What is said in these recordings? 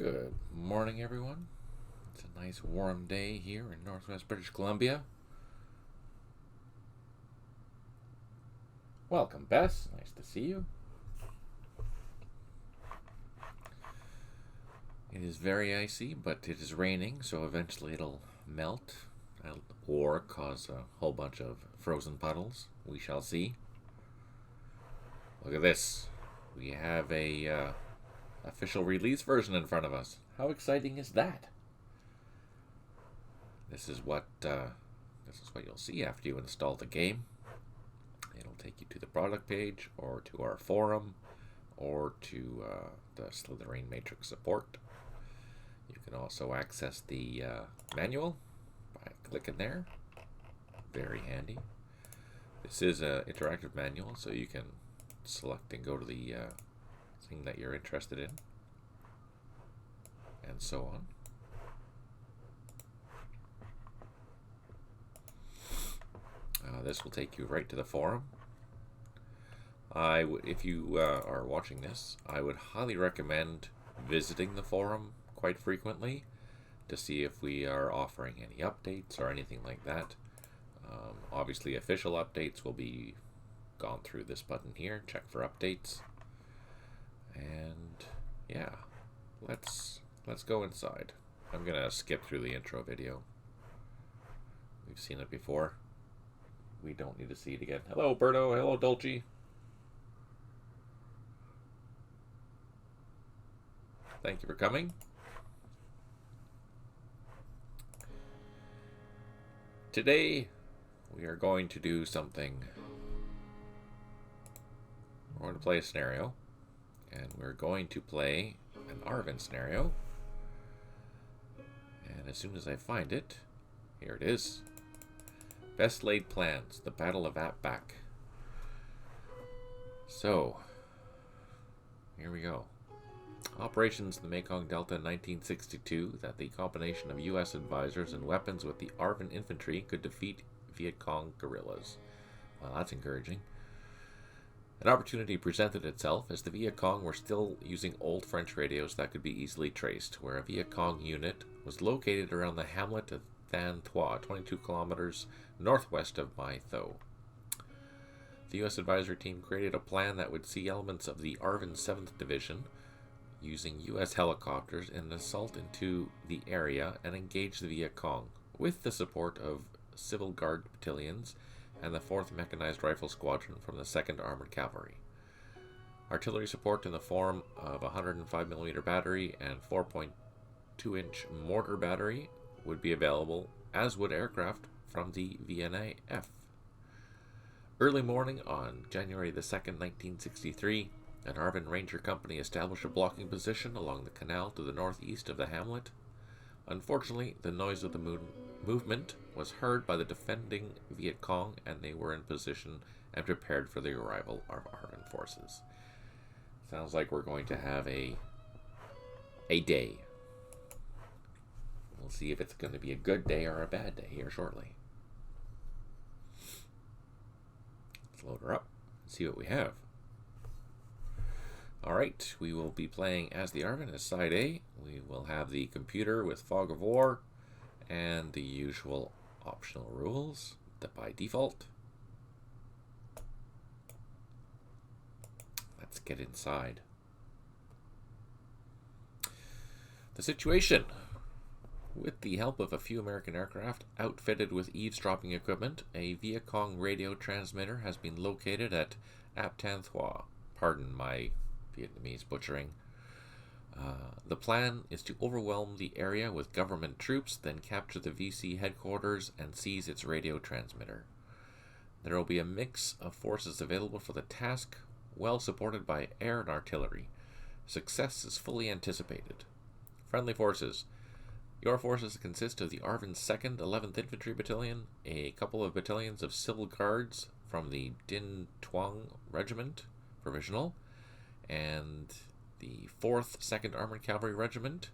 Good morning, everyone. It's a nice warm day here in northwest British Columbia. Welcome, Bess. Nice to see you. It is very icy, but it is raining, so eventually it'll melt or cause a whole bunch of frozen puddles. We shall see. Look at this. We have a official release version in front of us. How exciting is that? This is what you'll see after you install the game. It'll take you to the product page, or to our forum, or to the Slytherin Matrix support. You can also access the manual by clicking there. Very handy. This is an interactive manual, so you can select and go to the thing that you're interested in, and so on. This will take you right to the forum. If you are watching this, I would highly recommend visiting the forum quite frequently to see if we are offering any updates or anything like that. Obviously, official updates will be gone through this button here. Check for updates. And yeah, let's go inside. I'm gonna skip through the intro video. We've seen it before. We don't need to see it again. Hello, Berto. Hello, Dolce. Thank you for coming. Today, we are going to do something. We're going to play a scenario, and we're going to play an Arvin scenario. And as soon as I find it, here it is. Best Laid Plans, the Battle of Ap Bac. So, here we go. Operations in the Mekong Delta in 1962, that the combination of U.S. advisors and weapons with the Arvin infantry could defeat Viet Cong guerrillas. Well, that's encouraging. An opportunity presented itself as the Viet Cong were still using old French radios that could be easily traced, where a Viet Cong unit was located around the hamlet of Than Thua, 22 kilometers northwest of Mai Tho. The U.S. advisory team created a plan that would see elements of the Arvin 7th Division using U.S. helicopters in an assault into the area and engage the Viet Cong, with the support of Civil Guard battalions and the 4th Mechanized Rifle Squadron from the 2nd Armored Cavalry. Artillery support in the form of a 105mm battery and 4.2-inch mortar battery would be available, as would aircraft from the VNAF. Early morning on January the 2nd, 1963, an Arvin Ranger Company established a blocking position along the canal to the northeast of the hamlet. Unfortunately, the noise of the movement was heard by the defending Viet Cong, and they were in position and prepared for the arrival of Arvin forces. Sounds like we're going to have a day. We'll see if it's going to be a good day or a bad day here shortly. Let's load her up and see what we have. Alright, we will be playing as the Arvin as Side A. We will have the computer with Fog of War and the usual optional rules by default. Let's get inside. The situation. With the help of a few American aircraft outfitted with eavesdropping equipment, a Viet Cong radio transmitter has been located at Ap Tan Thua. Pardon my Vietnamese butchering. The plan is to overwhelm the area with government troops, then capture the VC headquarters and seize its radio transmitter. There will be a mix of forces available for the task, well supported by air and artillery. Success is fully anticipated. Friendly forces. Your forces consist of the Arvin 2nd 11th Infantry Battalion, a couple of battalions of Civil Guards from the Din Tuong Regiment, Provisional, and the 4th 2nd Armored Cavalry Regiment,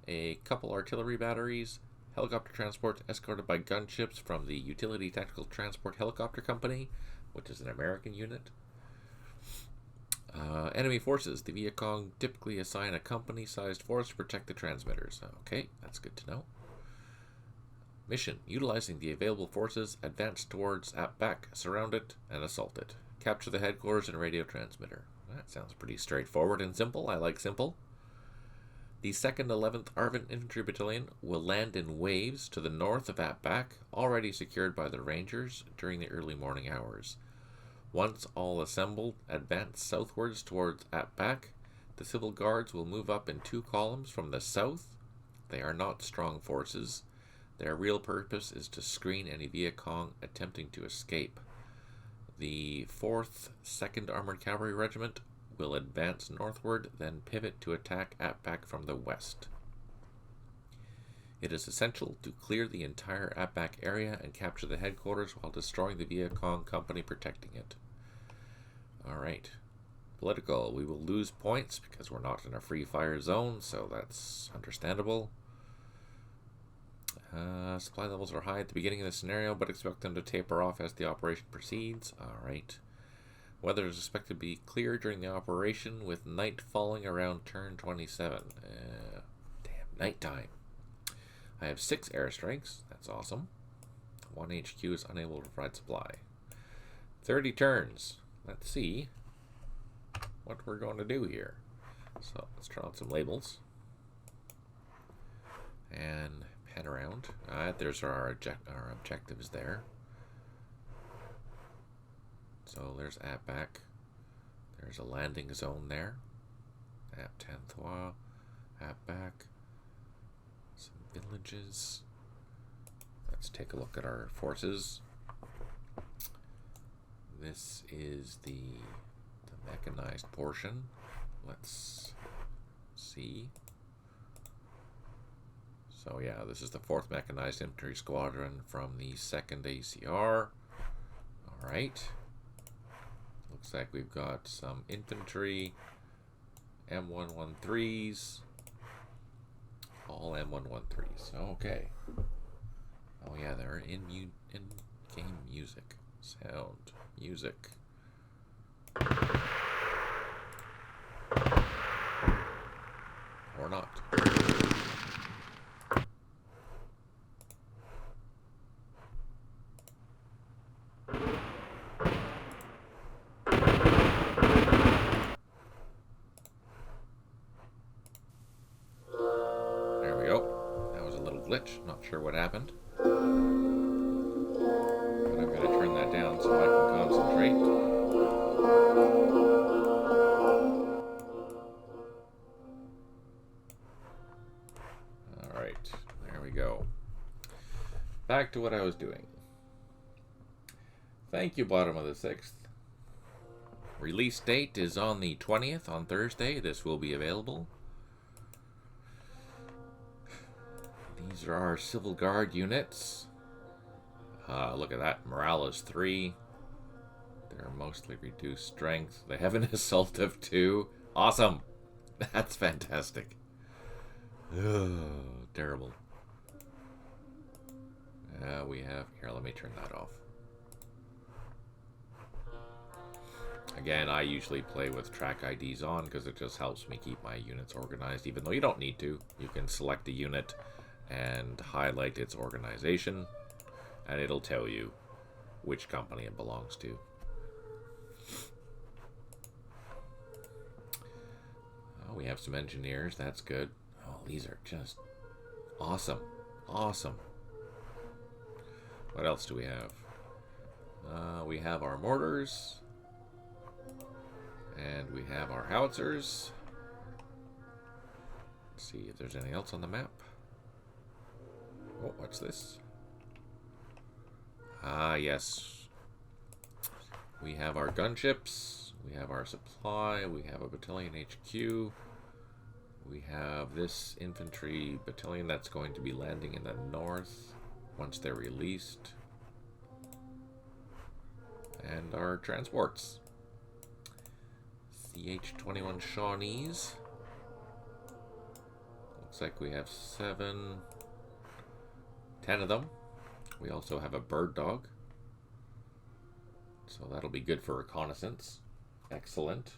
a couple artillery batteries, helicopter transport escorted by gunships from the Utility Tactical Transport Helicopter Company, which is an American unit, Enemy forces. The Viet Cong typically assign a company-sized force to protect the transmitters. Okay, that's good to know. Mission. Utilizing the available forces, advance towards Ap Bac, surround it, and assault it. Capture the headquarters and radio transmitter. That sounds pretty straightforward and simple. I like simple. The 2nd 11th ARVN Infantry Battalion will land in waves to the north of Ap Bac, already secured by the Rangers during the early morning hours. Once all assembled, advance southwards towards Ap Bac. The Civil Guards will move up in 2 columns from the south. They are not strong forces. Their real purpose is to screen any Viet Cong attempting to escape. The 4th 2nd Armored Cavalry Regiment will advance northward, then pivot to attack Ap Bac from the west. It is essential to clear the entire Ap Bac area and capture the headquarters while destroying the Viet Cong company protecting it. Alright. Political. We will lose points because we're not in a free fire zone, so that's understandable. Supply levels are high at the beginning of the scenario, but expect them to taper off as the operation proceeds. Alright. Weather is expected to be clear during the operation, with night falling around turn 27. Damn, nighttime. I have 6 airstrikes. That's awesome. 1 HQ is unable to provide supply. 30 turns. Let's see what we're going to do here. So let's try out some labels. And head around. There's our objectives there. So there's Ap Bac. There's a landing zone there. Ap Tanthua. Ap Bac. Some villages. Let's take a look at our forces. This is the mechanized portion. Let's see. So yeah, this is the 4th Mechanized Infantry Squadron from the 2nd ACR. Alright. Looks like we've got some infantry, M113s, all M113s. Okay. Oh yeah, they're in-game music. Sound. Music. Or not. There we go. That was a little glitch. Not sure what happened. But I'm going to turn that down so I can concentrate. Alright, there we go. Back to what I was doing. Thank you, bottom of the 6th. Release date is on the 20th, on Thursday. This will be available. These are our Civil Guard units. Look at that. Morale is 3. They're mostly reduced strength. They have an assault of 2. Awesome. That's fantastic. Ugh, terrible. We have... Here, let me turn that off. Again, I usually play with track IDs on because it just helps me keep my units organized, even though you don't need to. You can select a unit and highlight its organization, and it'll tell you which company it belongs to. Oh, we have some engineers. That's good. Oh, these are just awesome. Awesome. What else do we have? We have our mortars. And we have our howitzers. Let's see if there's anything else on the map. Oh, what's this? Ah, yes. We have our gunships. We have our supply. We have a battalion HQ. We have this infantry battalion that's going to be landing in the north once they're released. And our transports. CH-21 Shawnees. Looks like we have 10 of them. We also have a bird dog. So that'll be good for reconnaissance. Excellent.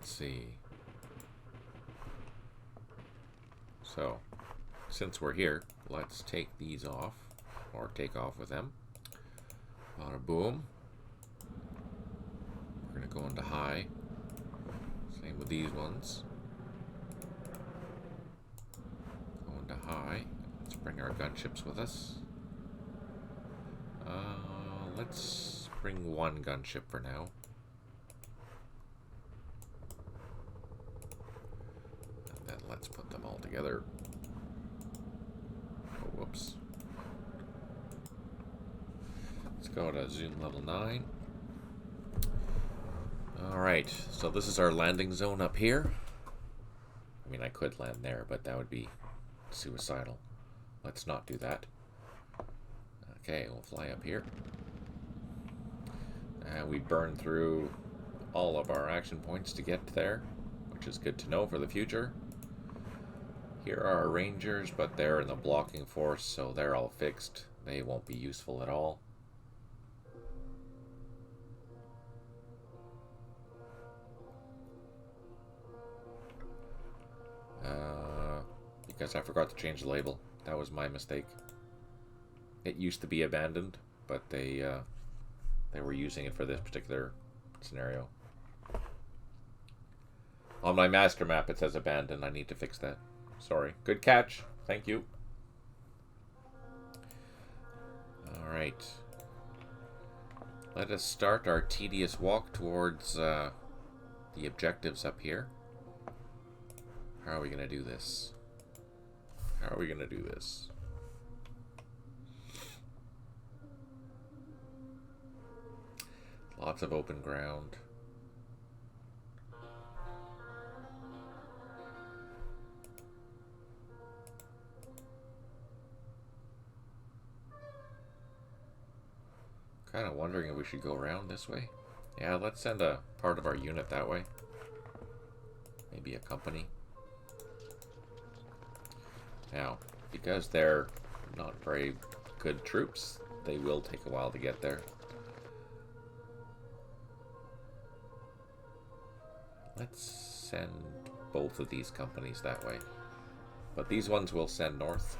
let's see. So, since we're here, let's take these off, or take off with them. Bada boom. We're going to go into high. Same with these ones. Go into high. Let's bring our gunships with us. Let's bring one gunship for now. And then let's put them all together. Oh, whoops. Let's go to zoom level 9. Alright, so this is our landing zone up here. I mean, I could land there, but that would be suicidal. Let's not do that. Okay, we'll fly up here. And we burn through all of our action points to get there, which is good to know for the future. Here are our rangers, but they're in the blocking force, so they're all fixed. They won't be useful at all. Because I forgot to change the label. That was my mistake. It used to be abandoned, but they were using it for this particular scenario. On my master map it says abandoned. I need to fix that. Sorry. Good catch. Thank you. Alright. Let us start our tedious walk towards the objectives up here. How are we going to do this? How are we going to do this? Lots of open ground. Kind of wondering if we should go around this way. Yeah, let's send a part of our unit that way. Maybe a company. Now, because they're not very good troops, they will take a while to get there. Let's send both of these companies that way. But these ones will send north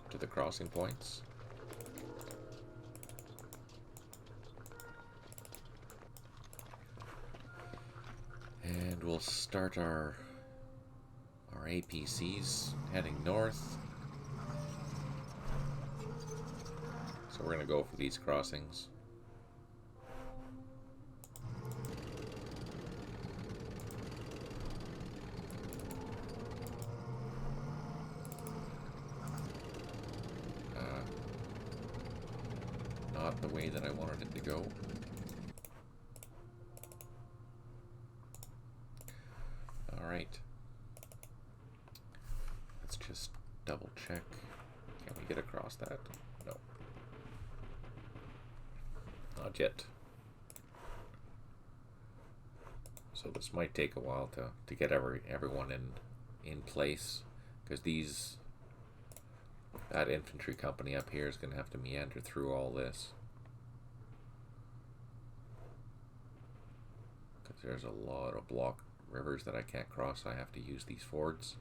to the crossing points. And we'll start our APCs heading north. So we're going to go for these crossings. Not the way that I wanted it to go. Alright. Let's just double check. Can we get across that? No. Not yet. So this might take a while to get everyone in place, because that infantry company up here is going to have to meander through all this. Because there's a lot of block rivers that I can't cross. I have to use these fords.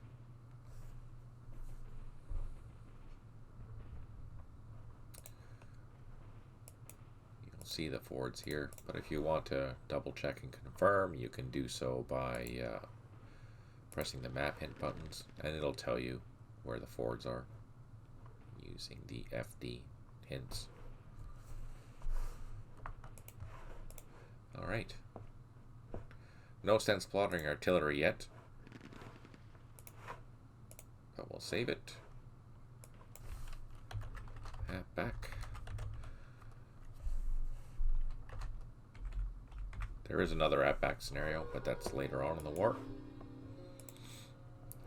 You'll see the fords here, but if you want to double check and confirm, you can do so by pressing the map hint buttons, and it'll tell you where the fords are using the FD hints. Alright. No sense plotting artillery yet, but we'll save it. Ap Bac. There is another Ap Bac scenario, but that's later on in the war.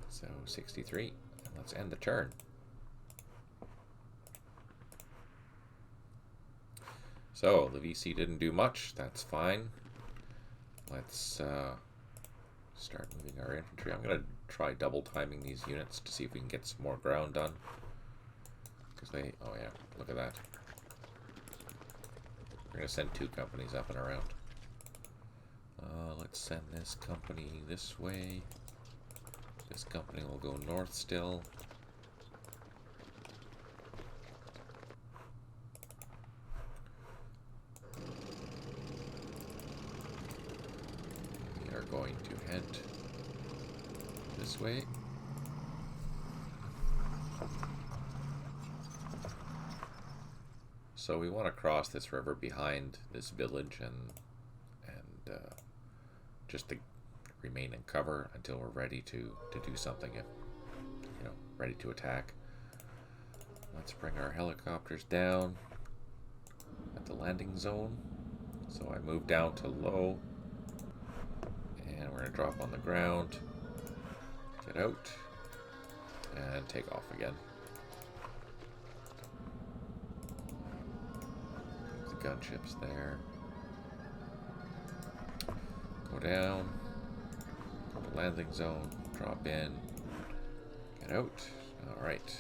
So 63, and let's end the turn. So the VC didn't do much. That's fine. Let's start moving our infantry. I'm going to try double timing these units to see if we can get some more ground done. Because they... oh yeah, look at that. We're going to send 2 companies up and around. Let's send this company this way. This company will go north still. We are going to head this way. So we want to cross this river behind this village and just to remain in cover until we're ready to do something, if ready to attack. Let's bring our helicopters down at the landing zone. So I move down to low, and we're gonna drop on the ground, get out, and take off again. The gunships there. Go down, go to landing zone, drop in, get out. Alright,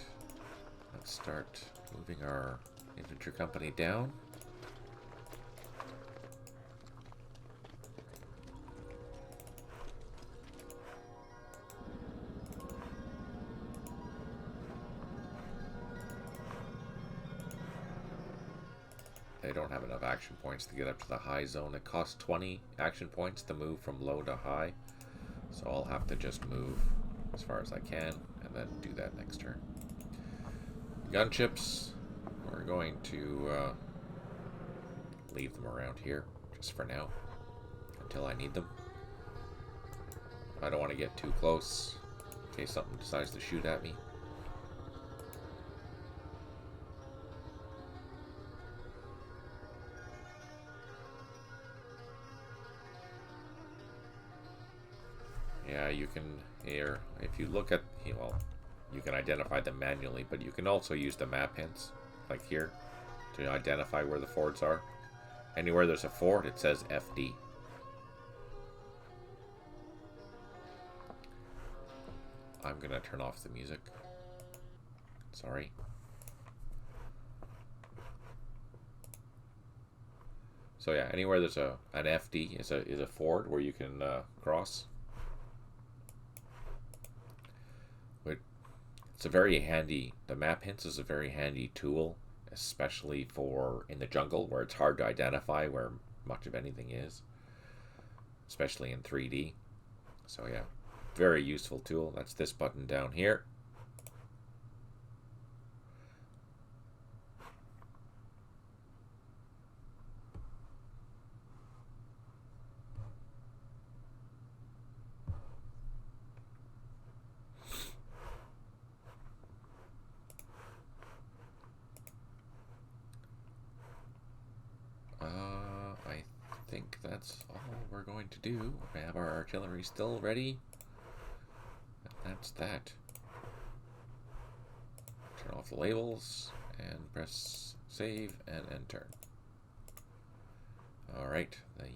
let's start moving our infantry company down. They don't have enough action points to get up to the high zone. It costs 20 action points to move from low to high. So I'll have to just move as far as I can and then do that next turn. Gunships, we're going to leave them around here just for now until I need them. I don't want to get too close in case something decides to shoot at me. Yeah, you can here, if you look at, well, you can identify them manually, but you can also use the map hints, like here, to identify where the fords are. Anywhere there's a ford, it says FD. I'm gonna turn off the music. Sorry. So yeah, anywhere there's an FD is a ford where you can cross. It's a very handy, the map hints is a very handy tool, especially for in the jungle where it's hard to identify where much of anything is, especially in 3D. So yeah, very useful tool. That's this button down here. I think that's all we're going to do. We have our artillery still ready. And that's that. Turn off the labels and press save and enter. Alright, the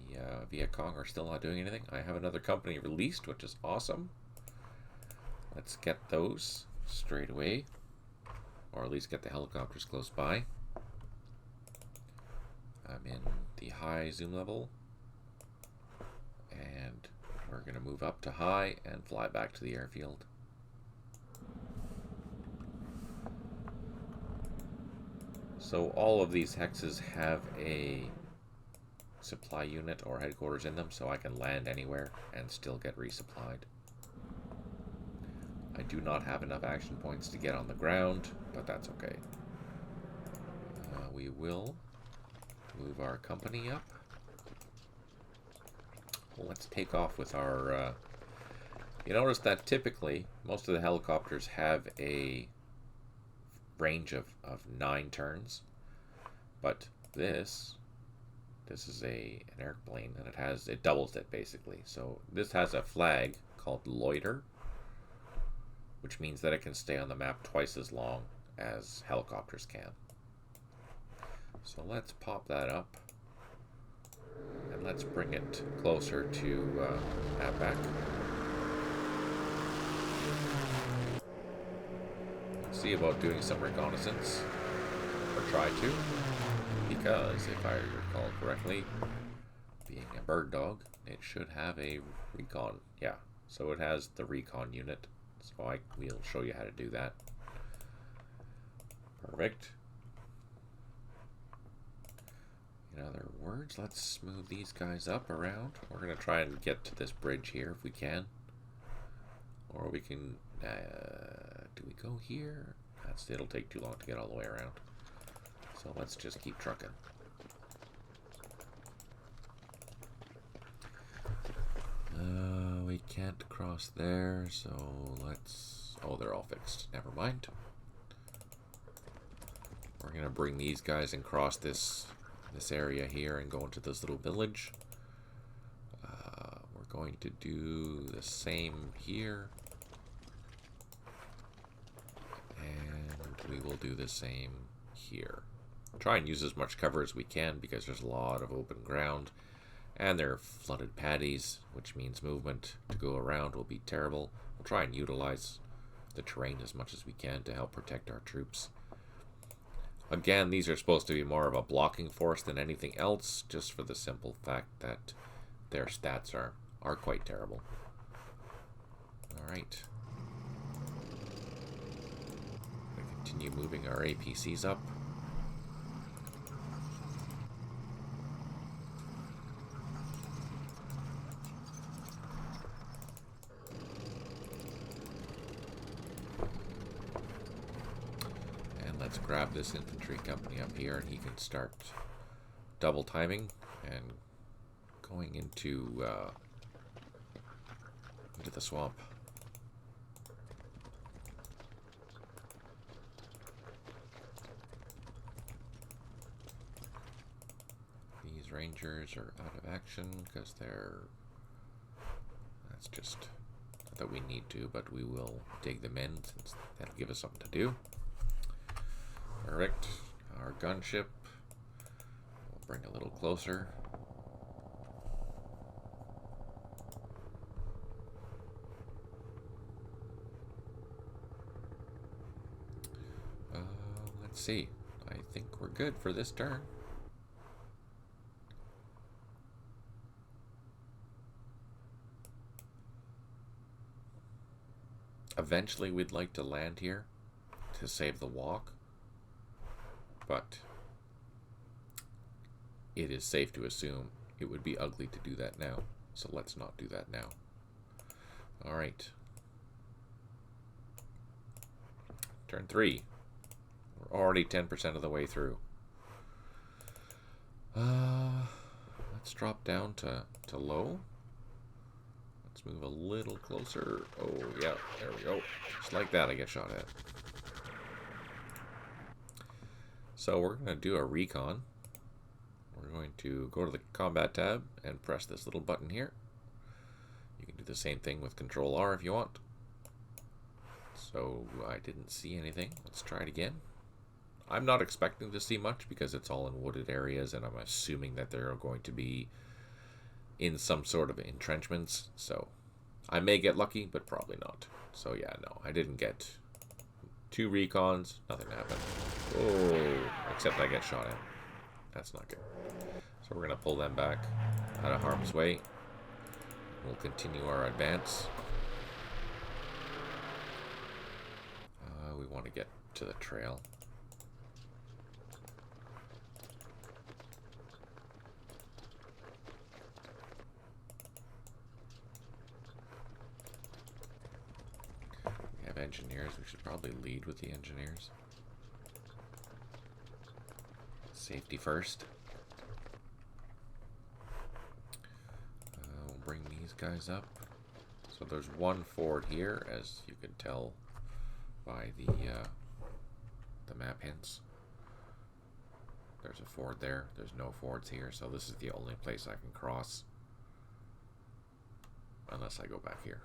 Viet Cong are still not doing anything. I have another company released, which is awesome. Let's get those straight away. Or at least get the helicopters close by. I'm in the high zoom level, and we're going to move up to high and fly back to the airfield. So all of these hexes have a supply unit or headquarters in them, so I can land anywhere and still get resupplied. I do not have enough action points to get on the ground, but that's okay. We will move our company up. Well, let's take off with our... you notice that typically most of the helicopters have a range of 9 turns, but this is an airplane, and it doubles it basically. So this has a flag called loiter, which means that it can stay on the map twice as long as helicopters can. So let's pop that up, and let's bring it closer to Ap Bac. See about doing some reconnaissance, or try to, because if I recall correctly, being a bird dog, it should have a recon. Yeah, so it has the recon unit. So we'll show you how to do that. Perfect. In other words, let's move these guys up around. We're going to try and get to this bridge here if we can. Or we can... do we go here? It'll take too long to get all the way around. So let's just keep trucking. We can't cross there, so let's... Oh, they're all fixed. Never mind. We're going to bring these guys and cross this area here and go into this little village. We're going to do the same here. And we will do the same here. Try and use as much cover as we can because there's a lot of open ground. And they're flooded paddies, which means movement to go around will be terrible. We'll try and utilize the terrain as much as we can to help protect our troops. Again, these are supposed to be more of a blocking force than anything else, just for the simple fact that their stats are quite terrible. Alright. Continue moving our APCs up. Let's grab this infantry company up here and he can start double timing and going into the swamp. These rangers are out of action because that's just not that we need to, but we will dig them in since that'll give us something to do. Perfect. Our gunship. We'll bring a little closer. Let's see. I think we're good for this turn. Eventually we'd like to land here to save the walk. But it is safe to assume it would be ugly to do that now. So let's not do that now. Alright. Turn 3. We're already 10% of the way through. Let's drop down to low. Let's move a little closer. Oh, yeah, there we go. Just like that I get shot at. So we're going to do a recon. We're going to go to the combat tab and press this little button here. You can do the same thing with Control R if you want. So I didn't see anything. Let's try it again. I'm not expecting to see much because it's all in wooded areas and I'm assuming that they're going to be in some sort of entrenchments. So I may get lucky, but probably not. So yeah, no, I didn't get 2 recons, nothing happened. Oh, except I get shot at. That's not good. So we're going to pull them back out of harm's way. We'll continue our advance. We want to get to the trail. We have engineers. We should probably lead with the engineers. Safety first. We'll bring these guys up. So there's one ford here, as you can tell by the map hints. There's a ford there. There's no fords here, so this is the only place I can cross. Unless I go back here.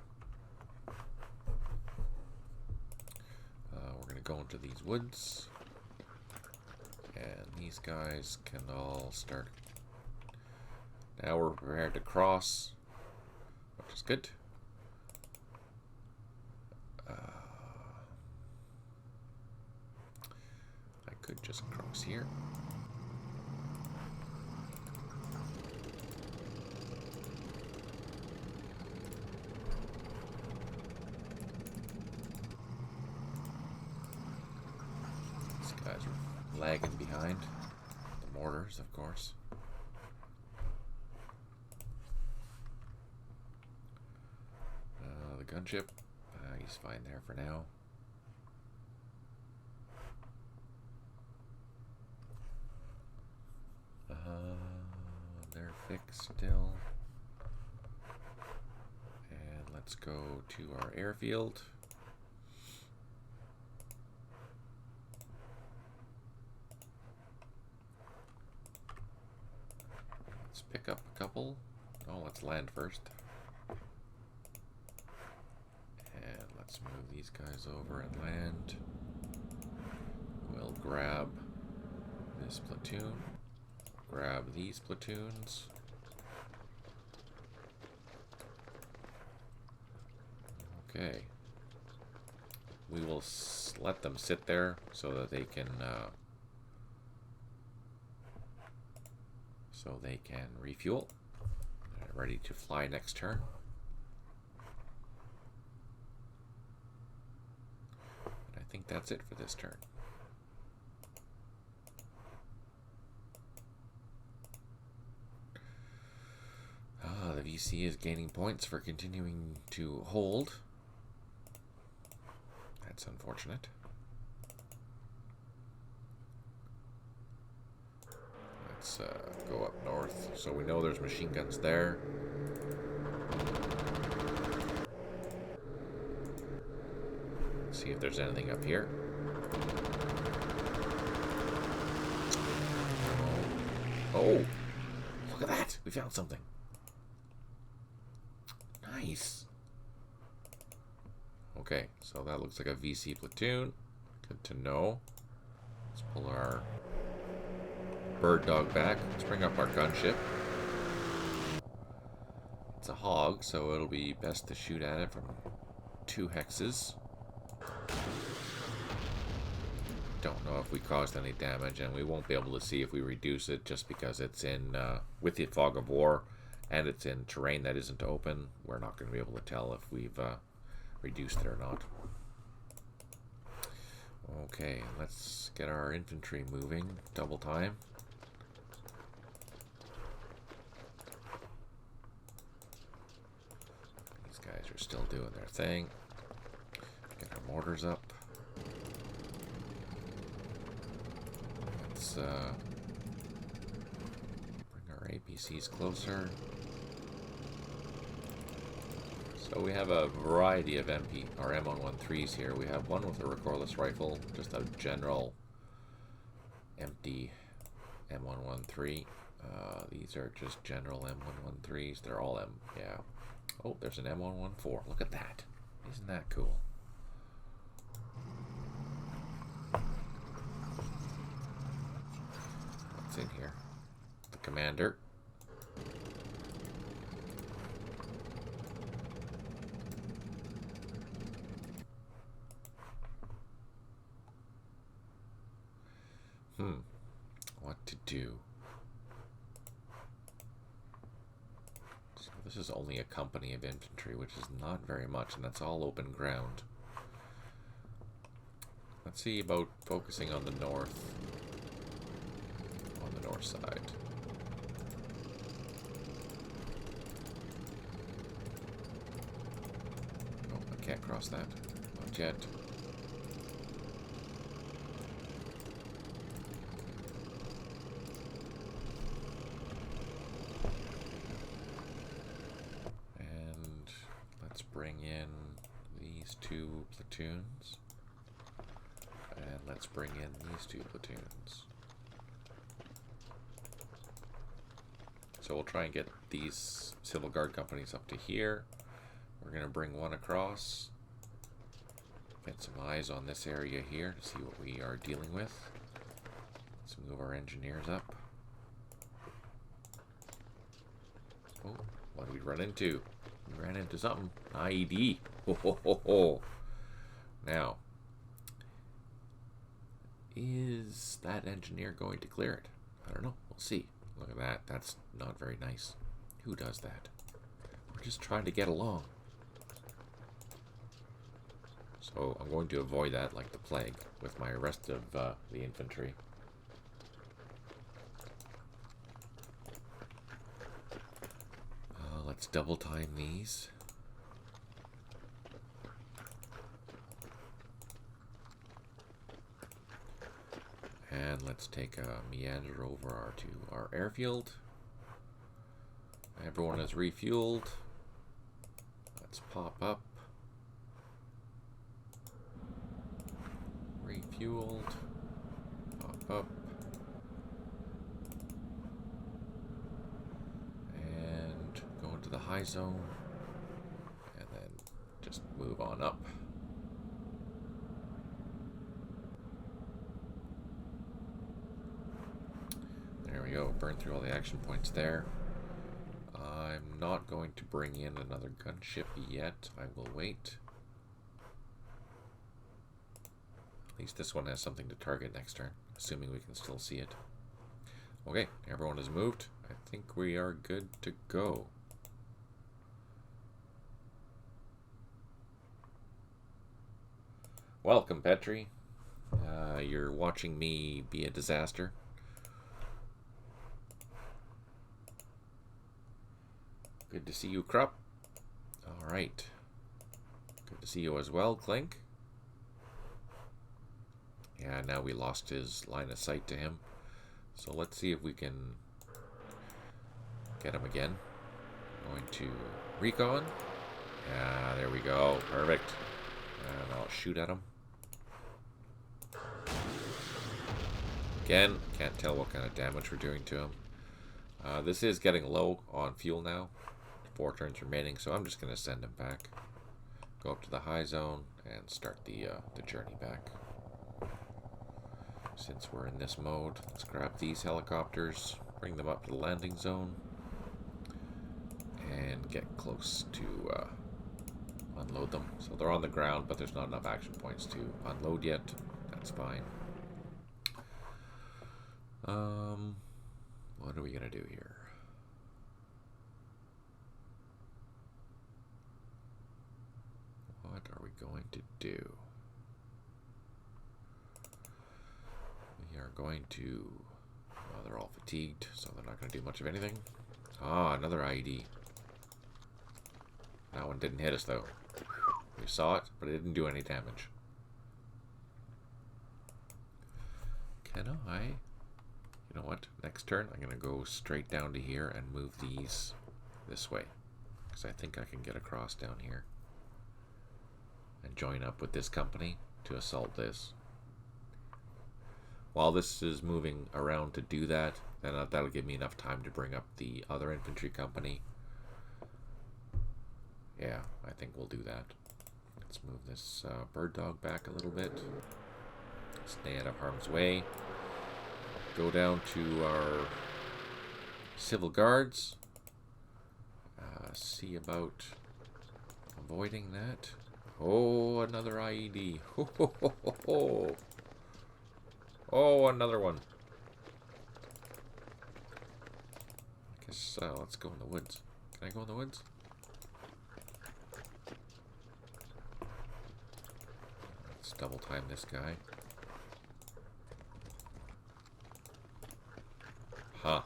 We're going to go into these woods. And these guys can all start. Now we're prepared to cross, which is good. I could just cross here. lagging behind. The mortars, of course. The gunship. He's fine there for now. They're fixed still. And let's go to our airfield. Let's pick up a couple. Oh, let's land first. And let's move these guys over and land. We'll grab this platoon. Grab these platoons. Okay. We will let them sit there so that they can refuel. Ready to fly next turn. And I think that's it for this turn. The VC is gaining points for continuing to hold. That's unfortunate. Let's go up north. So we know there's machine guns there. Let's see if there's anything up here. Oh, look at that. We found something. Nice. Okay, so that looks like a VC platoon. Good to know. Let's pull our bird dog back. Let's bring up our gunship. It's a hog, so it'll be best to shoot at it from 2 hexes. Don't know if we caused any damage, and we won't be able to see if we reduce it just because it's in with the fog of war. And it's in terrain that isn't open. We're not going to be able to tell if we've reduced it or not. Okay, let's get our infantry moving. Double time. These guys are still doing their thing. Get our mortars up. Let's bring our APCs closer. So we have a variety of MP or M113s here. We have one with a recoilless rifle, just a general empty M113. These are just general M113s. They're all yeah. Oh, there's an M114. Look at that. Isn't that cool? What's in here? The commander. What to do? So this is only a company of infantry, which is not very much, and that's all open ground. Let's see about focusing on the north side. Oh, I can't cross that. Not yet. Bring in these 2 platoons, and let's bring in these 2 platoons. So we'll try and get these Civil Guard companies up to here. We're going to bring one across, get some eyes on this area here to see what we are dealing with. Let's move our engineers up. Oh, what did we run into? We ran into something. IED. Ho, ho, ho, ho. Now, is that engineer going to clear it? I don't know. We'll see. Look at that. That's not very nice. Who does that? We're just trying to get along. So I'm going to avoid that like the plague with my rest of the infantry. Let's double time these. And let's take a meander over to our airfield. Everyone is refueled. Let's pop up. Refueled. Pop up. And go into the high zone. And then just move on up. There we go. Burn through all the action points there. I'm not going to bring in another gunship yet. I will wait. At least this one has something to target next turn, assuming we can still see it. Okay, everyone has moved. I think we are good to go. Welcome, Petri. You're watching me be a disaster. Good to see you, Krupp. Alright. Good to see you as well, Clink. Yeah, now we lost his line of sight to him. So let's see if we can get him again. Going to recon. Yeah, there we go. Perfect. And I'll shoot at him. Again, can't tell what kind of damage we're doing to him. This is getting low on fuel now. 4 turns remaining, so I'm just going to send him back. Go up to the high zone and start the journey back. Since we're in this mode, let's grab these helicopters, bring them up to the landing zone, and get close to unload them. So they're on the ground, but there's not enough action points to unload yet. That's fine. What are we going to do here? What are we going to do? We are going to... Well, they're all fatigued, so they're not going to do much of anything. Ah, another IED. That one didn't hit us, though. We saw it, but it didn't do any damage. Can I... You know what? Next turn, I'm going to go straight down to here and move these this way. Because I think I can get across down here. And join up with this company to assault this. While this is moving around to do that, then that'll give me enough time to bring up the other infantry company. Yeah, I think we'll do that. Let's move this bird dog back a little bit. Stay out of harm's way. Go down to our civil guards. See about avoiding that. Oh, another IED. Ho, ho, ho, ho, ho. Oh, another one. I guess let's go in the woods. Can I go in the woods? Let's double time this guy. Huh.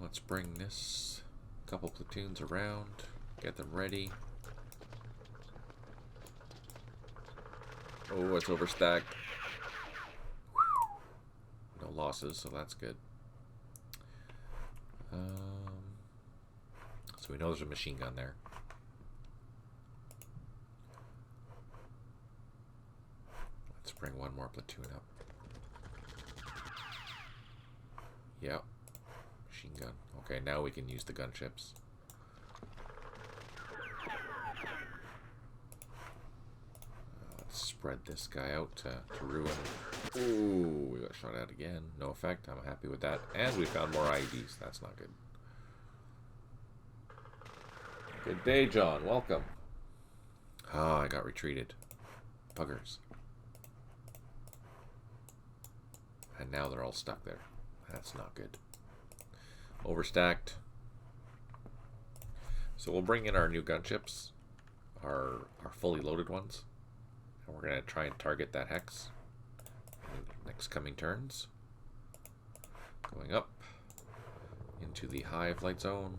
Let's bring this couple platoons around. Get them ready. Oh, it's overstacked. No losses, so that's good. So we know there's a machine gun there. Let's bring one more platoon up. Yep. Machine gun. Okay, now we can use the gunships. Let's spread this guy out to ruin. Ooh, we got shot at again. No effect. I'm happy with that. And we found more IEDs. That's not good. Good day, John. Welcome. Ah, I got retreated. Buggers. And now they're all stuck there. That's not good. Overstacked. So we'll bring in our new gunships, our fully loaded ones, and we're going to try and target that hex in the next coming turns. Going up, into the high flight zone.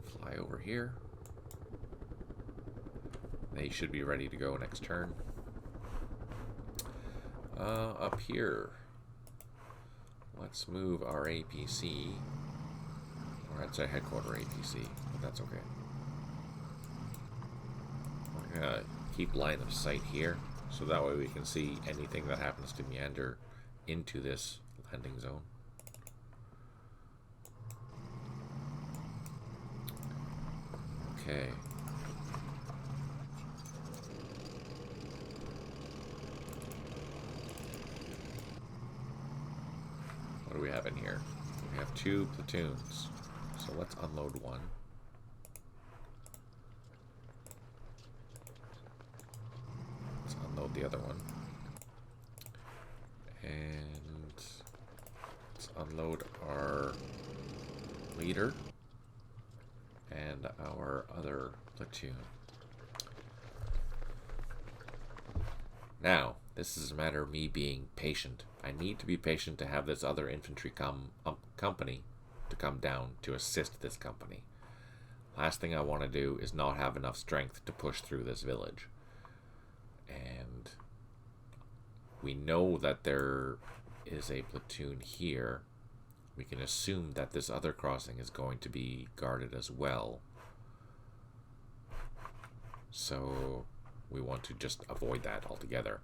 Fly over here. They should be ready to go next turn. Up here, let's move our APC. Or I'd say headquarter APC, but that's okay. We're gonna keep line of sight here, so that way we can see anything that happens to meander into this landing zone. Okay. What do we have in here? We have 2 platoons. So let's unload one. Let's unload the other one. And let's unload our leader and our other platoon. Now, this is a matter of me being patient. I need to be patient to have this other infantry company to come down to assist this company. Last thing I want to do is not have enough strength to push through this village. And we know that there is a platoon here. We can assume that this other crossing is going to be guarded as well. So we want to just avoid that altogether.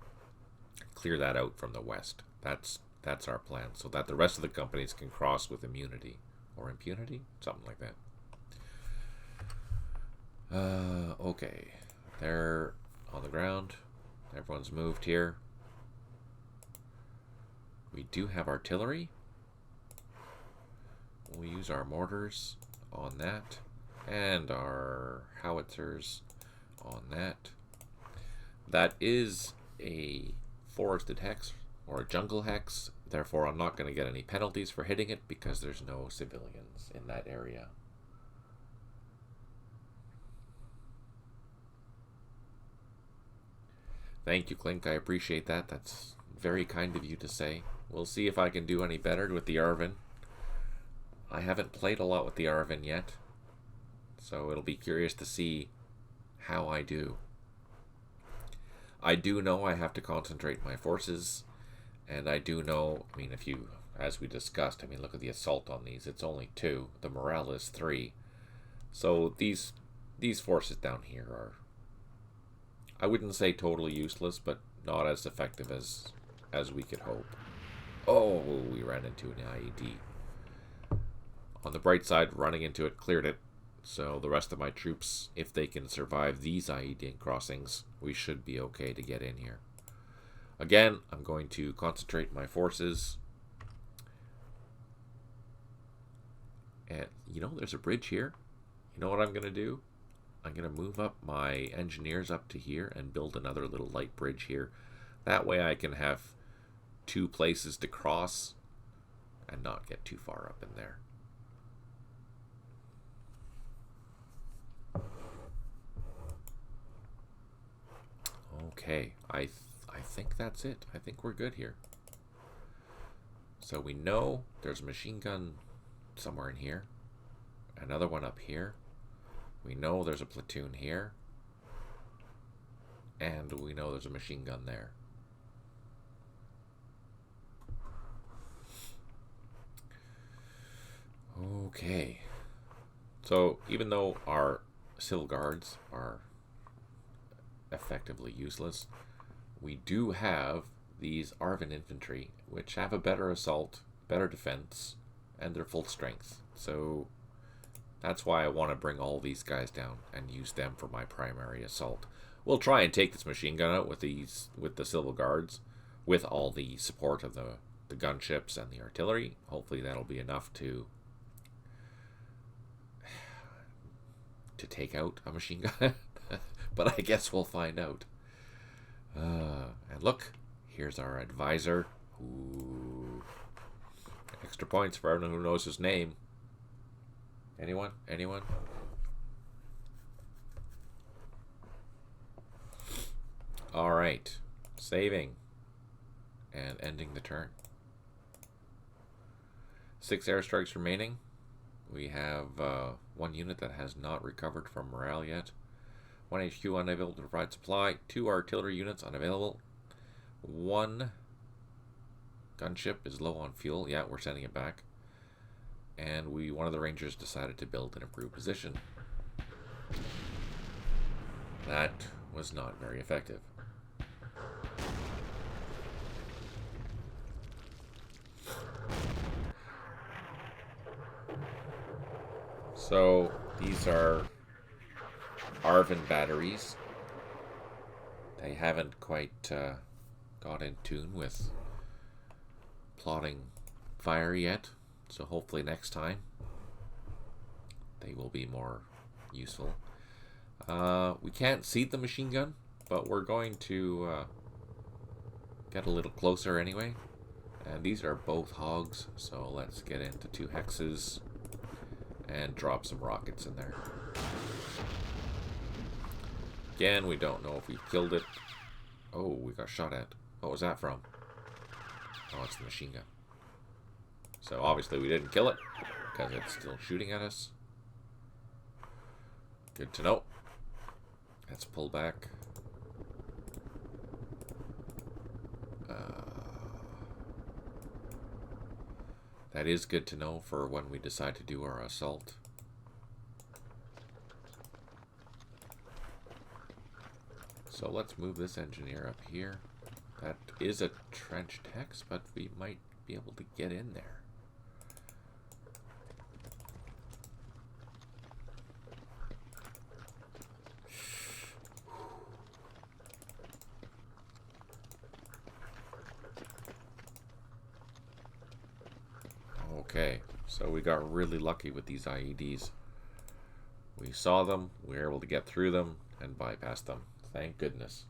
Clear that out from the west. That's our plan, so that the rest of the companies can cross with immunity. Or impunity? Something like that. Okay. They're on the ground. Everyone's moved here. We do have artillery. We'll use our mortars on that. And our howitzers on that. That is a forested hex or a jungle hex. Therefore, I'm not going to get any penalties for hitting it because there's no civilians in that area. Thank you, Clink. I appreciate that. That's very kind of you to say. We'll see if I can do any better with the Arvin. I haven't played a lot with the Arvin yet, so it'll be curious to see how I do. I do know I have to concentrate my forces, and I do know, I mean, if you, as we discussed, I mean, look at the assault on these. It's only 2. The morale is 3. So these forces down here are, I wouldn't say totally useless, but not as effective as we could hope. Oh, we ran into an IED. On the bright side, running into it cleared it. So the rest of my troops, if they can survive these IED crossings, we should be okay to get in here. Again, I'm going to concentrate my forces. And, you know, there's a bridge here. You know what I'm going to do? I'm going to move up my engineers up to here and build another little light bridge here. That way I can have 2 places to cross and not get too far up in there. Okay, I think that's it. I think we're good here. So we know there's a machine gun somewhere in here. Another one up here. We know there's a platoon here. And we know there's a machine gun there. Okay. So even though our civil guards are effectively useless, we do have these Arvin infantry, which have a better assault, better defense, and they're full strength. So that's why I want to bring all these guys down and use them for my primary assault. We'll try and take this machine gun out with the civil guards, with all the support of the gunships and the artillery. Hopefully that'll be enough to take out a machine gun. But I guess we'll find out. And look, here's our advisor. Ooh. Extra points for everyone who knows his name. Anyone? Anyone? Alright. Saving. And ending the turn. 6 airstrikes remaining. We have one unit that has not recovered from morale yet. 1 HQ unable to provide supply. 2 artillery units unavailable. 1 gunship is low on fuel. Yeah, we're sending it back. And one of the Rangers decided to build an improved position. That was not very effective. So these are Arvin batteries. They haven't quite got in tune with plotting fire yet, so hopefully next time they will be more useful. We can't see the machine gun, but we're going to get a little closer anyway. And these are both hogs, so let's get into 2 hexes and drop some rockets in there. Again, we don't know if we killed it. Oh, we got shot at. What was that from? Oh, it's the machine gun. So obviously we didn't kill it because it's still shooting at us. Good to know. Let's pull back. That is good to know for when we decide to do our assault. So let's move this engineer up here. That is a trenched hex, but we might be able to get in there. Okay, so we got really lucky with these IEDs. We saw them, we were able to get through them and bypass them. Thank goodness.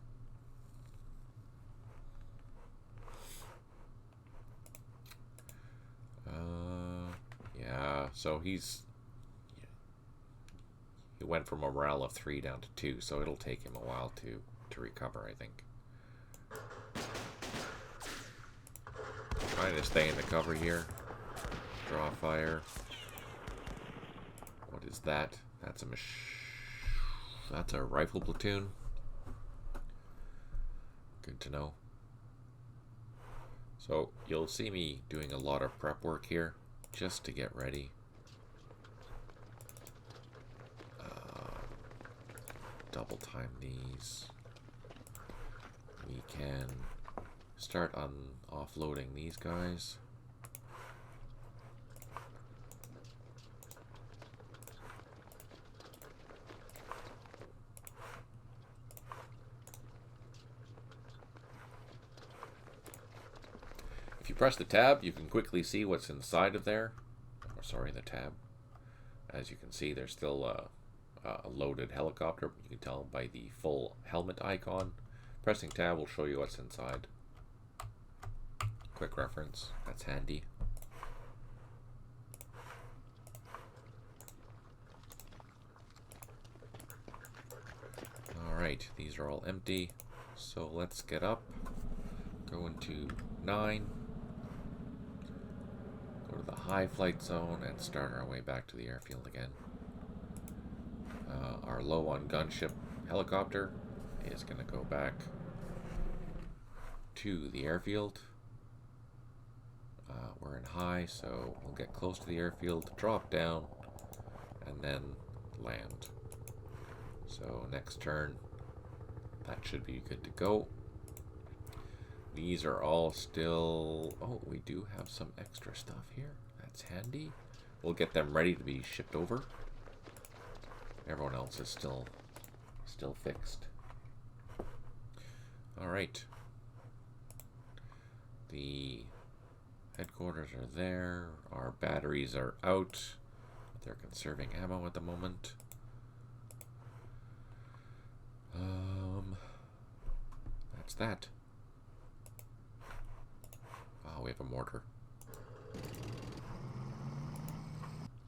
Yeah, so he went from a morale of 3 down to 2, so it'll take him a while to recover, I think. Trying to stay in the cover here. Draw fire. What is that? That's a rifle platoon. Good to know. So you'll see me doing a lot of prep work here just to get ready. Double time these. We can start on offloading these guys. If you press the tab, you can quickly see what's inside of there. Oh, sorry, the tab. As you can see, there's still a loaded helicopter. You can tell by the full helmet icon. Pressing tab will show you what's inside. Quick reference. That's handy. Alright, these are all empty. So let's get up. Go into 9. Go to the high flight zone and start our way back to the airfield again. Our low on gunship helicopter is going to go back to the airfield. We're in high, so we'll get close to the airfield, drop down, and then land. So next turn, that should be good to go. These are all still... Oh, we do have some extra stuff here. That's handy. We'll get them ready to be shipped over. Everyone else is still fixed. Alright. The headquarters are there. Our batteries are out. They're conserving ammo at the moment. That's that. Oh, we have a mortar.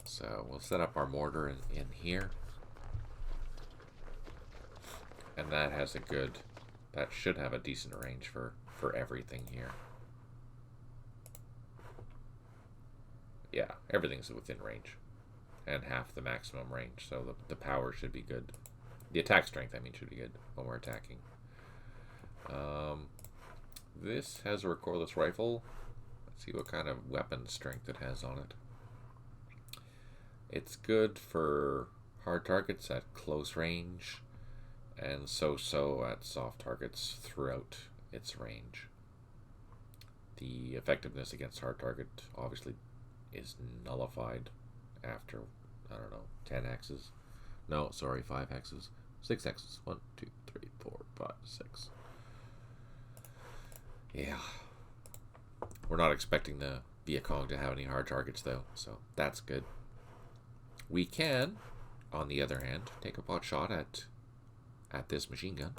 So we'll set up our mortar in here. And that has a good... That should have a decent range for everything here. Yeah, everything's within range. and half the maximum range. So the power should be good. The attack strength, I mean, should be good when we're attacking. This has a recoilless rifle. Let's see what kind of weapon strength it has on it. It's good for hard targets at close range, and so-so at soft targets throughout its range. The effectiveness against hard target obviously is nullified after, I don't know, 10 hexes. No, sorry, 5 hexes. 6 hexes. 1, 2, 3, 4, 5, 6. Yeah. We're not expecting the Viet Cong to have any hard targets, though, so that's good. We can, on the other hand, take a pot shot at this machine gun.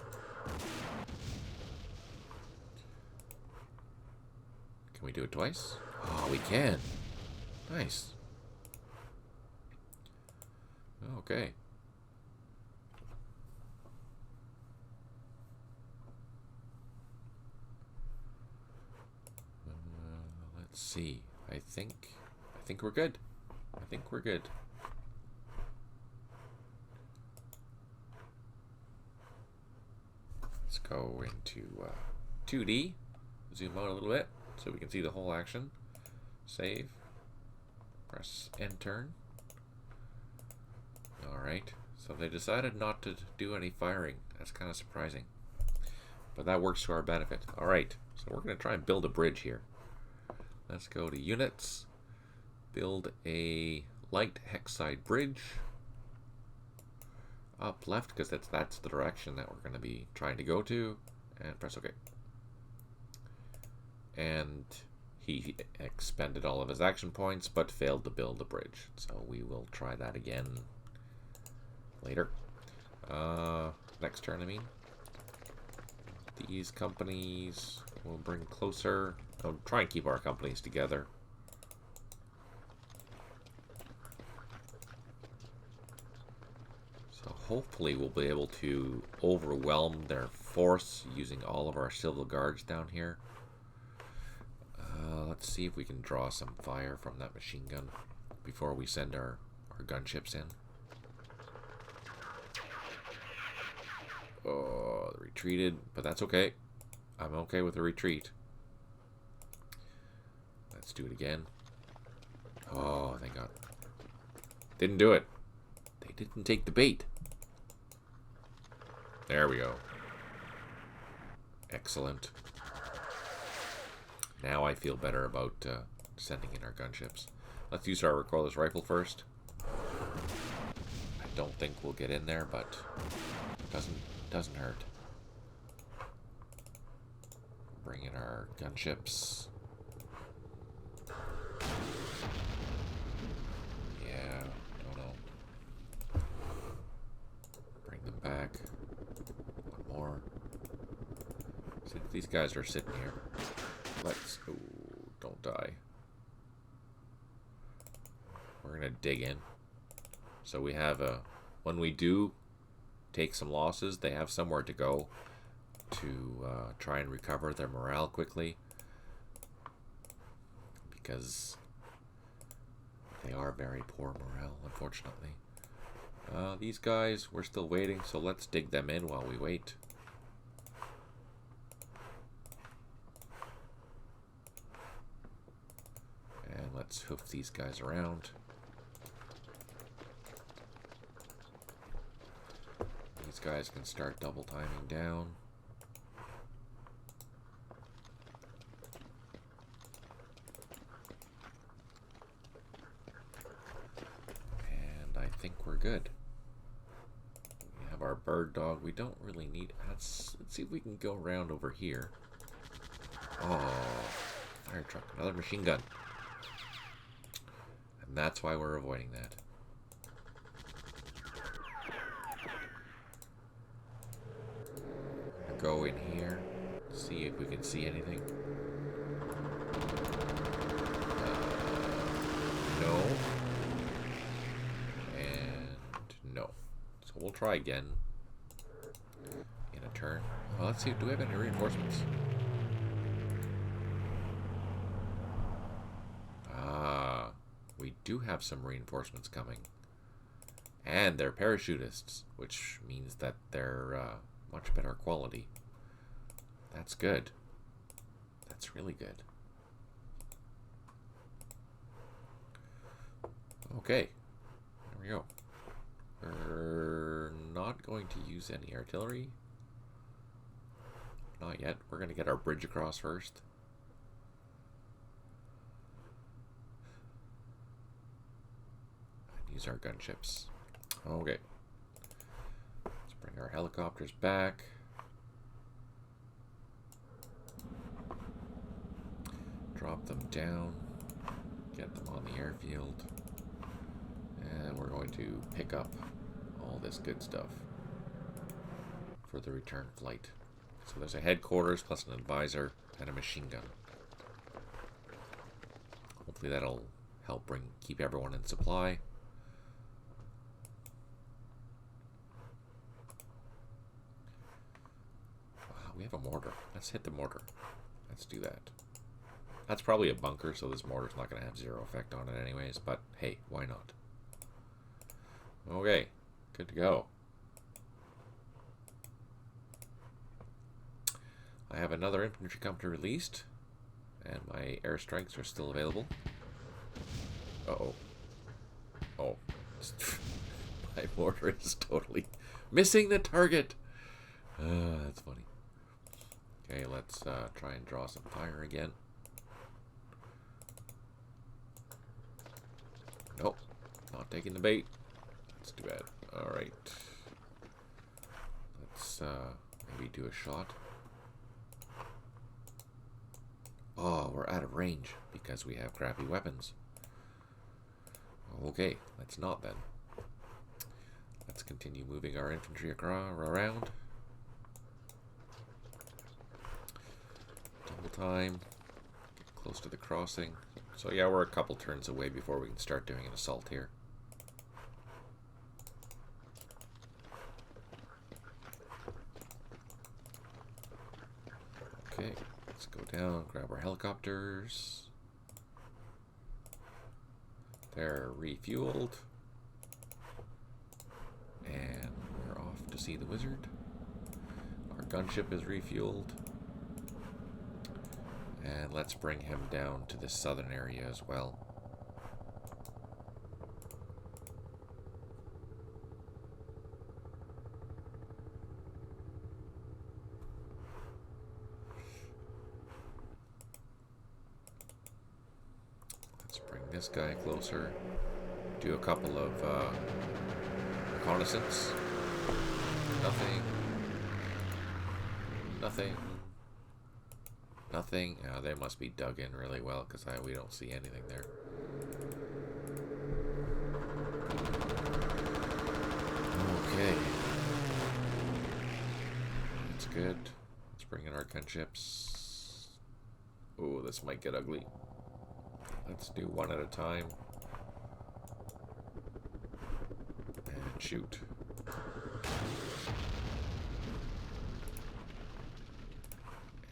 Can we do it twice? Oh, we can. Nice. Okay. Let's see. I think we're good. I think we're good. Let's go into 2D. Zoom out a little bit so we can see the whole action. Save. Press end turn. Alright. So they decided not to do any firing. That's kind of surprising. But that works to our benefit. Alright. So we're going to try and build a bridge here. Let's go to units. Build a light hexside bridge. Up left, because that's the direction that we're going to be trying to go to. And press OK. And he expended all of his action points, but failed to build a bridge. So we will try that again later. Next turn, I mean. These companies will bring closer. I'll try and keep our companies together. So hopefully we'll be able to overwhelm their force using all of our civil guards down here. Let's see if we can draw some fire from that machine gun before we send our gunships in. Oh, they retreated, but that's okay. I'm okay with the retreat. Let's do it again. Oh, thank God. Didn't do it. They didn't take the bait. There we go. Excellent. Now I feel better about sending in our gunships. Let's use our recoilless rifle first. I don't think we'll get in there, but it doesn't hurt. Bring in our gunships. Yeah, don't know. Bring them back. One more. See, these guys are sitting here. Let's... Ooh, don't die. We're going to dig in. So we have a... When we do take some losses, they have somewhere to go to try and recover their morale quickly. Because they are very poor morale, unfortunately. These guys, we're still waiting, so let's dig them in while we wait. And let's hoof these guys around. These guys can start double timing down. And I think we're good. We have our bird dog. We don't really need... Let's see if we can go around over here. Oh, fire truck. Another machine gun. And that's why we're avoiding that. Go in here, see if we can see anything. No. And no. So we'll try again in a turn. Well, let's see, do we have any reinforcements? Ah, we do have some reinforcements coming. And they're parachutists, which means that they're much better quality. That's good. That's really good. Okay, there we go. We're not going to use any artillery. Not yet. We're going to get our bridge across first. And use our gunships. Okay. Let's bring our helicopters back. Drop them down. Get them on the airfield. And we're going to pick up all this good stuff for the return flight. So there's a headquarters plus an advisor and a machine gun. Hopefully that'll help keep everyone in supply. Wow, we have a mortar. Let's hit the mortar. Let's do that. That's probably a bunker, so this mortar's not going to have zero effect on it anyways, but hey, why not? Okay, good to go. I have another infantry company released, and my airstrikes are still available. Uh-oh. Oh. My mortar is totally missing the target. That's funny. Okay, let's try and draw some fire again. Nope, not taking the bait. That's too bad. Alright. Let's maybe do a shot. Oh, we're out of range because we have crappy weapons. Okay, let's not then. Let's continue moving our infantry around. Double time. Get close to the crossing. So yeah, we're a couple turns away before we can start doing an assault here. Okay, let's go down, grab our helicopters. They're refueled. And we're off to see the wizard. Our gunship is refueled. And let's bring him down to the southern area as well. Let's bring this guy closer. Do a couple of reconnaissance. Nothing. Nothing. Nothing. Oh, they must be dug in really well because we don't see anything there. Okay. That's good. Let's bring in our gunships. Oh, this might get ugly. Let's do one at a time. And shoot.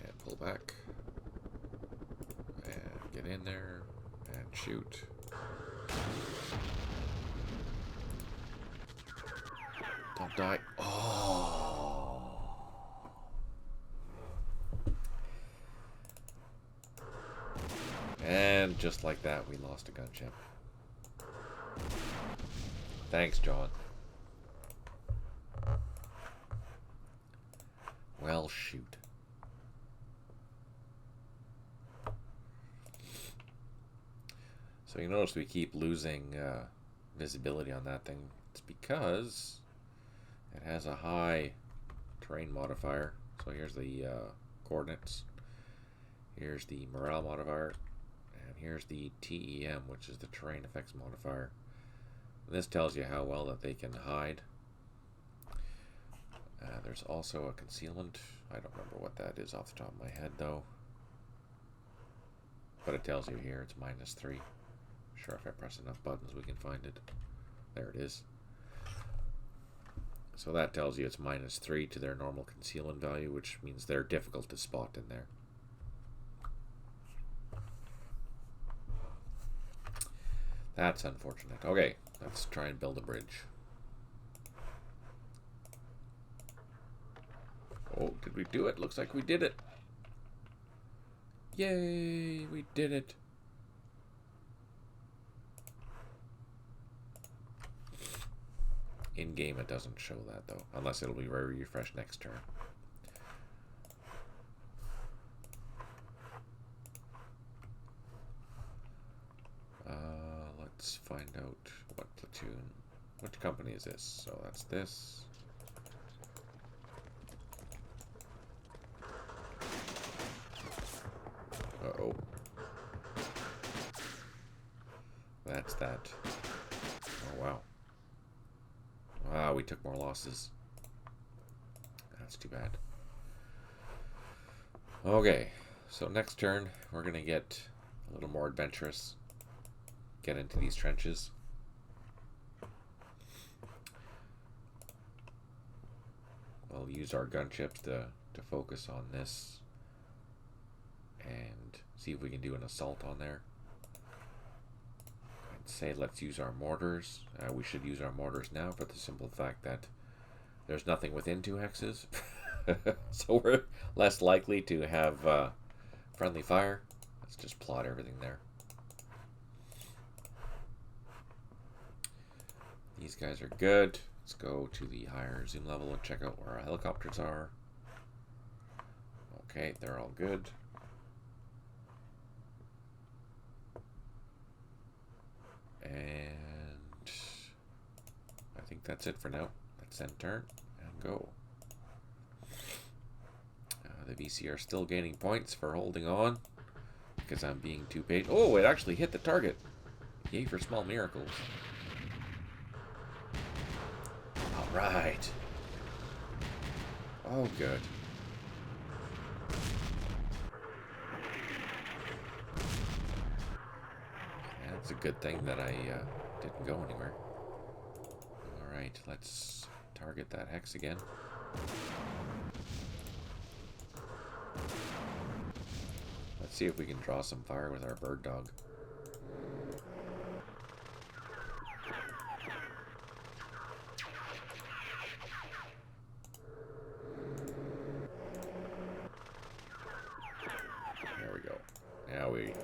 And pull back. And get in there. And shoot. Don't die. Oh. And just like that, we lost a gunship. Thanks, John. Well, shoot. So you notice we keep losing visibility on that thing. It's because it has a high terrain modifier. So here's the coordinates. Here's the morale modifier. And here's the TEM, which is the terrain effects modifier. And this tells you how well that they can hide. There's also a concealment. I don't remember what that is off the top of my head, though. But it tells you here it's -3. Sure, if I press enough buttons, we can find it. There it is. So that tells you it's -3 to their normal concealment value, which means they're difficult to spot in there. That's unfortunate. Okay, let's try and build a bridge. Oh, did we do it? Looks like we did it. Yay, we did it. In game, it doesn't show that though, unless it'll be refreshed next turn. Let's find out what platoon, which company is this? So that's this. Uh-oh. That's that. Oh, wow. Wow, we took more losses. That's too bad. Okay, so next turn, we're going to get a little more adventurous. Get into these trenches. We'll use our gunships to focus on this and see if we can do an assault on there. I'd say let's use our mortars. We should use our mortars now for the simple fact that there's nothing within 2 hexes. So we're less likely to have friendly fire. Let's just plot everything there. These guys are good. Let's go to the higher zoom level and check out where our helicopters are. Okay, they're all good. And I think that's it for now. Let's end turn and go. The VC are still gaining points for holding on because I'm being too patient. Oh, it actually hit the target. Yay for small miracles. All right. Oh, good. That's a good thing that I didn't go anywhere. All right, let's target that hex again. Let's see if we can draw some fire with our bird dog. There we go. Now we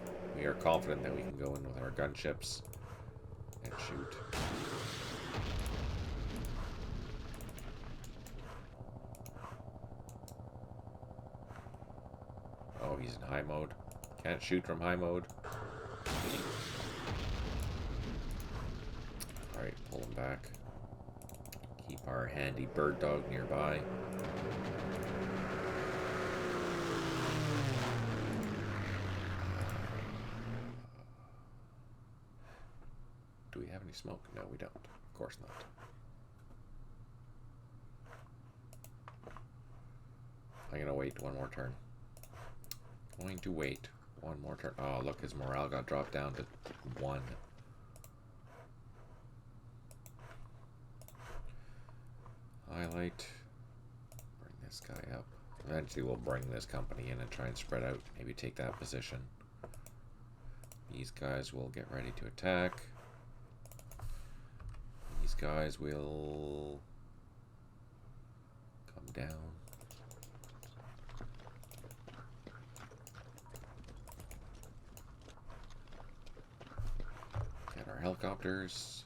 are confident that we can go in with our gunships and shoot. Oh, he's in high mode. Can't shoot from high mode. Alright, pull him back. Keep our handy bird dog nearby. Do we have any smoke? No, we don't. Of course not. I'm gonna wait one more turn. Going to wait one more turn. Oh, look, his morale got dropped down to 1. Highlight. Bring this guy up. Eventually we'll bring this company in and try and spread out. Maybe take that position. These guys will get ready to attack. These guys will come down. Get our helicopters.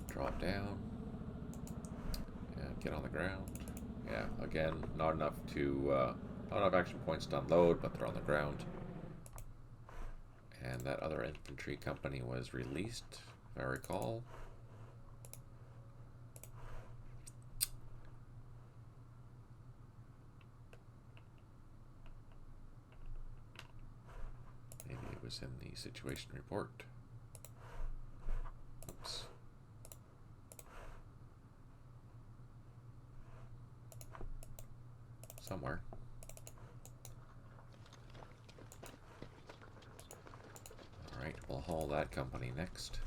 Drop down. And get on the ground. Yeah, again, not enough action points to unload, but they're on the ground. And that other infantry company was released, if I recall. Maybe it was in the situation report. Oops. Somewhere. Alright, we'll haul that company next.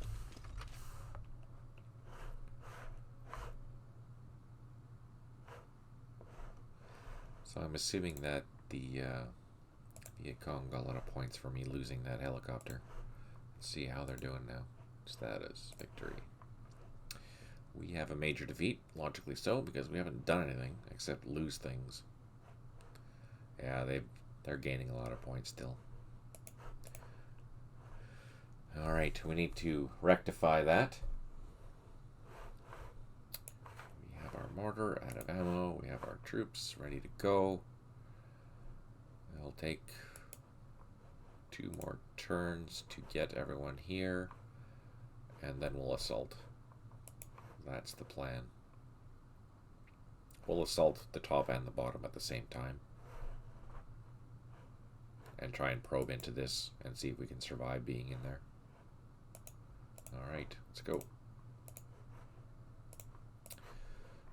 So I'm assuming that the Viet Cong got a lot of points for me losing that helicopter. Let's see how they're doing now. Status, victory. We have a major defeat, logically so, because we haven't done anything except lose things. Yeah, they're gaining a lot of points still. Alright, we need to rectify that. We have our mortar out of ammo. We have our troops ready to go. It'll take 2 more turns to get everyone here, and then we'll assault. That's the plan. We'll assault the top and the bottom at the same time. And try and probe into this and see if we can survive being in there. Alright, let's go.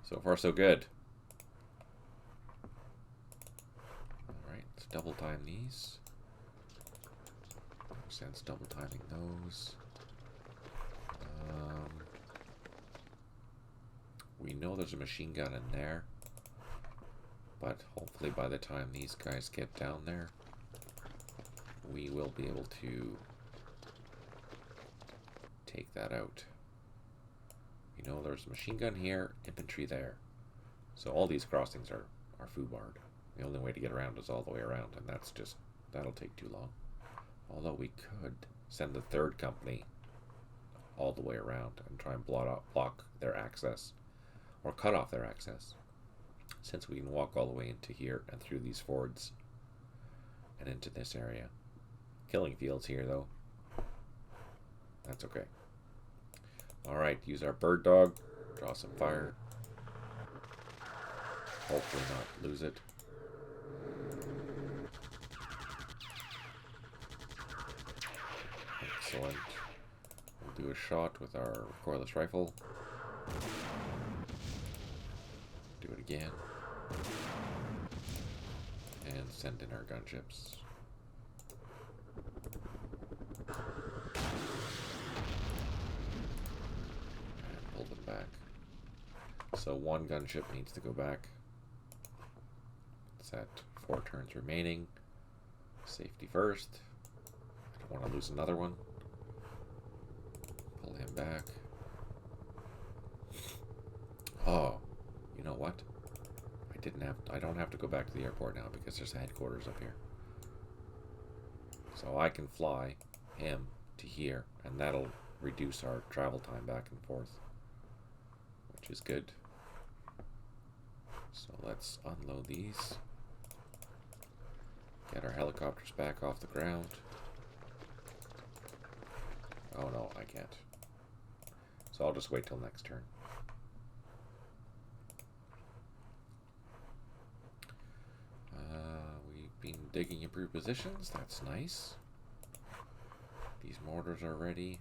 So far so good. Alright, let's double time these. No sense double timing those. We know there's a machine gun in there, but hopefully by the time these guys get down there, we will be able to take that out. We know there's a machine gun here, infantry there. So all these crossings are foobarred. The only way to get around is all the way around, and that'll take too long. Although we could send the 3rd company all the way around and try and block their access, or cut off their access, since we can walk all the way into here and through these fords and into this area. Killing fields here though. That's okay. Alright, use our bird dog, draw some fire. Hopefully not lose it. Excellent. We'll do a shot with our recoilless rifle. Do it again. And send in our gunships. And pull them back. So 1 gunship needs to go back. It's at 4 turns remaining. Safety first. I don't want to lose another one. Pull him back. Oh, you know what? I don't have to go back to the airport now because there's a headquarters up here. So I can fly him to here, and that'll reduce our travel time back and forth, which is good. So let's unload these. Get our helicopters back off the ground. Oh no, I can't. So I'll just wait till next turn. We've been digging improved positions. That's nice. These mortars are ready.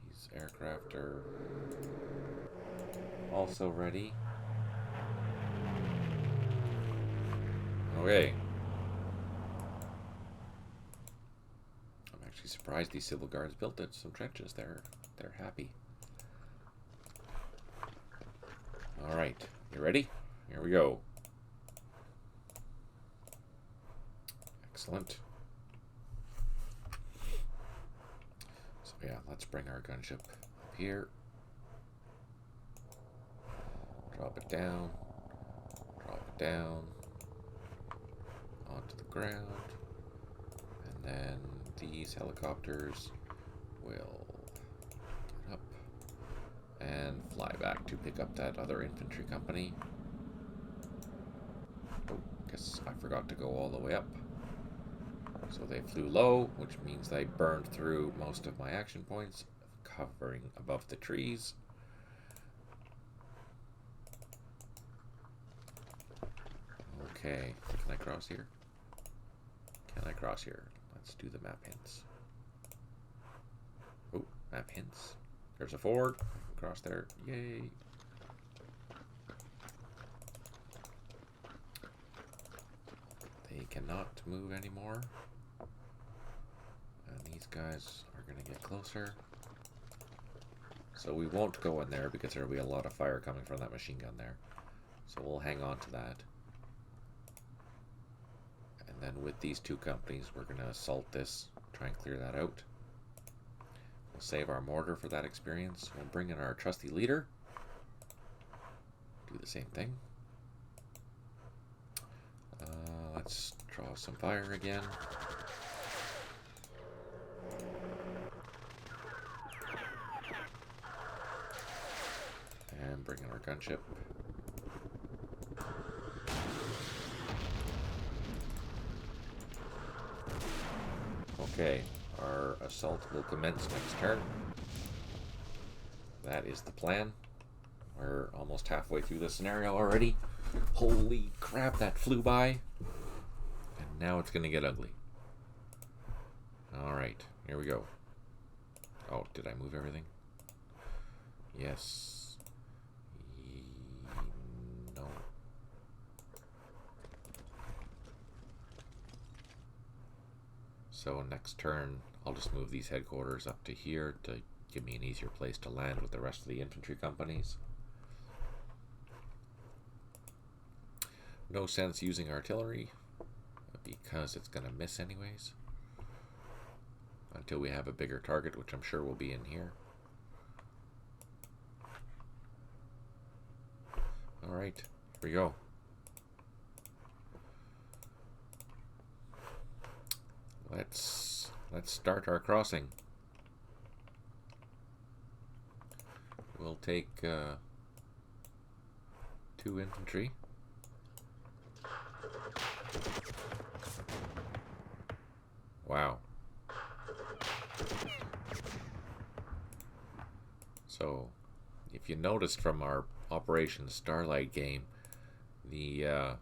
These aircraft are also ready. Okay. I'm actually surprised these civil guards built it some trenches. They're happy. All right, you ready? Here we go. Excellent. So yeah, let's bring our gunship up here. Drop it down. Drop it down. Onto the ground. And then these helicopters will get up and fly back to pick up that other infantry company. Oh, guess I forgot to go all the way up. So they flew low, which means they burned through most of my action points, covering above the trees. Okay, can I cross here? Can I cross here? Let's do the map hints. Oh, map hints. There's a ford. I can cross there. Yay. They cannot move anymore. And these guys are going to get closer. So we won't go in there because there will be a lot of fire coming from that machine gun there. So we'll hang on to that. And And then with these two companies, we're going to assault this, try and clear that out. We'll save our mortar for that experience. We'll bring in our trusty leader. Do the same thing. Let's draw some fire again. And bring in our gunship. Okay, our assault will commence next turn. That is the plan. We're almost halfway through the scenario already. Holy crap, that flew by. And now it's going to get ugly. Alright, here we go. Oh, did I move everything? Yes. No. So next turn, I'll just move these headquarters up to here to give me an easier place to land with the rest of the infantry companies. No sense using artillery because it's going to miss anyways. Until we have a bigger target, which I'm sure will be in here. Alright, here we go. Let's start our crossing. We'll take 2 infantry. Wow. So, if you noticed from our Operation Starlight game, the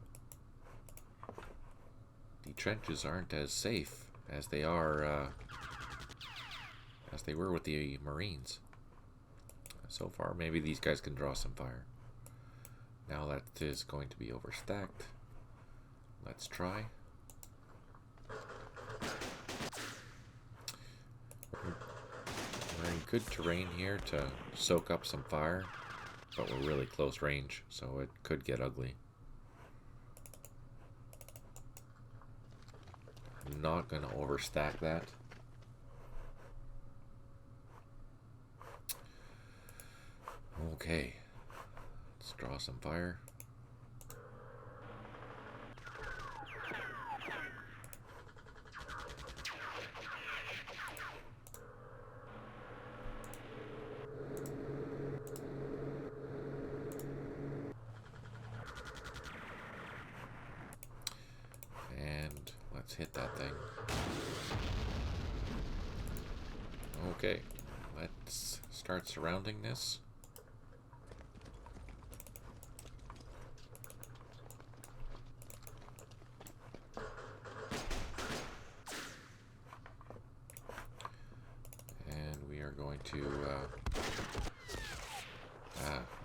trenches aren't as safe as they are as they were with the Marines. So far, maybe these guys can draw some fire. Now that is going to be overstacked. Let's try. We're in good terrain here to soak up some fire, but we're really close range, so it could get ugly. I'm not going to overstack that. Okay, let's draw some fire. And let's hit that thing. Okay, let's start surrounding this. Going to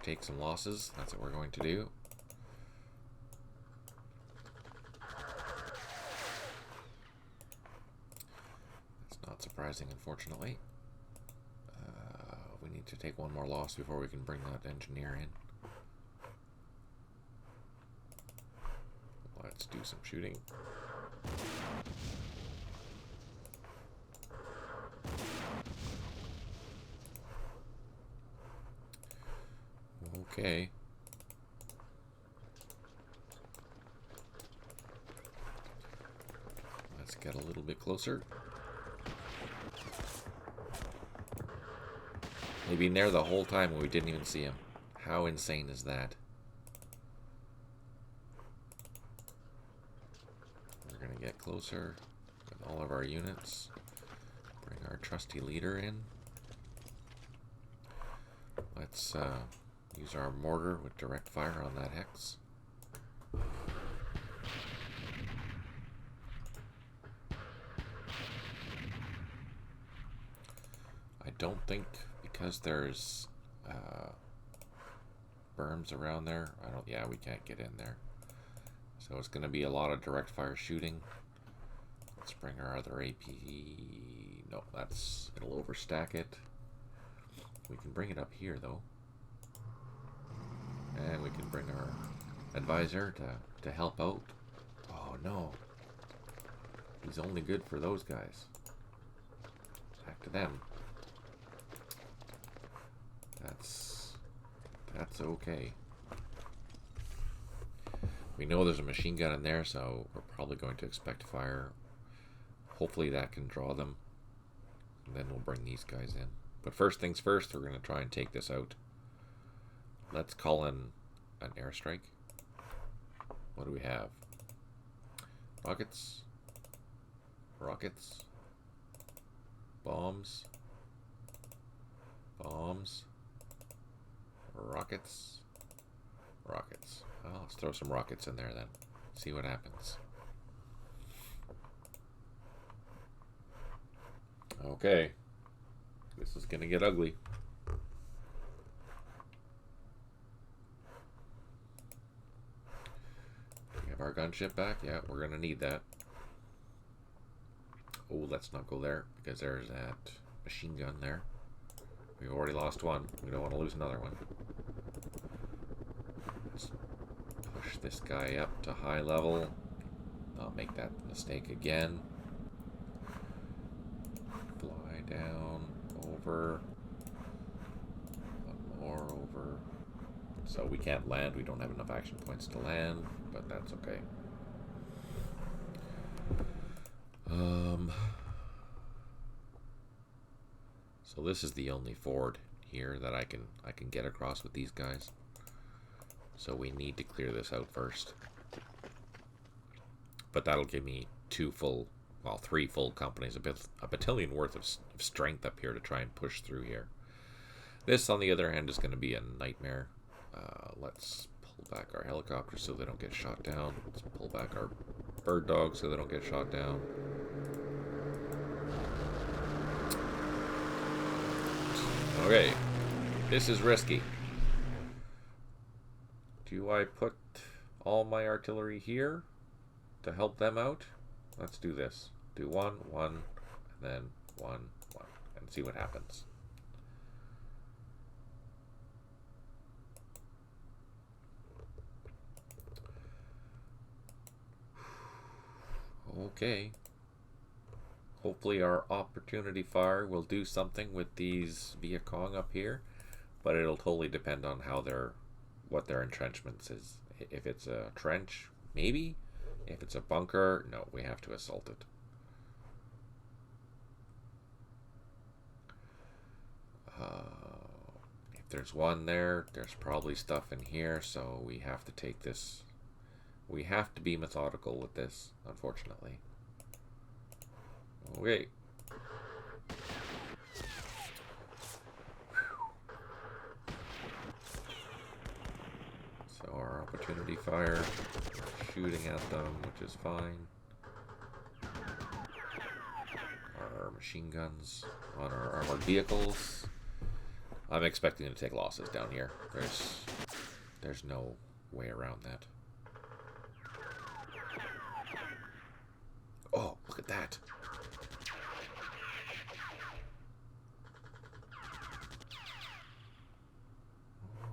take some losses. That's what we're going to do. It's not surprising, unfortunately. We need to take one more loss before we can bring that engineer in. Let's do some shooting. Okay. Let's get a little bit closer. They've been there the whole time and we didn't even see him. How insane is that? We're going to get closer with all of our units. Bring our trusty leader in. Let's use our mortar with direct fire on that hex. I don't think, because there's berms around there, yeah, we can't get in there. So it's going to be a lot of direct fire shooting. Let's bring our other AP. No, it'll overstack it. We can bring it up here though. And we can bring our advisor to help out. Oh no. He's only good for those guys. Back to them. That's okay. We know there's a machine gun in there, so we're probably going to expect fire. Hopefully that can draw them. And then we'll bring these guys in. But first things first, we're going to try and take this out. Let's call in an airstrike. What do we have? Rockets. Rockets. Bombs. Bombs. Rockets. Rockets. Well, let's throw some rockets in there then. See what happens. Okay. This is gonna get ugly. Do we have our gunship back? Yeah, we're gonna need that. Oh, let's not go there because there's that machine gun there. We've already lost one. We don't want to lose another one. Let's push this guy up to high level. Not make that mistake again. Fly down, over. One more over. So we can't land. We don't have enough action points to land, but that's okay. So this is the only ford here that I can get across with these guys. So we need to clear this out first. But that'll give me three full companies, a battalion worth of strength up here to try and push through here. This, on the other hand, is going to be a nightmare. Let's pull back our helicopters so they don't get shot down. Let's pull back our bird dogs so they don't get shot down. Okay, this is risky. Do I put all my artillery here to help them out? Let's do this. Do one, and then one, and see what happens. Okay. Hopefully our opportunity fire will do something with these Viet Cong up here, but it'll totally depend on how what their entrenchments is. If it's a trench, maybe. If it's a bunker, no, we have to assault it. If there's one there, there's probably stuff in here, so we have to take this. We have to be methodical with this, unfortunately. Okay. So our opportunity fire, shooting at them, which is fine. Our machine guns on our armored vehicles. I'm expecting to take losses down here. There's no way around that. Oh, look at that.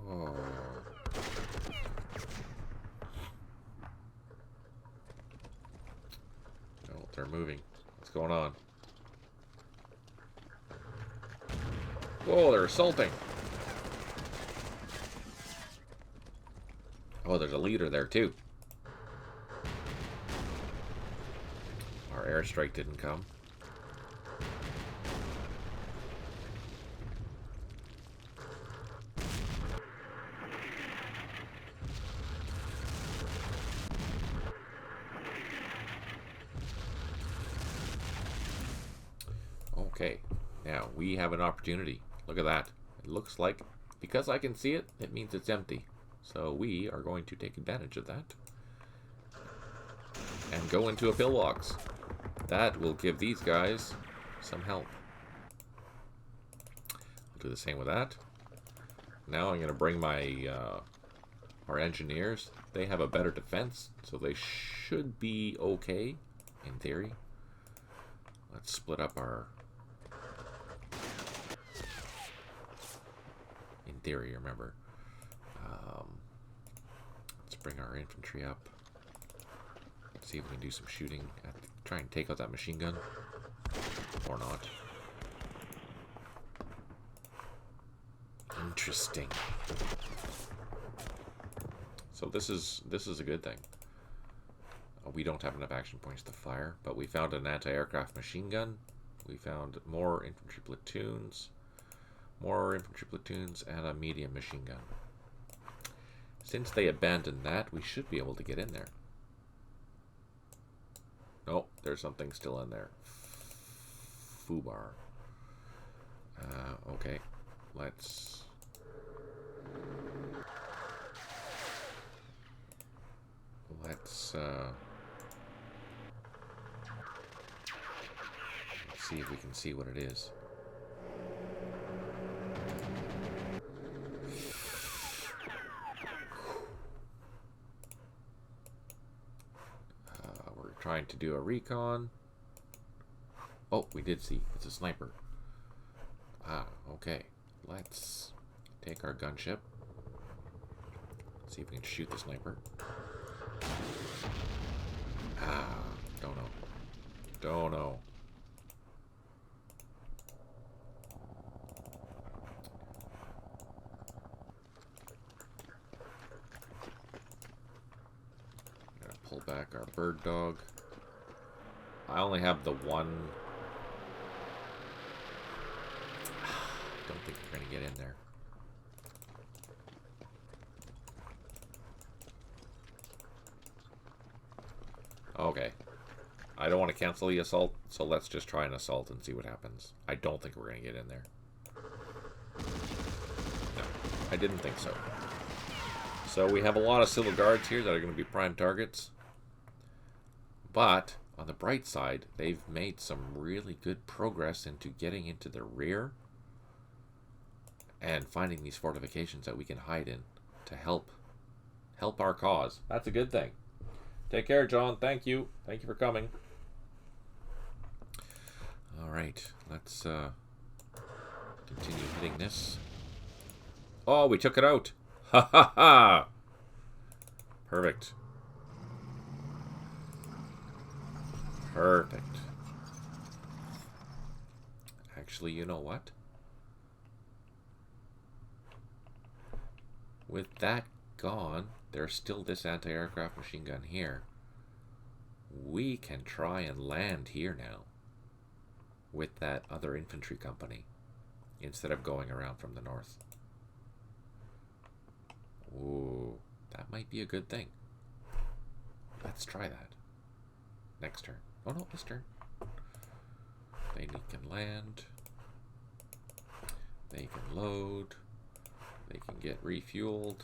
Oh. Oh, they're moving. What's going on? Whoa, they're assaulting. Oh, there's a leader there too. Our airstrike didn't come. Okay, now we have an opportunity. Look at that. It looks like, because I can see it, it means it's empty. So we are going to take advantage of that and go into a pillbox. That will give these guys some help. I'll do the same with that. Now I'm going to bring my our engineers. They have a better defense, so they should be okay in theory. Let's split up our... In theory, remember. Let's bring our infantry up. See if we can do some shooting. try and take out that machine gun. Or not. Interesting. So this is a good thing. We don't have enough action points to fire, but we found an anti-aircraft machine gun. We found more infantry platoons, and a medium machine gun. Since they abandoned that, we should be able to get in there. Oh, there's something still in there. Foobar. Okay, let's see if we can see what it is. We're trying to do a recon. Oh, we did see. It's a sniper. Ah, okay. Let's take our gunship. See if we can shoot the sniper. Ah, don't know. Don't know. Gotta pull back our bird dog. I only have the one. Don't think we're gonna get in there. Okay. I don't want to cancel the assault, so let's just try an assault and see what happens. I don't think we're going to get in there. No, I didn't think so. So we have a lot of civil guards here that are going to be prime targets. But, on the bright side, they've made some really good progress into getting into the rear and finding these fortifications that we can hide in to help our cause. That's a good thing. Take care, John. Thank you. Thank you for coming. All right, let's continue hitting this. Oh, we took it out. Ha ha ha. Perfect. Perfect. Actually, you know what? With that gone, there's still this anti-aircraft machine gun here. We can try and land here now with that other infantry company instead of going around from the north. Ooh, that might be a good thing. Let's try that. Next turn. Oh no, this turn. They can land. They can load. They can get refueled.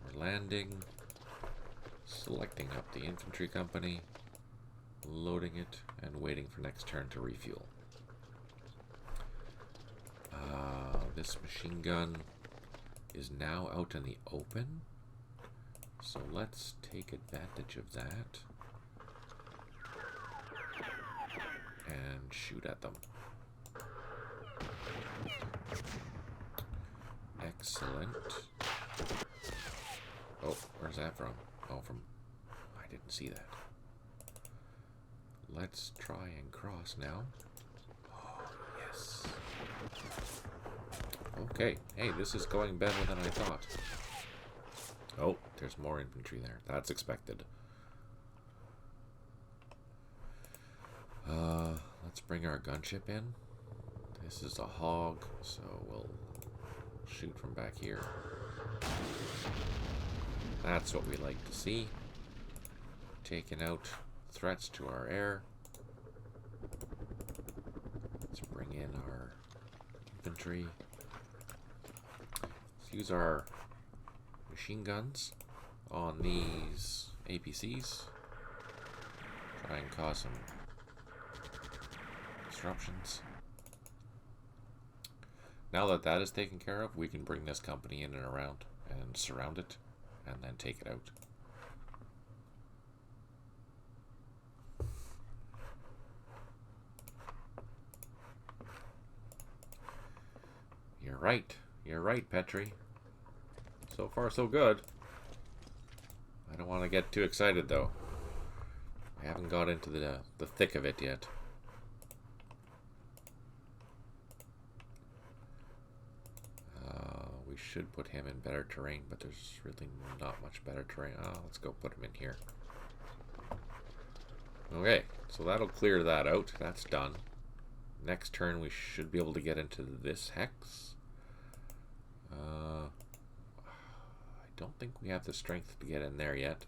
We're landing. Selecting up the infantry company. Loading it and waiting for next turn to refuel. This machine gun is now out in the open. So let's take advantage of that. And shoot at them. Excellent. Oh, where's that from? Oh, from... I didn't see that. Let's try and cross now. Oh, yes. Okay. Hey, this is going better than I thought. Oh, there's more infantry there. That's expected. Let's bring our gunship in. This is a hog, so we'll shoot from back here. That's what we like to see. Taking out threats to our air. Let's bring in our infantry. Let's use our machine guns on these APCs. Try and cause some disruptions. Now that that is taken care of, we can bring this company in and around and surround it and then take it out. You're right. You're right, Petri. So far, so good. I don't want to get too excited, though. I haven't got into the thick of it yet. We should put him in better terrain, but there's really not much better terrain. Let's go put him in here. Okay, so that'll clear that out. That's done. Next turn we should be able to get into this hex. I don't think we have the strength to get in there yet.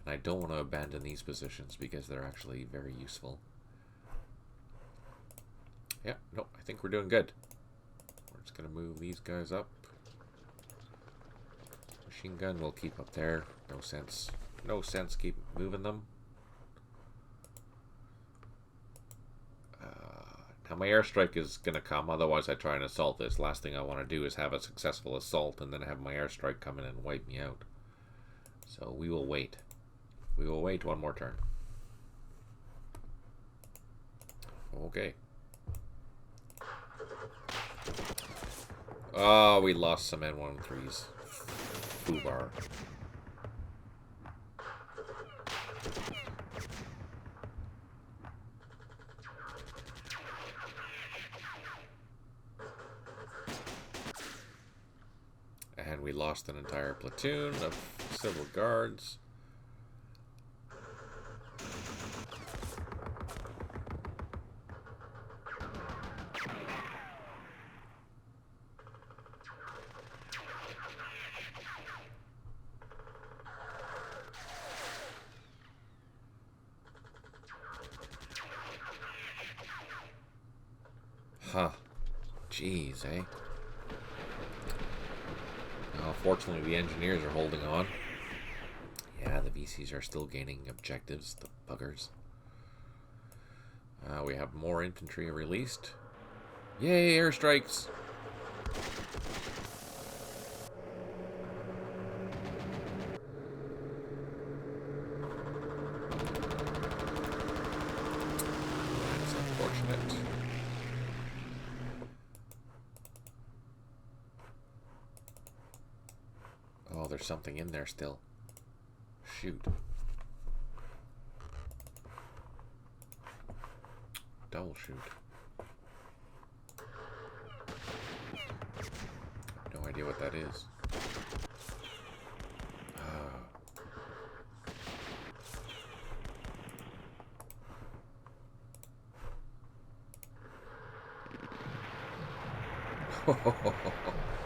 And I don't want to abandon these positions because they're actually very useful. Yeah, no, I think we're doing good. We're just going to move these guys up. Machine gun we'll keep up there. No sense. No sense keep moving them. Now my airstrike is going to come, otherwise I try and assault this. Last thing I want to do is have a successful assault and then have my airstrike come in and wipe me out. So we will wait. We will wait one more turn. Okay. Oh, we lost some N13s. Foobar. And we lost an entire platoon of civil guards. Huh. Jeez, eh? Fortunately, the engineers are holding on. Yeah, the VCs are still gaining objectives, the buggers. We have more infantry released. Yay, airstrikes! That's unfortunate. Oh, there's something in there still. Shoot. Double shoot. No idea what that is.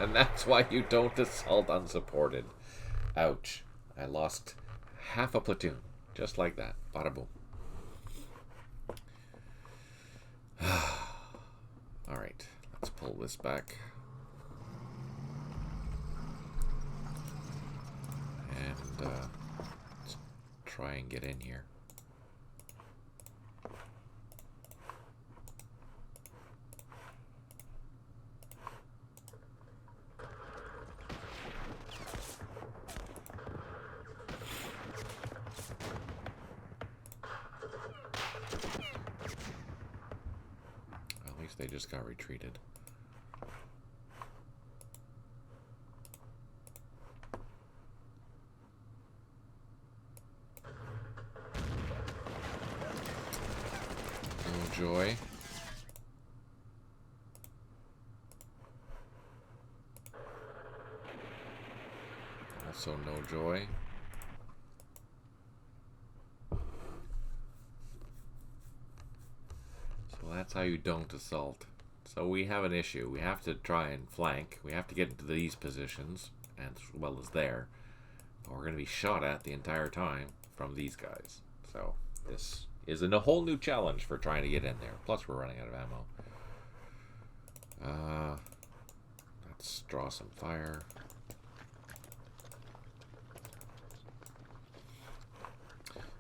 And that's why you don't assault unsupported. Ouch. I lost half a platoon. Just like that. Bada boom. Alright. Let's pull this back. And let's try and get in here. They just got retreated. No joy. Also no joy. That's how you don't assault. So we have an issue. We have to try and flank. We have to get into these positions, as well as there. But we're going to be shot at the entire time from these guys. So this is a whole new challenge for trying to get in there. Plus we're running out of ammo. Let's draw some fire.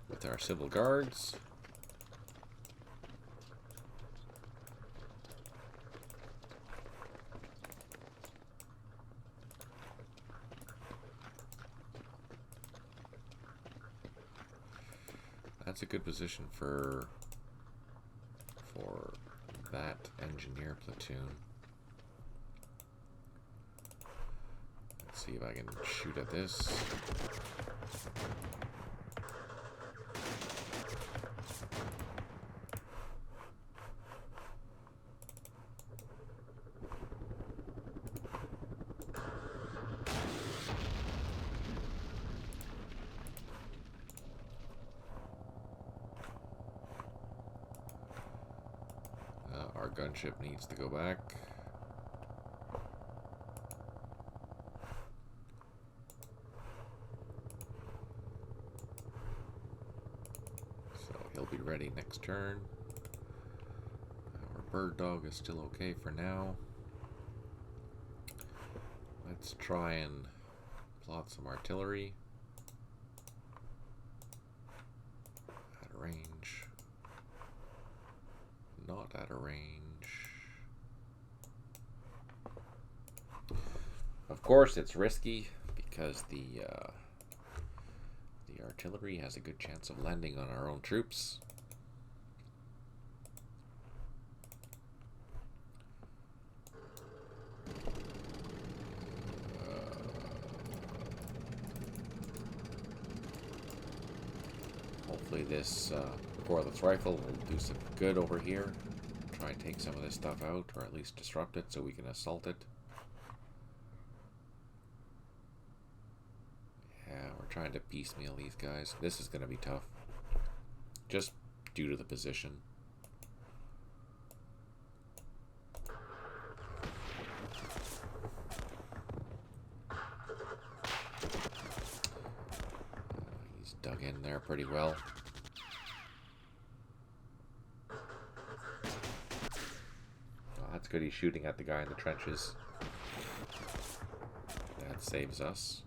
With our civil guards. That's a good position for that engineer platoon. Let's see if I can shoot at this. gunship needs to go back. So he'll be ready next turn. Our bird dog is still okay for now. Let's try and plot some artillery. At a range. Not at a range. Of course, it's risky because the artillery has a good chance of landing on our own troops. Hopefully this cordless rifle will do some good over here. Try and take some of this stuff out, or at least disrupt it so we can assault it. Yeah, we're trying to piecemeal these guys. This is going to be tough. Just due to the position. He's dug in there pretty well. That's good, he's shooting at the guy in the trenches. That saves us.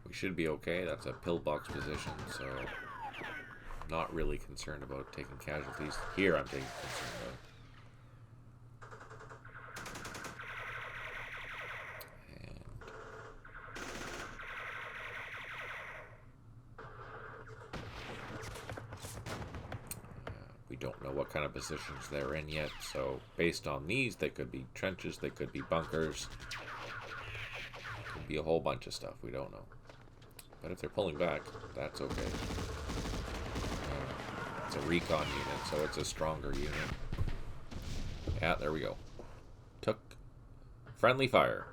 We should be okay. That's a pillbox position, so not really concerned about taking casualties. Here I'm taking concern about. We don't know what kind of positions they're in yet, so based on these, they could be trenches, they could be bunkers, could be a whole bunch of stuff, we don't know. But if they're pulling back, that's okay. It's a recon unit, so it's a stronger unit. Yeah, there we go. Took friendly fire.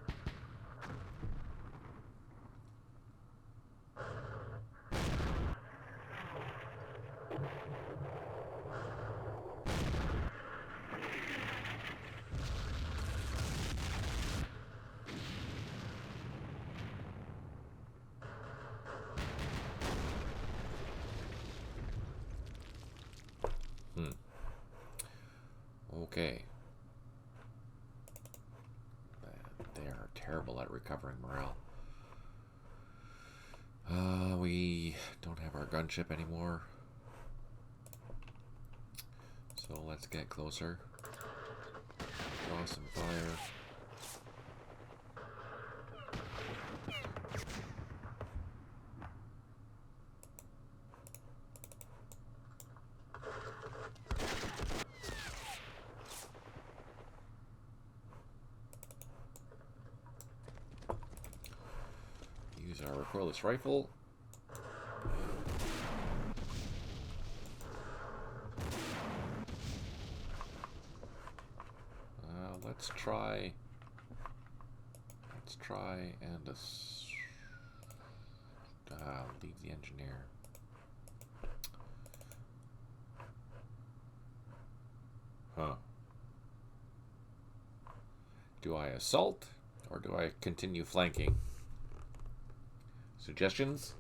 Okay. They are terrible at recovering morale. We don't have our gunship anymore. So let's get closer. Draw some fire. Use our recoilless rifle. Let's try and leave the engineer. Huh. Do I assault or do I continue flanking? Suggestions?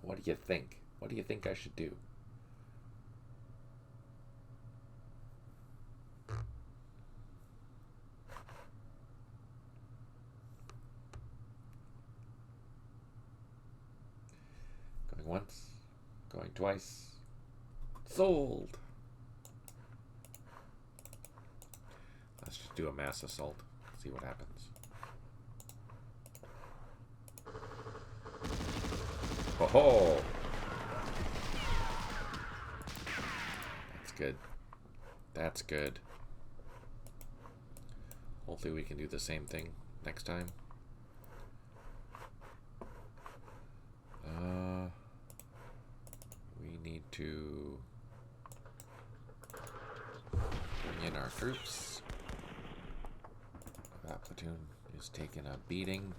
What do you think? What do you think I should do? Going once, going twice. Sold! Let's just do a mass assault. See what happens. Oh-ho! That's good. That's good. Hopefully we can do the same thing next time. We need to in our troops. That platoon is taking a beating.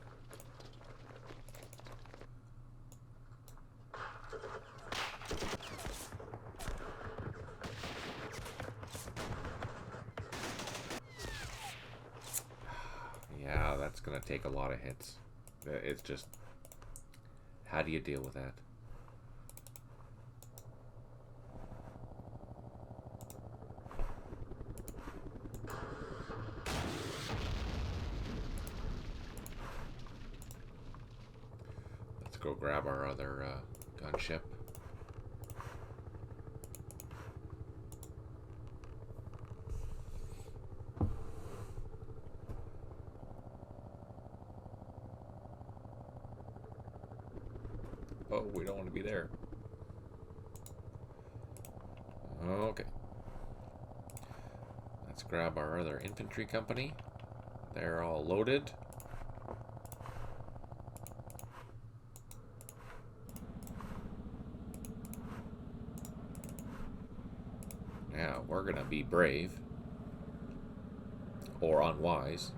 Yeah, that's going to take a lot of hits. It's just, how do you deal with that? Let's go grab our other gunship. Oh, we don't want to be there. Okay. Let's grab our other infantry company. They're all loaded. Now, we're going to be brave. Or unwise.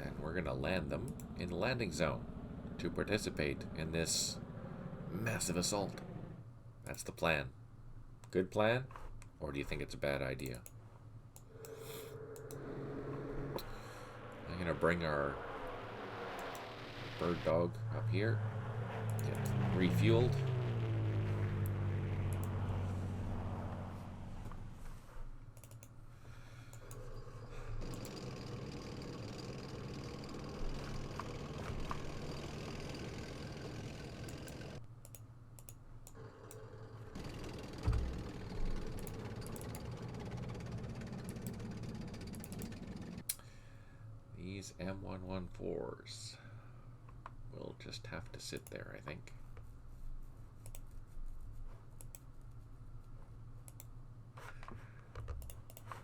And we're going to land them in the landing zone to participate in this massive assault. That's the plan. Good plan? Or do you think it's a bad idea? I'm going to bring our bird dog up here. Get refueled. These M114s will just have to sit there, I think.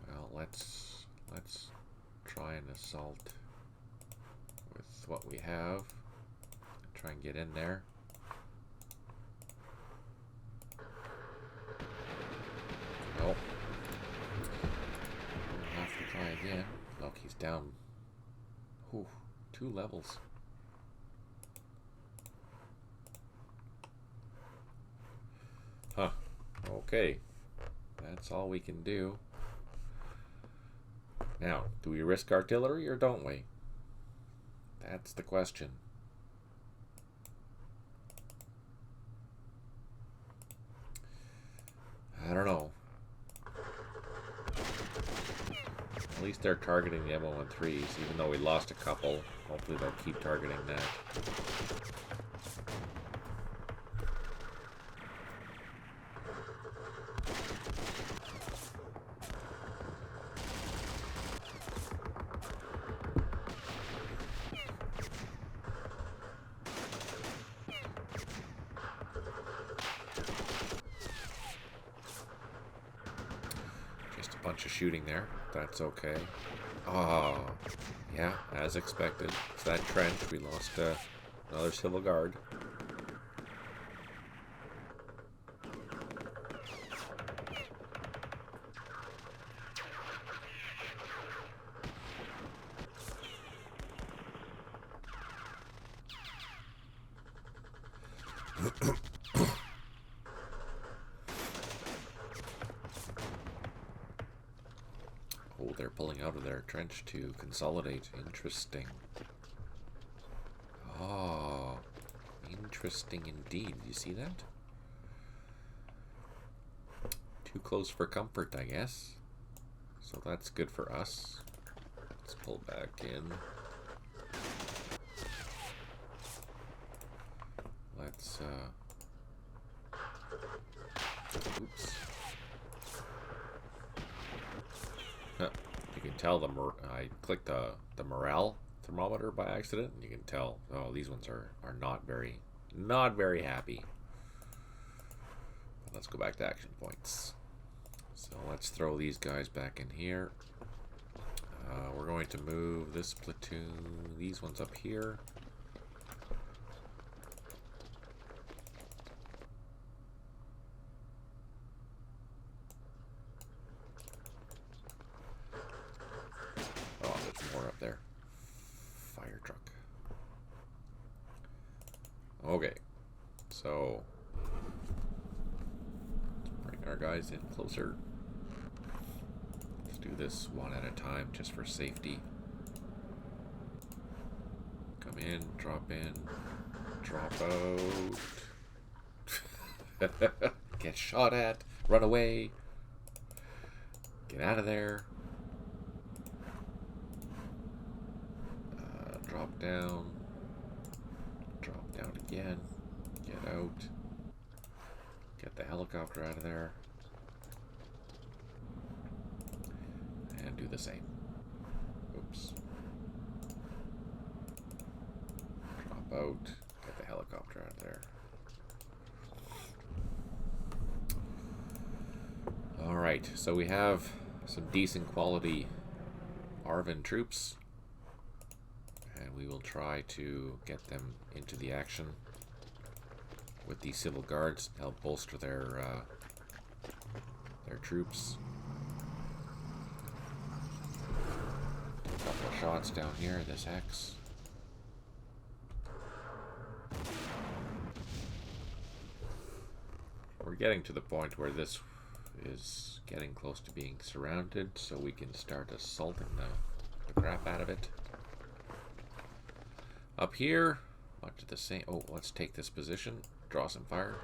Well, let's try an assault with what we have. Try and get in there. Nope. We'll have to try again. Look, he's down. Ooh, 2 levels. Huh. Okay. That's all we can do. Now, do we risk artillery or don't we? That's the question. I don't know. At least they're targeting the M113s, even though we lost a couple. Hopefully they'll keep targeting that. Just a bunch of shooting there. That's okay. Oh, yeah, as expected. It's that trench. We lost another civil guard. Oh, they're pulling out of their trench to consolidate. Interesting. Oh, interesting indeed. You see that? Too close for comfort, I guess. So that's good for us. Let's pull back in. Let's, oops. You can tell I clicked the morale thermometer by accident. And you can tell, oh, these ones are not very happy. But let's go back to action points. So let's throw these guys back in here. We're going to move this platoon, these ones up here. there. Fire truck. Okay. So, let's bring our guys in closer. Let's do this one at a time just for safety. Come in, drop out. Get shot at, run away. Get out of there. Drop down again, get out, get the helicopter out of there, and do the same. Oops. Drop out, get the helicopter out of there. Alright, so we have some decent quality ARVN troops. And we will try to get them into the action with the civil guards to help bolster their troops. A couple of shots down here, this hex. We're getting to the point where this is getting close to being surrounded, so we can start assaulting the crap out of it. Up here, much of the same. Oh, let's take this position. Draw some fire.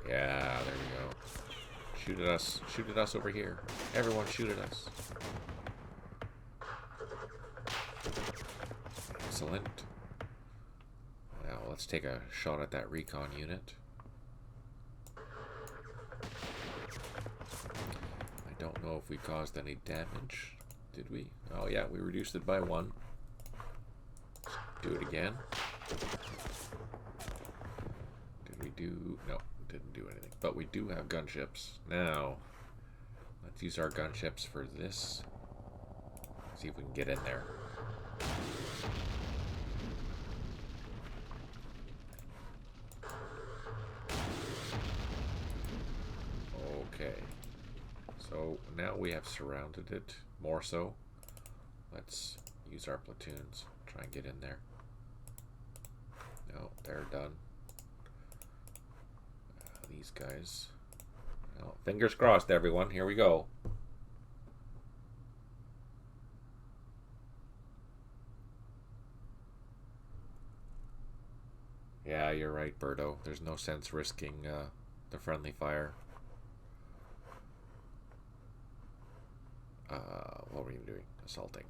Yeah, there we go. Shoot at us. Shoot at us over here. Everyone shoot at us. Excellent. Now, let's take a shot at that recon unit. I don't know if we caused any damage. Did we? Oh, yeah, we reduced it by 1. Do it again. Did we do... No, didn't do anything. But we do have gunships. Now, let's use our gunships for this. See if we can get in there. Okay. So, now we have surrounded it. More so. Let's use our platoons. Try and get in there. No, they're done. These guys. Well, fingers crossed, everyone. Here we go. Yeah, you're right, Birdo. There's no sense risking the friendly fire. What were you doing? Assaulting.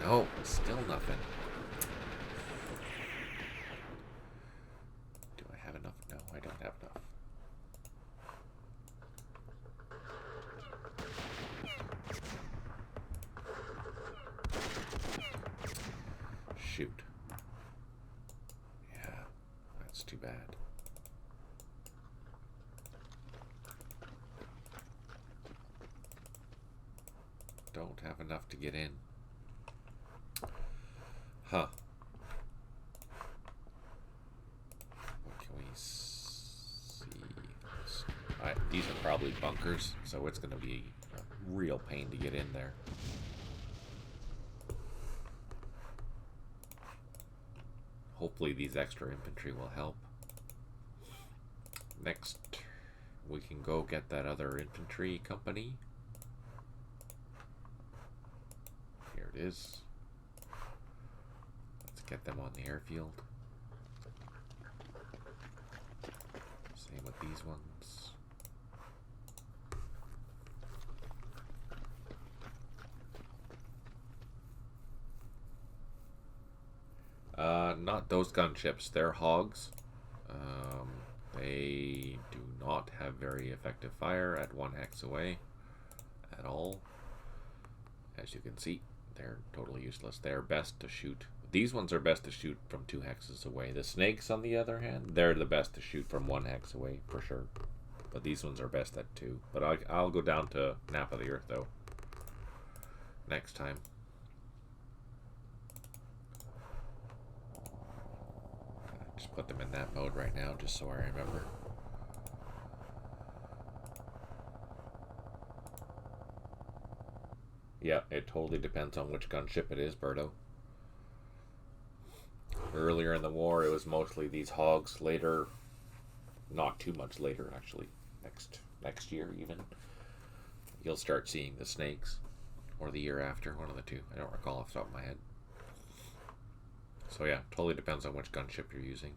No, still nothing. Do I have enough? No, I don't have enough. Shoot. Yeah, that's too bad. Don't have enough to get in. Huh. What can we see? These are probably bunkers, so it's going to be a real pain to get in there. Hopefully these extra infantry will help. Next, we can go get that other infantry company. Here it is. Get them on the airfield. Same with these ones. Not those gunships. They're hogs. They do not have very effective fire at 1 hex away at all. As you can see, they're totally useless. They're best to shoot. These ones are best to shoot from 2 hexes away. The snakes, on the other hand, they're the best to shoot from 1 hex away, for sure. But these ones are best at 2. But I'll go down to Nap of the Earth, though, next time. Just put them in that mode right now, just so I remember. Yeah, it totally depends on which gunship it is, Berto. Earlier in the war, it was mostly these hogs. Later, not too much later, actually. Next year, even, you'll start seeing the snakes, or the year after, one of the two. I don't recall off the top of my head. So yeah, totally depends on which gunship you're using.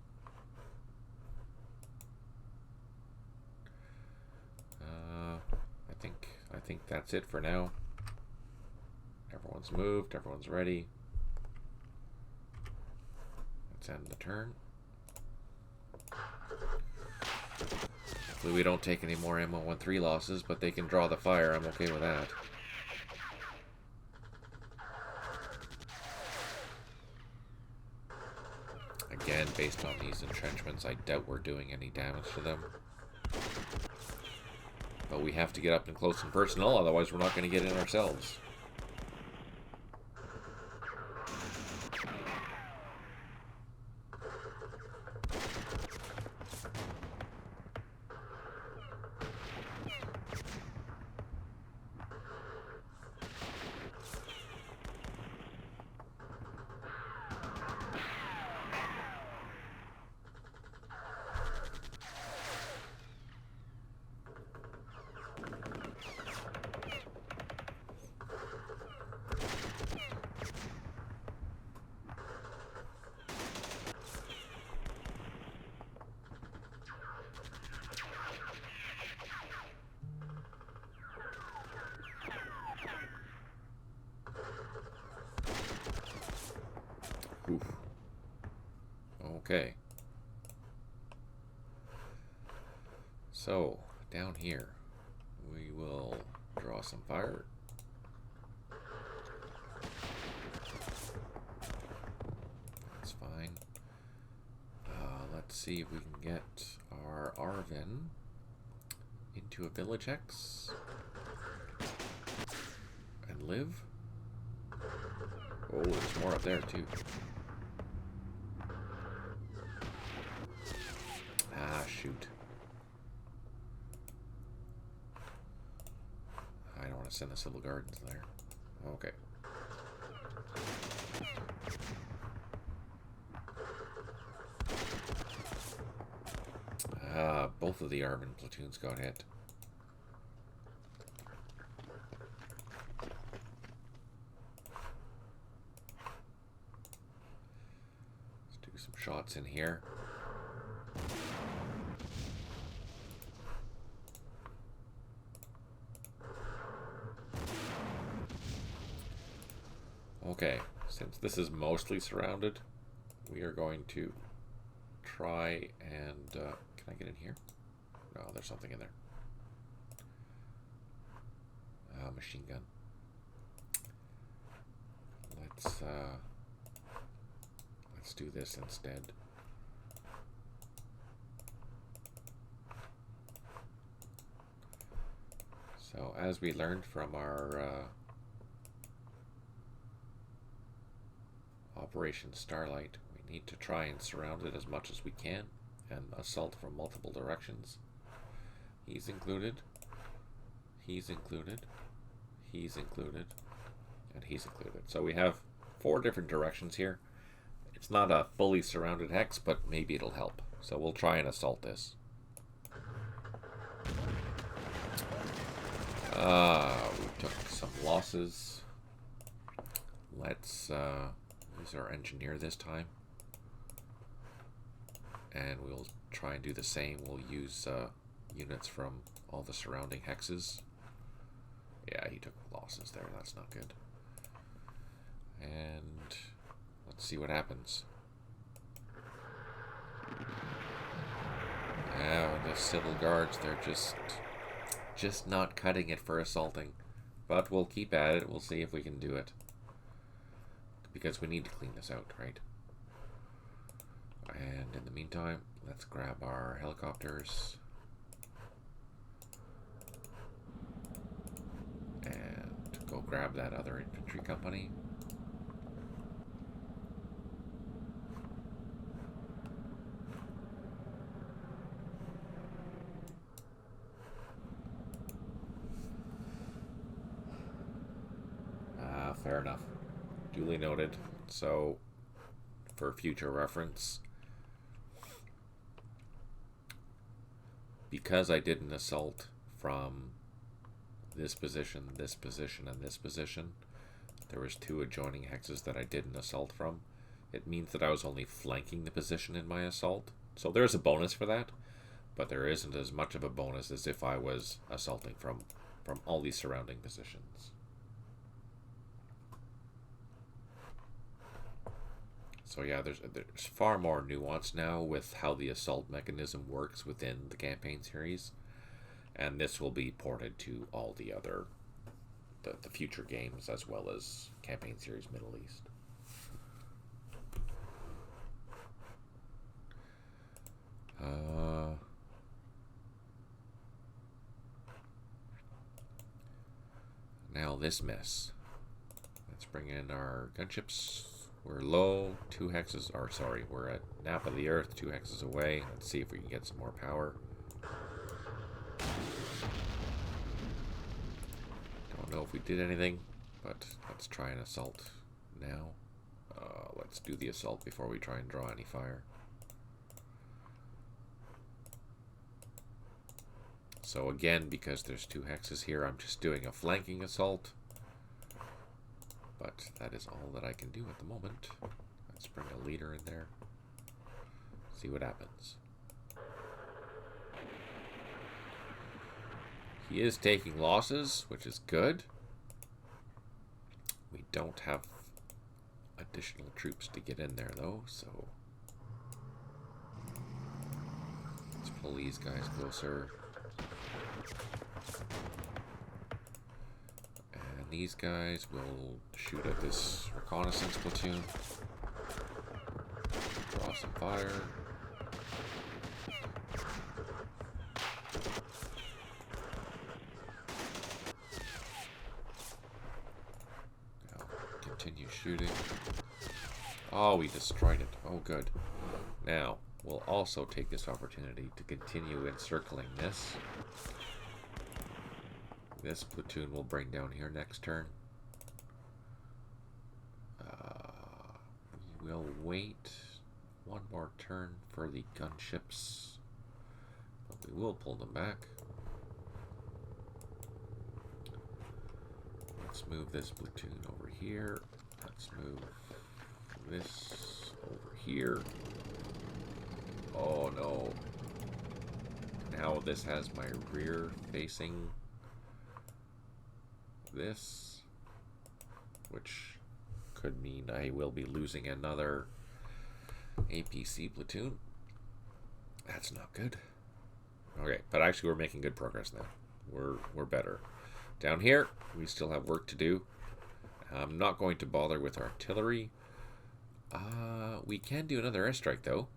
I think that's it for now. Everyone's moved. Everyone's ready. Let's end the turn. Hopefully we don't take any more MO13 losses, but they can draw the fire. I'm okay with that. Again, based on these entrenchments, I doubt we're doing any damage to them. But we have to get up and close and personal, otherwise we're not going to get in ourselves. Oof. Okay. So, down here, we will draw some fire. That's fine. Let's see if we can get our Arvin into a village hex and live. Oh, there's more up there too. Ah, shoot. I don't want to send the Civil Gardens there. Okay. Both of the Arvin platoons got hit. Let's do some shots in here. Okay, since this is mostly surrounded, we are going to try and... can I get in here? No, there's something in there. Machine gun. Let's do this instead. So, as we learned from our Operation Starlight, we need to try and surround it as much as we can and assault from multiple directions. He's included, he's included, he's included, and he's included. So we have 4 different directions here. It's not a fully surrounded hex, but maybe it'll help. So we'll try and assault this. We took some losses. Let's use our engineer this time. And we'll try and do the same. We'll use units from all the surrounding hexes. Yeah, he took losses there. That's not good. And let's see what happens. Yeah, the Civil Guards, they're just not cutting it for assaulting. But we'll keep at it. We'll see if we can do it. Because we need to clean this out, right? And in the meantime, let's grab our helicopters and go grab that other infantry company. fair enough. Duly noted. So, for future reference, because I did an assault from this position, and this position, there was 2 adjoining hexes that I did an assault from. It means that I was only flanking the position in my assault. So there's a bonus for that, but there isn't as much of a bonus as if I was assaulting from all these surrounding positions. So yeah, there's far more nuance now with how the assault mechanism works within the campaign series, and this will be ported to all the other the future games as well as campaign series Middle East. Now this mess. Let's bring in our gunships. We're low, 2 hexes, or sorry, we're at nap of the earth, 2 hexes away. Let's see if we can get some more power. Don't know if we did anything, but let's try an assault now. Let's do the assault before we try and draw any fire. So again, because there's 2 hexes here, I'm just doing a flanking assault. But that is all that I can do at the moment. Let's bring a leader in there. See what happens. He is taking losses, which is good. We don't have additional troops to get in there, though, so let's pull these guys closer. And these guys will shoot at this reconnaissance platoon. Draw some fire. Now continue shooting. Oh, we destroyed it. Oh, good. Now, we'll also take this opportunity to continue encircling this. This platoon will bring down here next turn. We'll wait one more turn for the gunships, but we will pull them back. Let's move this platoon over here. Let's move this over here. Oh no. Now this has my rear facing this, which could mean I will be losing another APC platoon. That's not good. Okay, but actually we're making good progress now. We're better. Down here, we still have work to do. I'm not going to bother with artillery. We can do another airstrike though.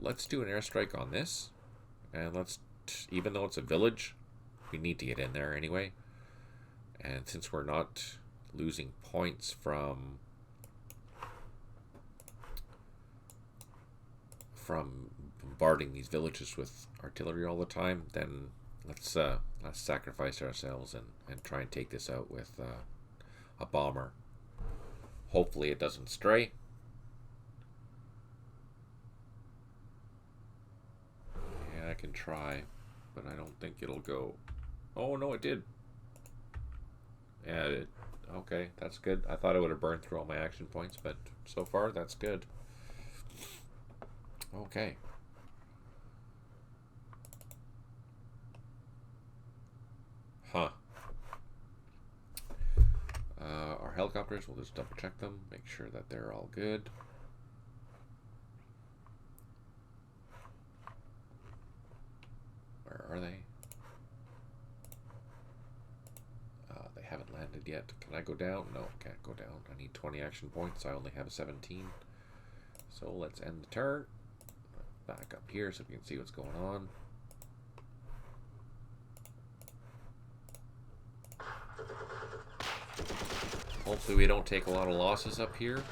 Let's do an airstrike on this, and let's, even though it's a village, we need to get in there anyway. And since we're not losing points from bombarding these villages with artillery all the time, then let's sacrifice ourselves and try and take this out with a bomber. Hopefully it doesn't stray. Yeah, I can try, but I don't think it'll go. Oh no, it did. Yeah, okay, that's good. I thought it would have burned through all my action points, but so far that's good. Okay. Huh. Our helicopters, we'll just double check them, make sure that they're all good. Where are they? They haven't landed yet. Can I go down? No, can't go down. I need 20 action points. I only have 17. So let's end the turn. Back up here so we can see what's going on. Hopefully we don't take a lot of losses up here.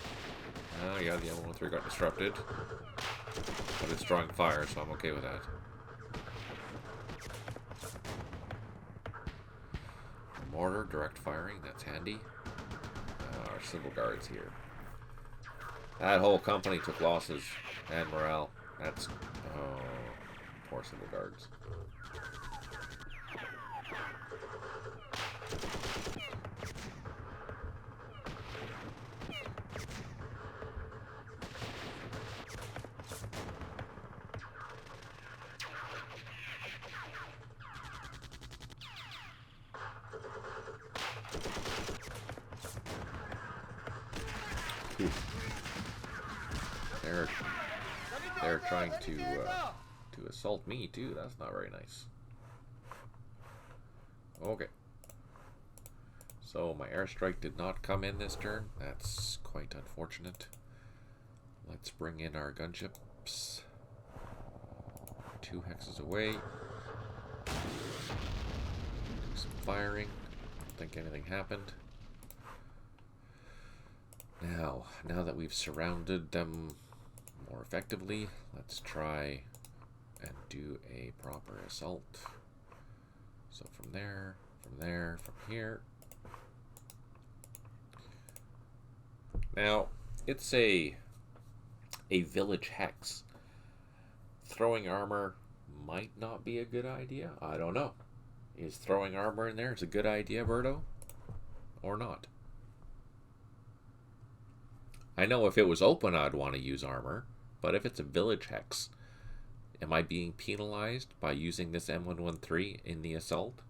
Oh yeah, the L-103 got disrupted. But it's drawing fire, so I'm okay with that. Mortar, direct firing, that's handy. Our civil guards here. That whole company took losses and morale. That's... oh, poor civil guards. They're trying to assault me too. That's not very nice. Okay. So my airstrike did not come in this turn. That's quite unfortunate. Let's bring in our gunships. 2 hexes away. Do some firing. Don't think anything happened. Now that we've surrounded them more effectively, let's try and do a proper assault. So from there, from here. Now, it's a village hex. Throwing armor might not be a good idea. I don't know. Is throwing armor in there a good idea, Berto? Or not? I know if it was open, I'd want to use armor. But if it's a village hex, am I being penalized by using this M113 in the assault?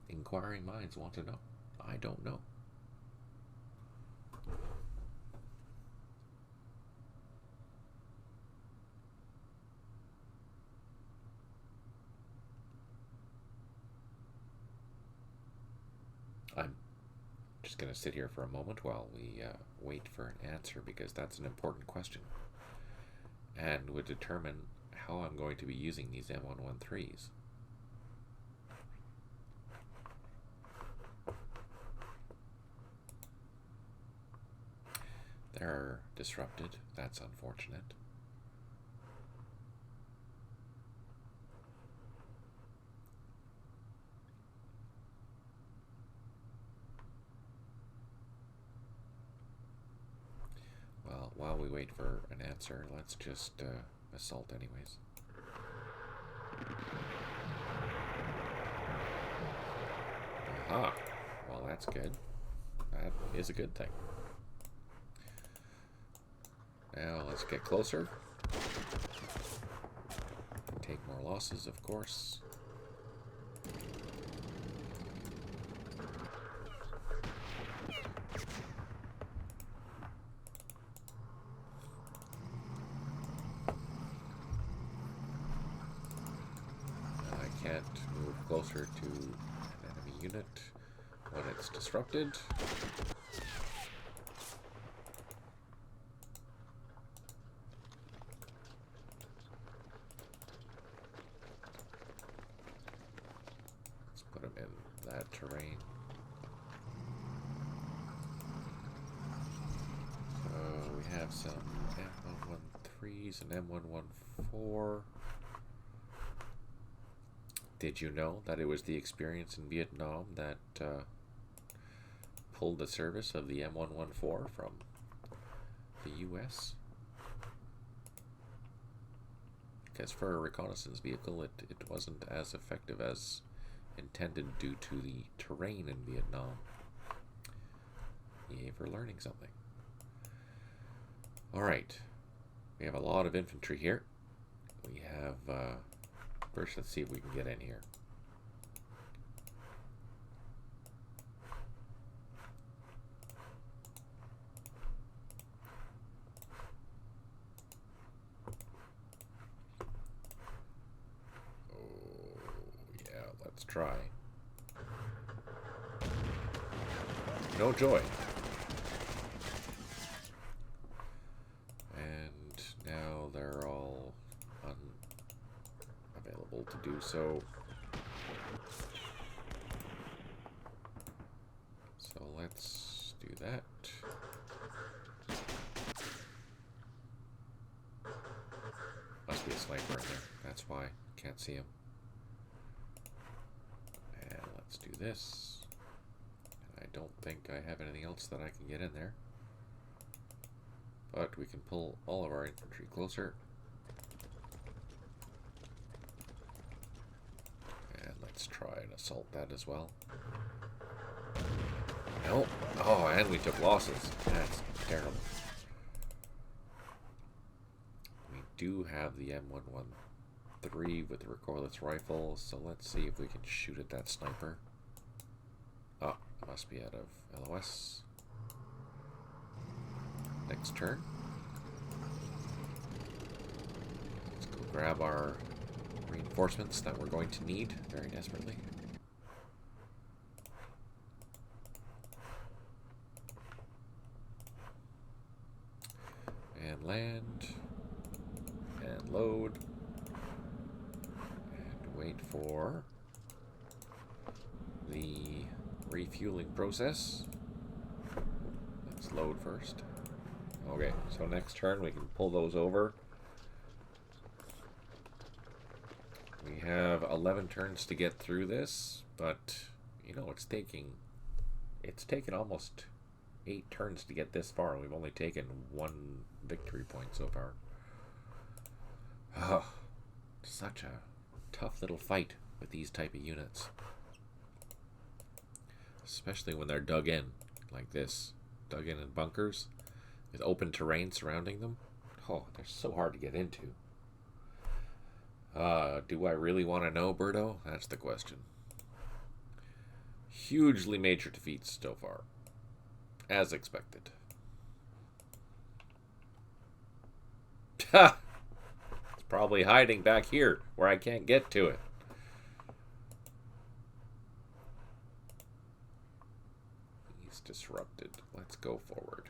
Inquiring minds want to know. I don't know. I'm just going to sit here for a moment while we wait for an answer, because that's an important question and would determine how I'm going to be using these M113s. They're disrupted. That's unfortunate. Well, while we wait for an answer, let's just assault anyways. Aha! Well, that's good. That is a good thing. Now let's get closer. Take more losses, of course. I can't move closer to an enemy unit when it's disrupted. Terrain. So we have some M113s and M114. Did you know that it was the experience in Vietnam that pulled the service of the M114 from the US? Because for a reconnaissance vehicle, it wasn't as effective as intended due to the terrain in Vietnam. Yay for learning something. Alright. We have a lot of infantry here. We have... first, let's see if we can get in here. Let's try. No joy. And now they're all unavailable to do so. So let's do that. sniper in there. That's why. Can't see him. And let's do this. I don't think I have anything else that I can get in there. But we can pull all of our infantry closer. And let's try and assault that as well. Nope. Oh, and we took losses. That's terrible. We do have the M113 with the recoilless rifle, so let's see if we can shoot at that sniper. Oh, it must be out of LOS. Next turn. Let's go grab our reinforcements that we're going to need very desperately. And land. And load. And wait for the refueling process. Let's load first. Okay, so next turn we can pull those over. We have 11 turns to get through this, but you know, it's taken almost 8 turns to get this far. We've only taken 1 victory point so far. Oh, such a tough little fight with these type of units. Especially when they're dug in like this. Dug in bunkers with open terrain surrounding them. Oh, they're so hard to get into. Do I really want to know, Birdo? That's the question. Hugely major defeats so far. As expected. Ha! It's probably hiding back here where I can't get to it. He's disrupted. Let's go forward.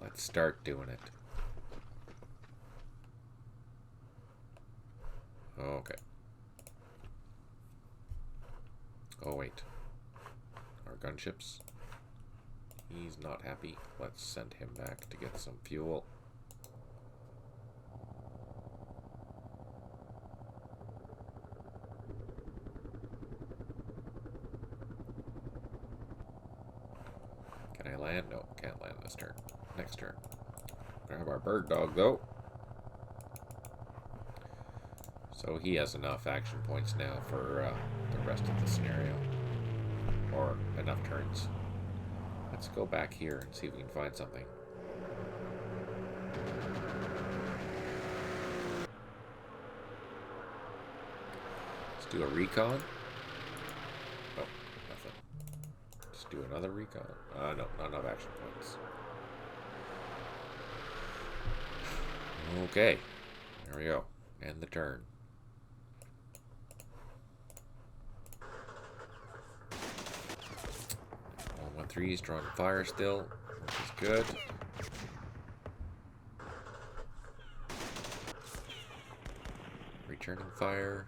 Let's start doing it. Okay. Oh, wait. Our gunships. He's not happy. Let's send him back to get some fuel. Can I land? No, can't land this turn. Next turn. Grab our bird dog, though. So he has enough action points now for the rest of the scenario. Or enough turns. Let's go back here and see if we can find something. Let's do a recon. Oh, nothing. Let's do another recon. No, not enough action points. Okay. There we go. End the turn. 113 strong fire still, which is good. Returning fire.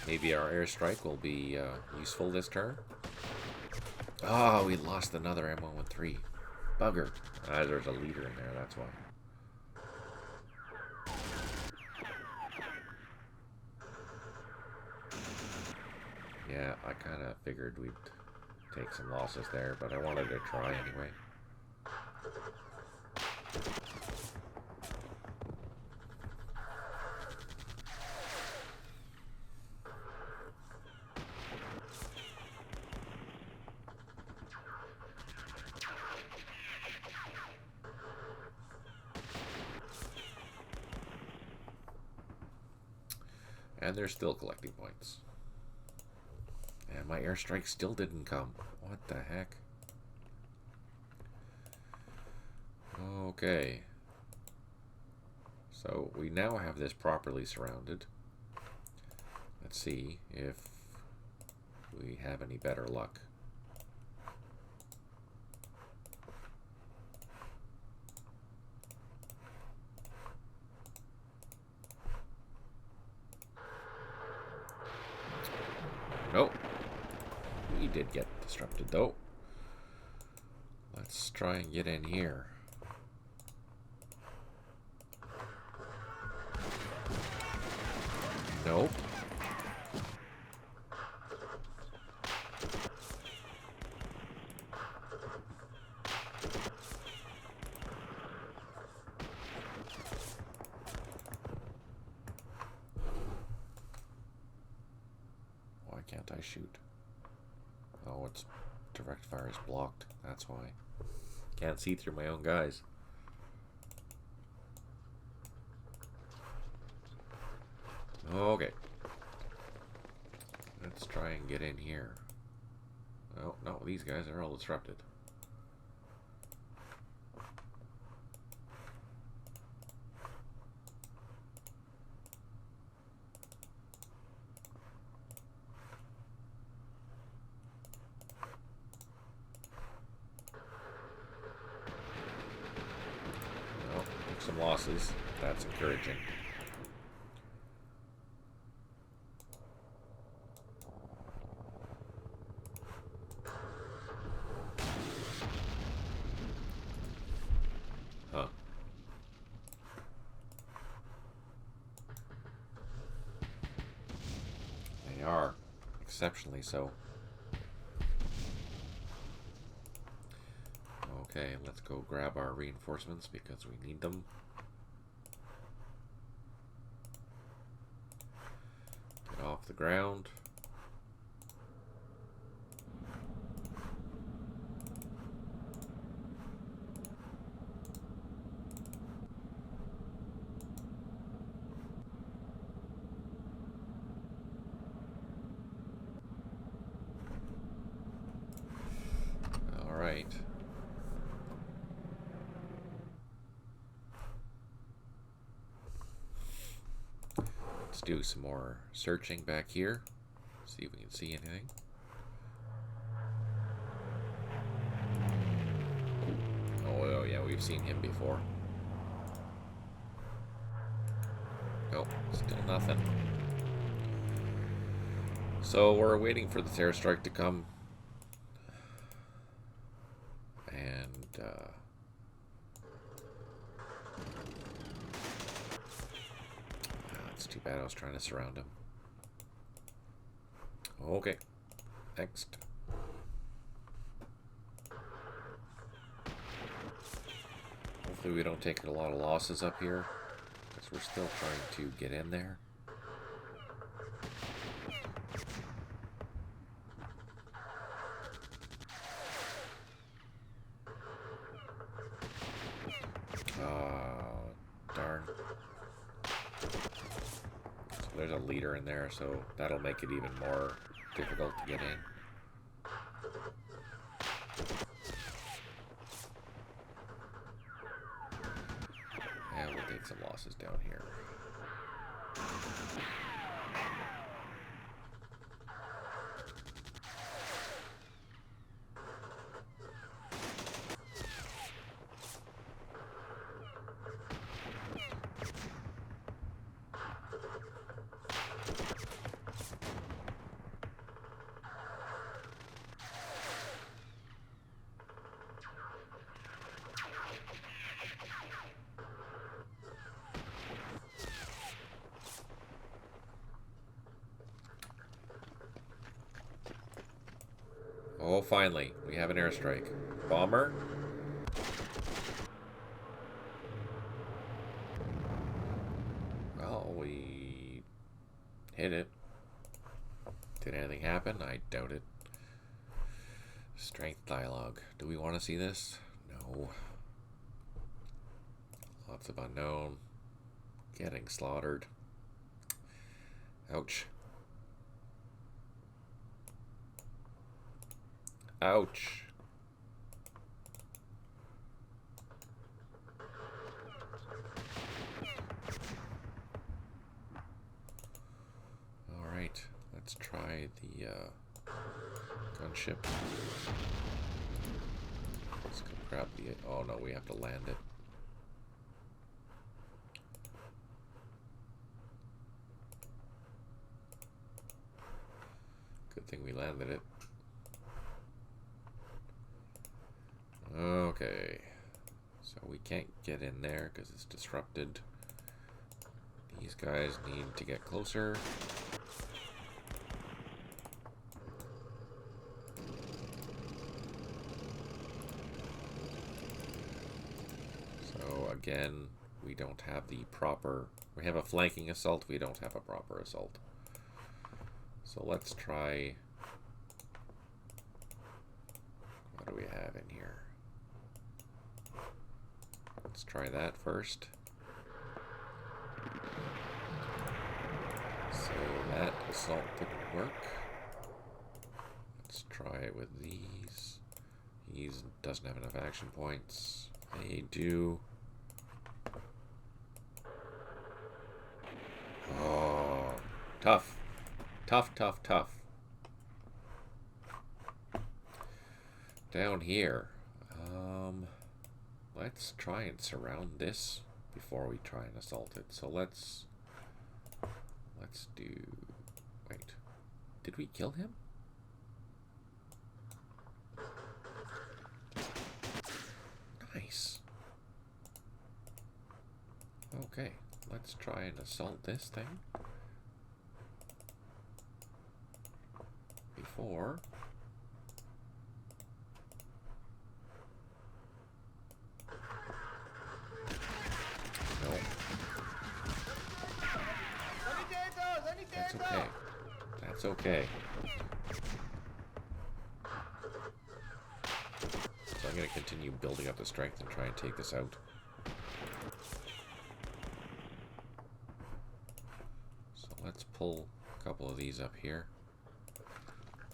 Maybe our airstrike will be useful this turn. Oh, we lost another M113. Bugger. There's a leader in there, that's why. Yeah, I kind of figured we'd take some losses there, but I wanted to try anyway. And they're still collecting points. And my airstrike still didn't come. What the heck? Okay. So we now have this properly surrounded. Let's see if we have any better luck. Nope. We did get disrupted though. Let's try and get in here. can't I shoot? Oh, it's direct fire is blocked. That's why. Can't see through my own guys. Okay. Let's try and get in here. Oh, no, these guys are all disrupted. Well, some losses. That's encouraging. Huh. They are. Exceptionally so. Okay, let's go grab our reinforcements because we need them. Get off the ground. All right. Let's do some more searching back here. See if we can see anything. Oh yeah, we've seen him before. Nope, still nothing. So we're waiting for this airstrike to come. And it's too bad I was trying to surround him. Okay, next. Hopefully we don't take a lot of losses up here, because we're still trying to get in there. Darn. So there's a leader in there, so that'll make it even more difficult to get in. And we'll take some losses down here. Oh, finally, we have an airstrike. Bomber. Well, we hit it. Did anything happen? I doubt it. Strength dialogue. Do we want to see this? No. Lots of unknown. Getting slaughtered. Ouch. Ouch. All right, let's try the gunship. Let's go grab the... Oh no, we have to land it. Good thing we landed it. Okay, so we can't get in there because it's disrupted. These guys need to get closer. So again, we don't have the proper... We have a flanking assault, we don't have a proper assault. So let's try... What do we have in here? Let's try that first. So that assault didn't work. Let's try it with these. He doesn't have enough action points. They do. Oh, tough. Tough, tough, tough. Down here. Let's try and surround this before we try and assault it. So let's do... Wait. Did we kill him? Nice. Okay. Let's try and assault this thing. Before... That's okay. That's okay. So I'm going to continue building up the strength and try and take this out. So let's pull a couple of these up here.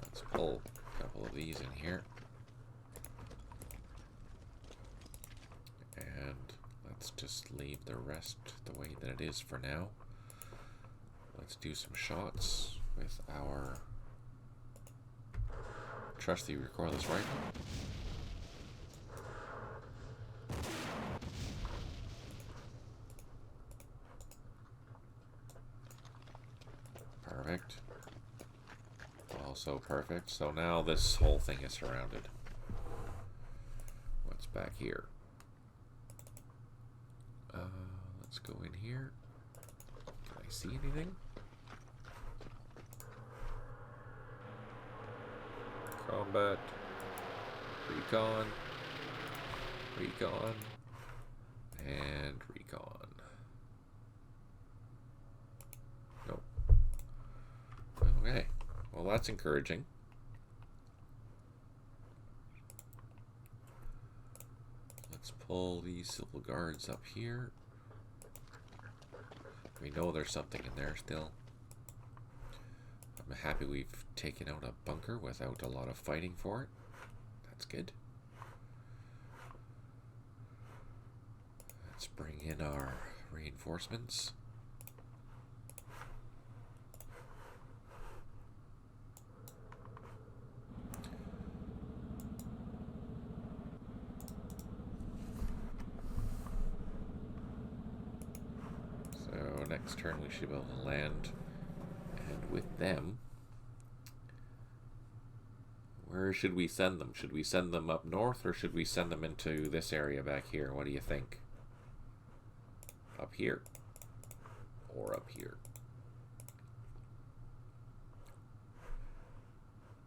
Let's pull a couple of these in here. And let's just leave the rest the way that it is for now. Let's do some shots with our trusty recoilless rifle. Perfect. Also perfect. So now this whole thing is surrounded. What's back here? Let's go in here. Can I see anything? Combat, recon, recon, and recon. Nope. Okay, well that's encouraging. Let's pull these civil guards up here. We know there's something in there still. I'm happy we've taken out a bunker without a lot of fighting for it. That's good. Let's bring in our reinforcements. So next turn we should be able to land. And with them, where should we send them? Should we send them up north or should we send them into this area back here? What do you think? Up here or up here?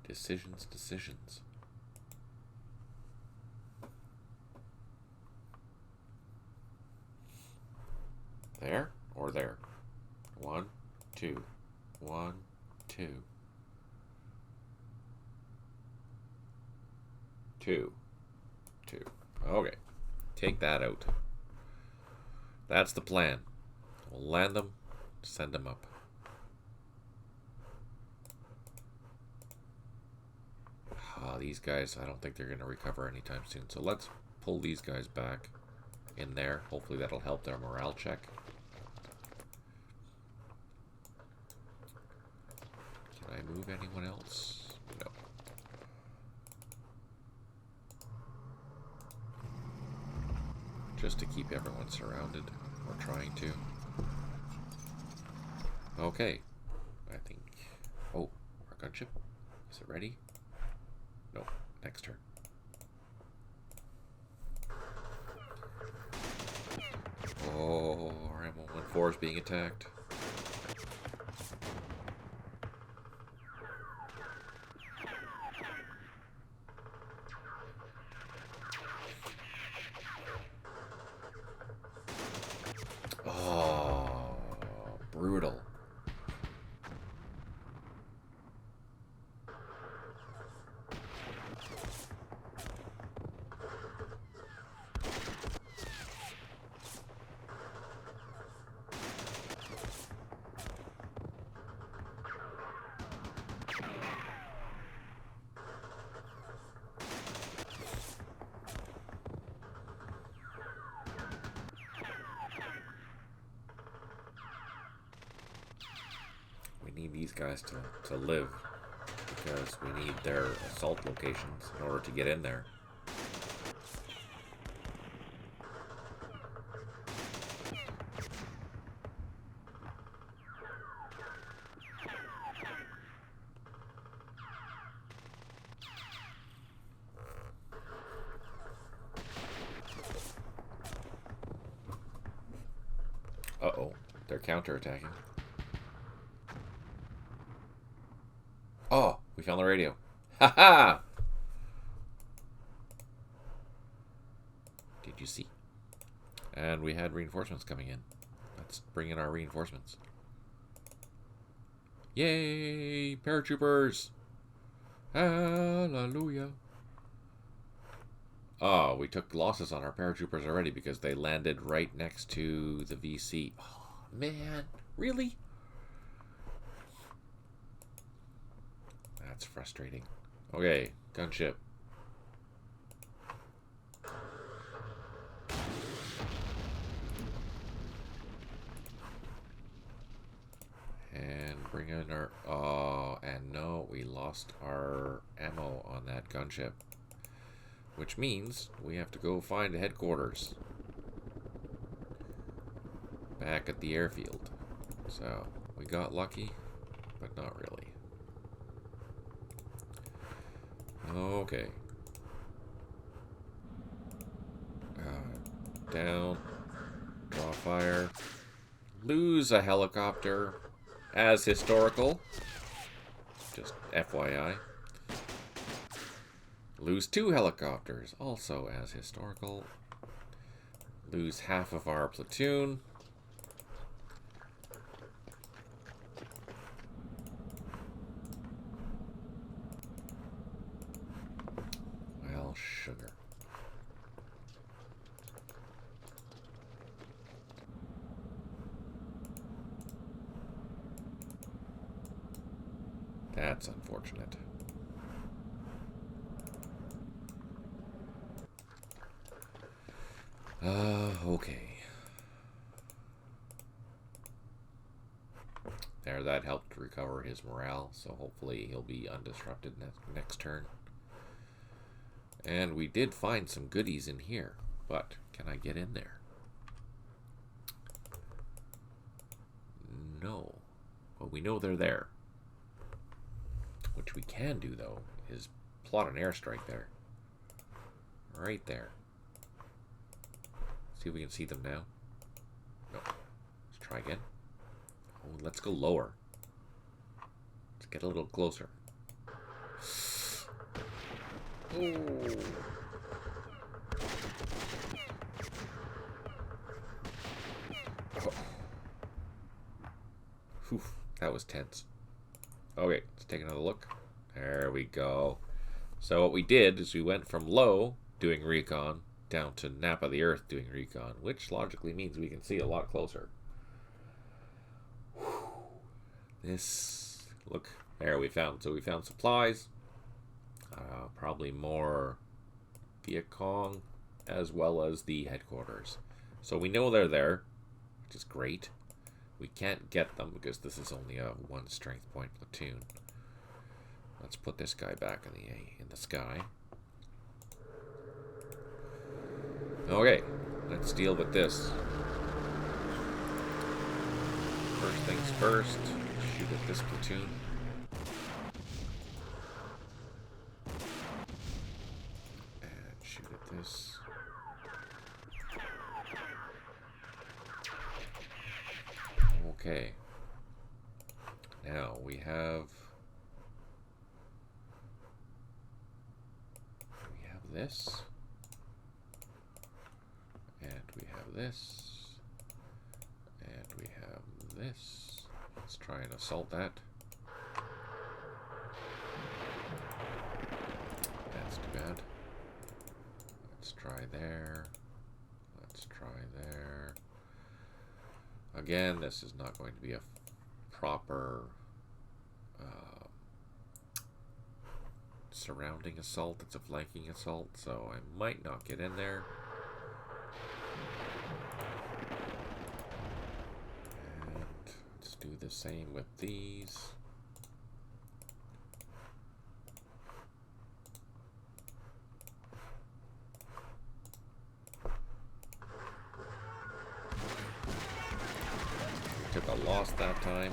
Decisions, decisions. There or there? 1, 2. 1, 2. 2. 2. Okay. Take that out. That's the plan. We'll land them, send them up. These guys, I don't think they're going to recover anytime soon. So let's pull these guys back in there. Hopefully that'll help their morale check. Can I move anyone else? No. Just to keep everyone surrounded. We're trying to. Okay. I think... Oh, our gunship. Is it ready? No. Next turn. Oh, our M114 is being attacked. Oh, brutal. need these guys to live, because we need their assault locations in order to get in there. Uh-oh, they're counterattacking. Oh, we found the radio. Ha ha! Did you see? And we had reinforcements coming in. Let's bring in our reinforcements. Yay! Paratroopers! Hallelujah! Oh, we took losses on our paratroopers already because they landed right next to the VC. Oh, man. Really? That's frustrating. Okay, gunship. And bring in our... Oh, and no, we lost our ammo on that gunship. Which means we have to go find headquarters back at the airfield. So, we got lucky, but not really. Okay. Down. Draw fire. Lose a helicopter as historical. Just FYI. Lose 2 helicopters, also as historical. Lose half of our platoon. Well, sugar. That's unfortunate. Okay. There, that helped recover his morale, so hopefully he'll be undisrupted next turn. And we did find some goodies in here, but can I get in there? No. But we know they're there. Which we can do, though, is plot an airstrike there. Right there. See if we can see them now. No. Let's try again. Oh, let's go lower. Let's get a little closer. Oh. Oh. Whew, that was tense. Okay, let's take another look. There we go. So what we did is we went from low, doing recon, down to Napa the Earth doing recon, which logically means we can see a lot closer. Whew. This, look, there we found supplies, probably more Viet Cong, as well as the headquarters. So we know they're there, which is great. We can't get them because this is only a 1 strength point platoon. Let's put this guy back in the sky. Okay, let's deal with this. First things first, shoot at this platoon. And shoot at this. Okay. Now we have this. And we have this. And we have this. Let's try and assault that. That's too bad. Let's try there. Let's try there. Again, this is not going to be a proper surrounding assault. It's a flanking assault, so I might not get in there. And let's Do the same with these. Took a loss that time.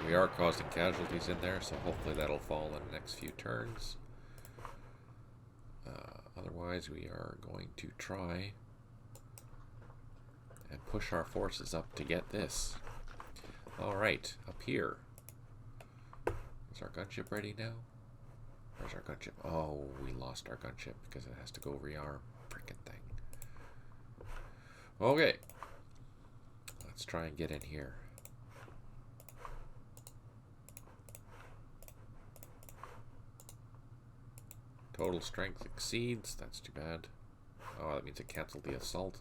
We are causing casualties in there, so hopefully that'll fall in the next few turns. Otherwise, we are going to try and push our forces up to get this. Alright, up here. Is our gunship ready now? Where's our gunship? Oh, we lost our gunship because it has to go rearm. Frickin' thing. Okay. Let's try and get in here. Total strength exceeds. That's too bad. Oh, that means it canceled the assault.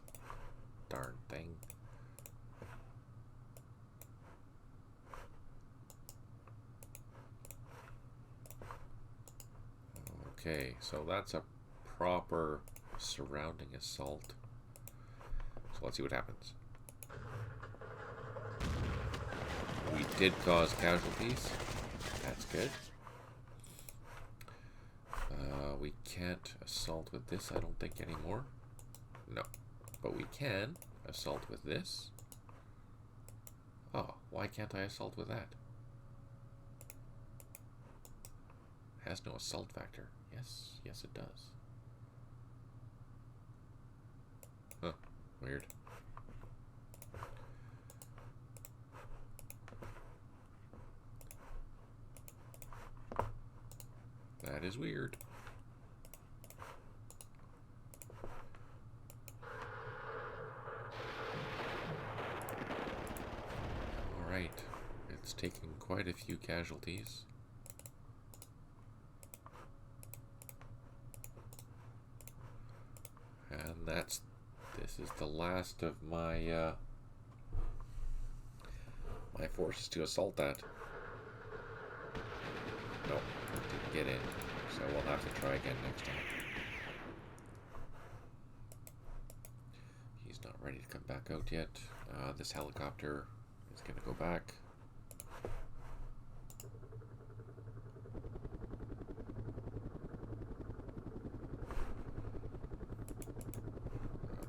Darn thing. Okay, so that's a proper surrounding assault. So let's see what happens. We did cause casualties. That's good. We can't assault with this, I don't think, anymore. No. But we can assault with this. Oh, why can't I assault with that? It has no assault factor. Yes, yes it does. Huh, weird. That is weird. Alright, it's taking quite a few casualties. And this is the last of my my forces to assault that. Nope, didn't get in, so we'll have to try again next time. He's not ready to come back out yet. This helicopter is going to go back.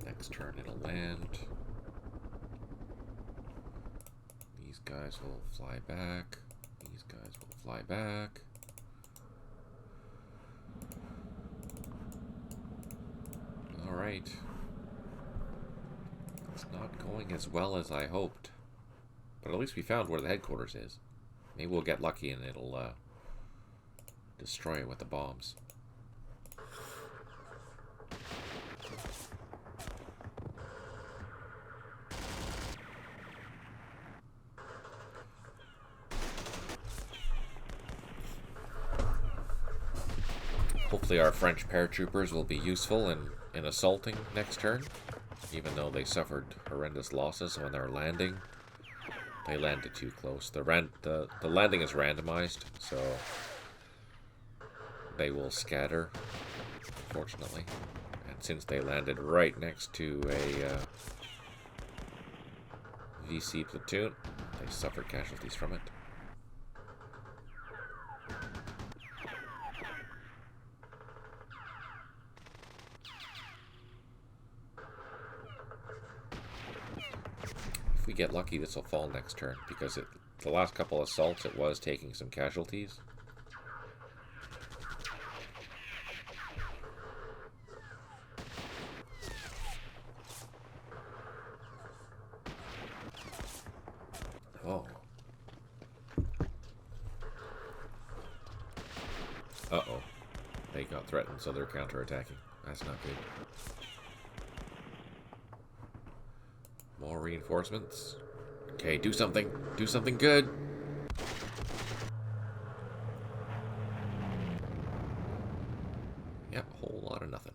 Next turn it'll land. These guys will fly back. These guys will fly back. Alright. It's not going as well as I hoped. But at least we found where the headquarters is. Maybe we'll get lucky and it'll destroy it with the bombs. Hopefully our French paratroopers will be useful in assaulting next turn, even though they suffered horrendous losses when they're landing. They landed too close. The landing is randomized, so they will scatter, unfortunately. And since they landed right next to a VC platoon, they suffered casualties from it. If we get lucky, this will fall next turn, because the last couple assaults it was taking some casualties. Oh. Uh-oh. They got threatened, so they're counterattacking. That's not good. More reinforcements. Okay, do something. Do something good. Yep, a whole lot of nothing.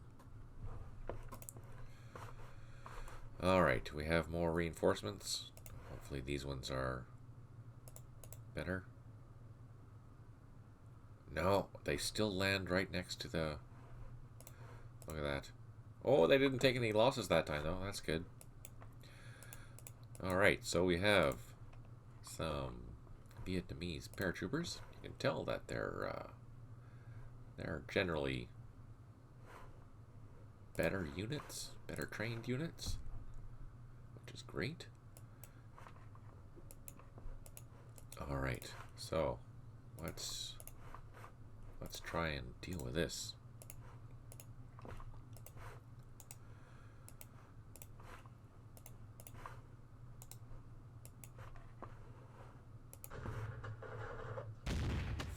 Alright, we have more reinforcements. Hopefully these ones are better. No, they still land right next to the... Look at that. Oh, they didn't take any losses that time, though. That's good. Alright, so we have some Vietnamese paratroopers. You can tell that they're generally better units, better trained units, which is great. Alright, so let's try and deal with this.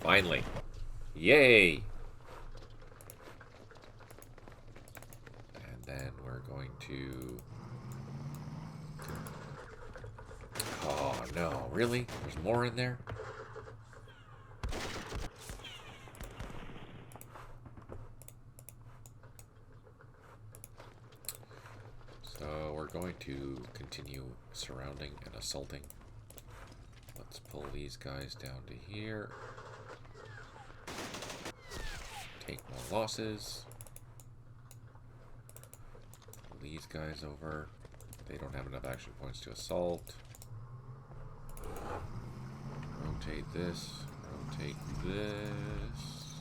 Finally. Yay! And then we're going to... Oh, no. Really? There's more in there? So we're going to continue surrounding and assaulting. Let's pull these guys down to here. Take more losses. Pull these guys over. They don't have enough action points to assault. Rotate this. Rotate this.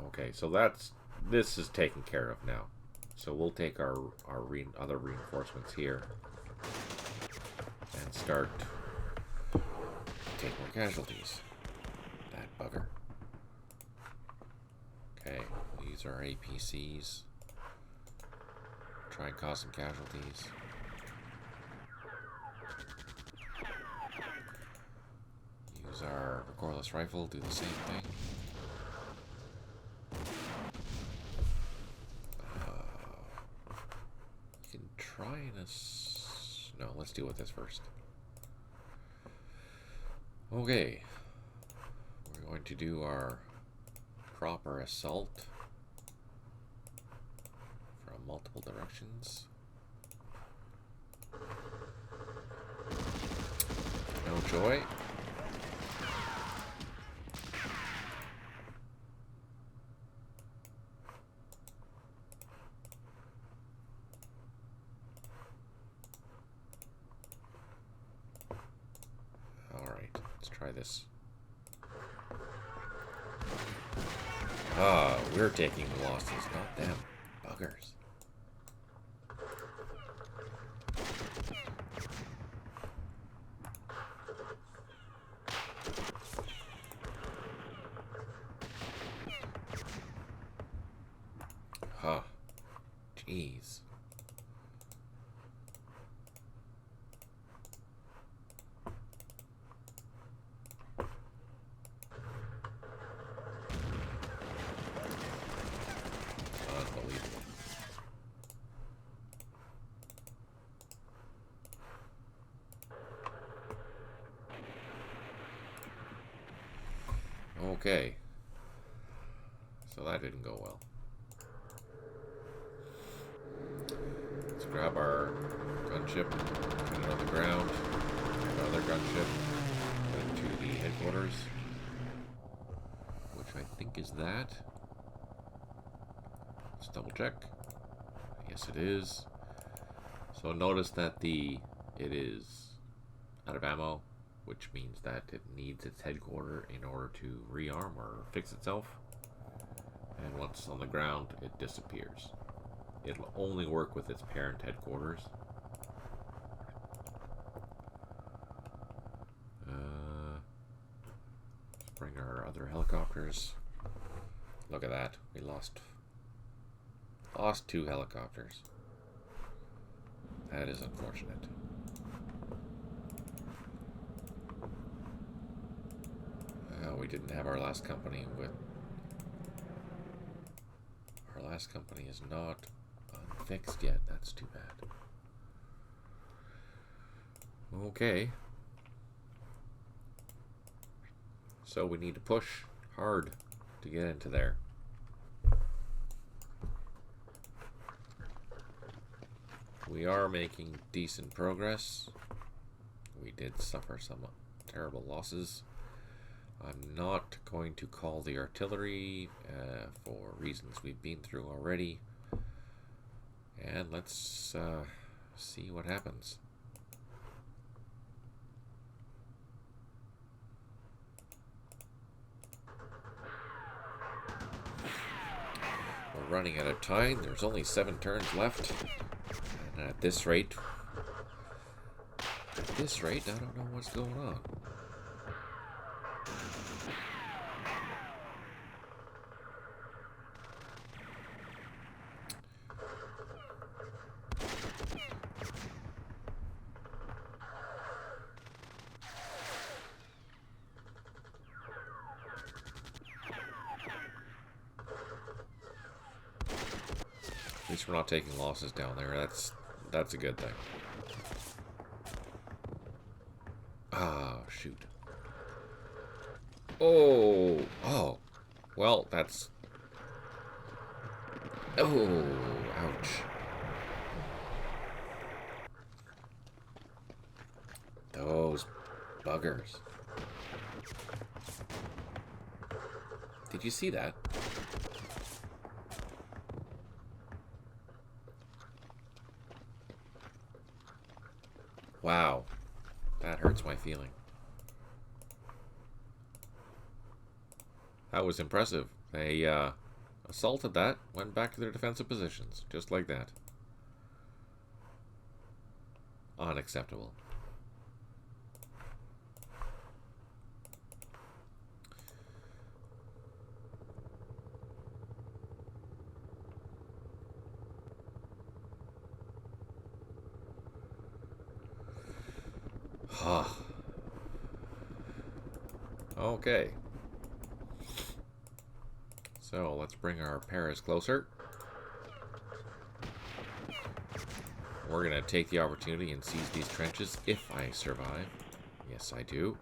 Okay, so this is taken care of now. So we'll take our other reinforcements here and start take more casualties. That bugger. Okay, these are APCs. Try and cause some casualties. Use our recoilless rifle, do the same thing. You can try and no, let's deal with this first. Okay, we're going to do our proper assault from multiple directions. No joy. Try this. Ah, we're taking losses, not them. Buggers. Huh. Jeez. Okay, so that didn't go well. Let's grab our gunship, put it on the ground, another gunship, put it to the headquarters, which I think is that. Let's double check. Yes, it is. So notice that it is out of ammo, which means that it needs its headquarter in order to rearm or fix itself. And once on the ground, it disappears. It'll only work with its parent headquarters. Let's bring our other helicopters. Look at that. We lost 2 helicopters. That is unfortunate. We didn't have our last company with... Our last company is not unfixed yet. That's too bad. Okay. So we need to push hard to get into there. We are making decent progress. We did suffer some terrible losses I'm not going to call the artillery for reasons we've been through already. And let's see what happens. We're running out of time. There's only 7 turns left. And at this rate, I don't know what's going on. At least we're not taking losses down there. That's a good thing. Ah, shoot. Oh. Well, that's... Oh, ouch. Those buggers. Did you see that? Wow. That hurts my feeling. That was impressive. They assaulted that, went back to their defensive positions, just like that. Unacceptable. Okay. So let's bring our Paris closer. We're going to take the opportunity and seize these trenches if I survive. Yes, I do.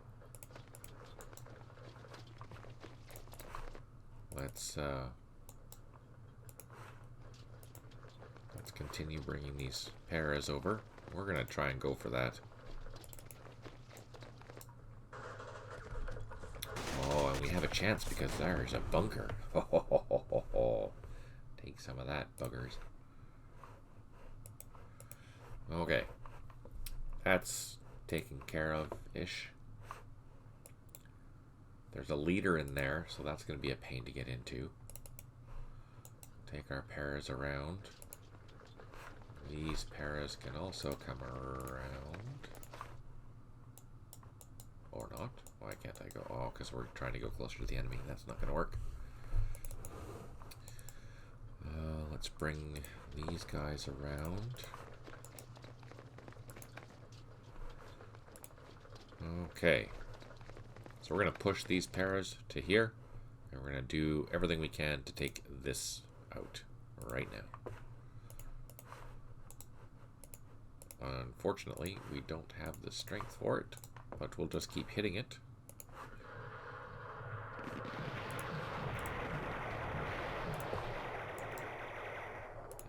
Let's continue bringing these Paras over. We're going to try and go for that. Oh, and we have a chance because there's a bunker. Take some of that, buggers. Okay. That's taken care of-ish. There's a leader in there, so that's going to be a pain to get into. Take our Paras around. These Paras can also come around. Or not. Why can't I go? Oh, because we're trying to go closer to the enemy. That's not going to work. Let's bring these guys around. Okay. So we're going to push these Paras to here. And we're going to do everything we can to take this out right now. Unfortunately, we don't have the strength for it. But we'll just keep hitting it.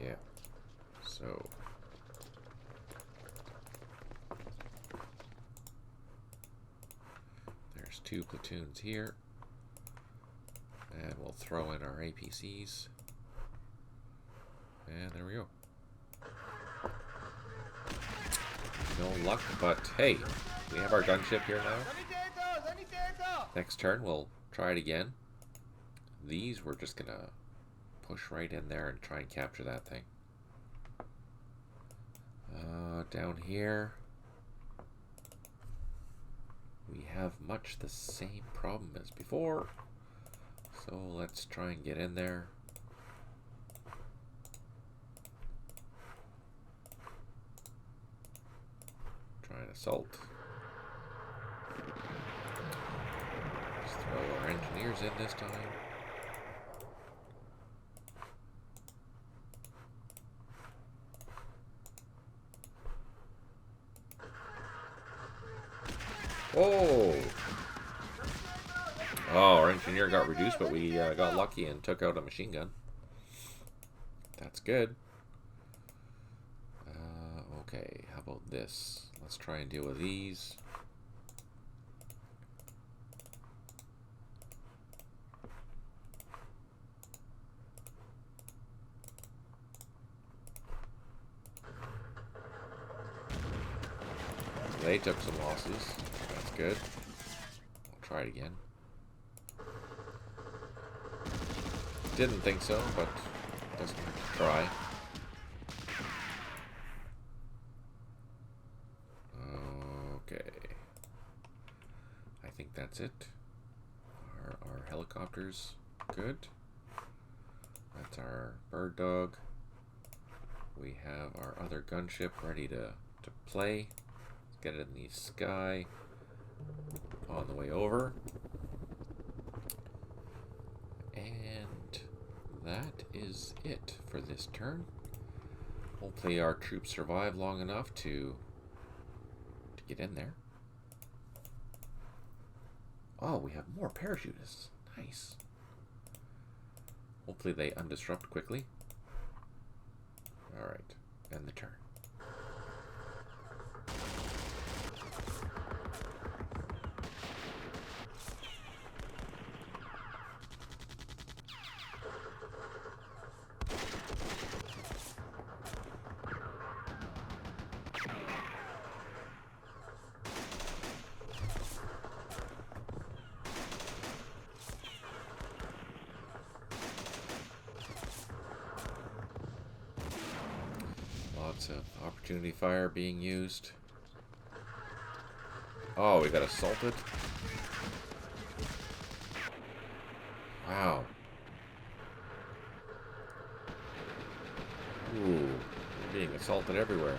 Yeah. So. There's 2 platoons here. And we'll throw in our APCs. And there we go. No luck, but hey. We have our gunship here now. Next turn, we'll try it again. These, we're just gonna push right in there and try and capture that thing. Down here, we have much the same problem as before. So let's try and get in there. Try and assault. Let's throw our engineers in this time. Oh! Oh, our engineer got reduced, but we got lucky and took out a machine gun. That's good. Okay, how about this? Let's try and deal with these. took some losses. That's good. We'll try it again. Didn't think so, but doesn't hurt to try. Okay. I think that's it. Our helicopters good. That's our bird dog. We have our other gunship ready to play. Let's get it in the sky on the way over. And that is it for this turn. Hopefully our troops survive long enough to get in there. Oh, we have more parachutists. Nice. Hopefully they undisrupt quickly. Alright, end the turn. Lots of opportunity fire being used. Oh, we got assaulted. Wow. Ooh, we're being assaulted everywhere.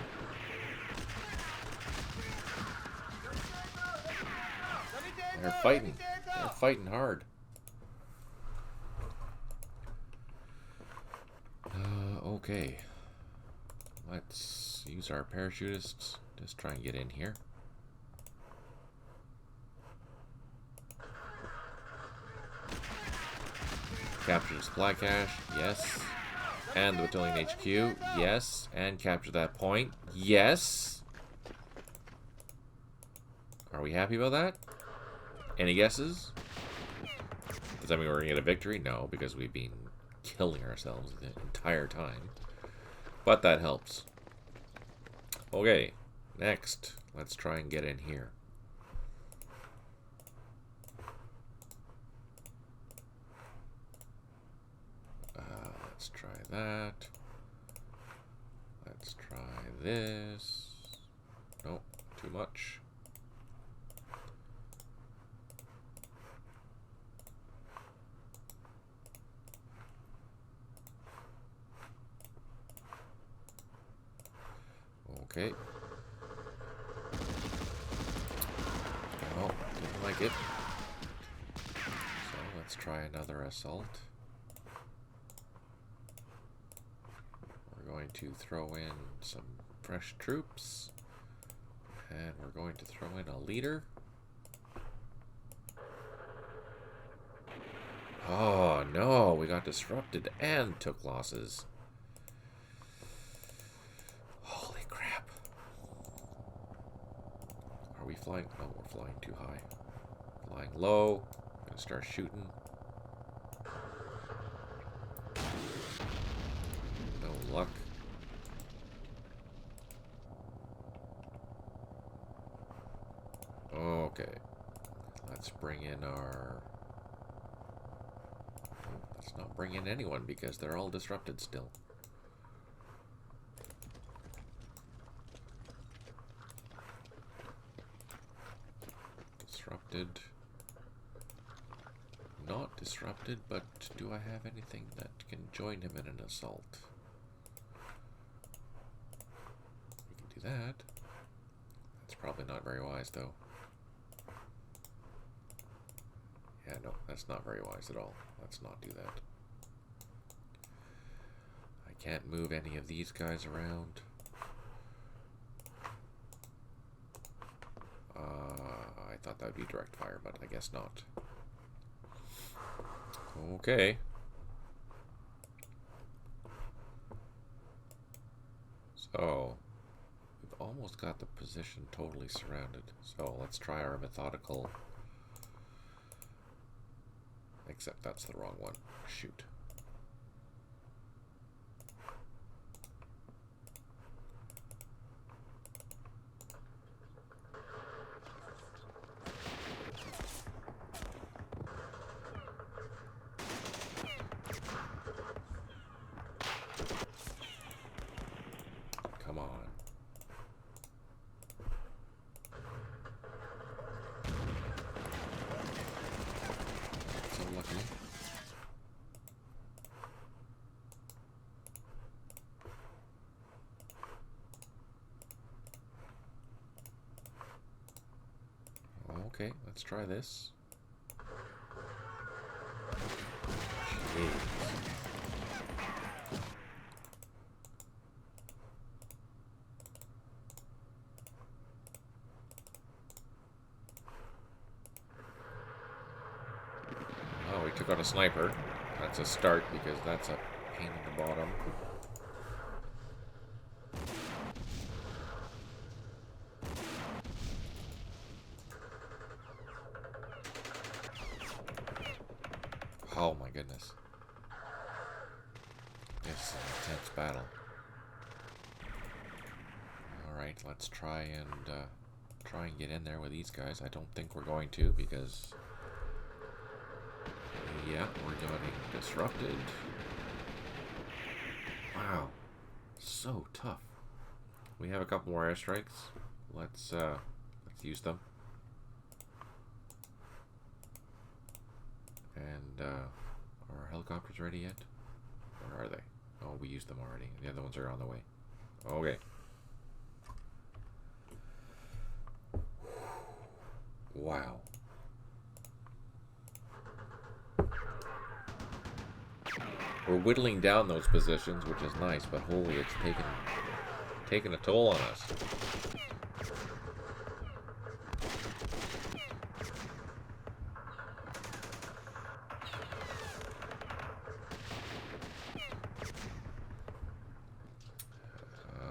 They're fighting. They're fighting hard. Okay. Let's use our parachutists. Just try and get in here. Capture the supply cache. Yes. And the battalion HQ. Yes. And capture that point. Yes. Are we happy about that? Any guesses? Does that mean we're going to get a victory? No, because we've been killing ourselves the entire time. But that helps. Okay, next, let's try and get in here. Let's try that. Let's try this. Nope, too much. Okay. Oh, didn't like it. So let's try another assault. We're going to throw in some fresh troops. And we're going to throw in a leader. Oh no, we got disrupted and took losses. Are we flying? No, we're flying too high. Flying low. Gonna start shooting. No luck. Okay. Let's bring in our... Let's not bring in anyone because they're all disrupted still. Disrupted. Not disrupted, but do I have anything that can join him in an assault? We can do that. That's probably not very wise, though. Yeah, no, that's not very wise at all. Let's not do that. I can't move any of these guys around. I thought that would be direct fire, but I guess not. Okay. So, we've almost got the position totally surrounded. So, let's try our methodical... Except that's the wrong one. Shoot. luckily. Okay, let's try this. Jeez. Oh, we took out a sniper. That's a start because that's a pain in the bottom. Oh my goodness. This is an intense battle. Alright, let's try and get in there with these guys. I don't think we're going to because yeah, we're getting disrupted. Wow. So tough. We have a couple more airstrikes. Let's use them. And are our helicopters ready yet? Where are they? Oh, we used them already. The other ones are on the way. Okay. Wow. We're whittling down those positions, which is nice, but holy, it's taken a toll on us.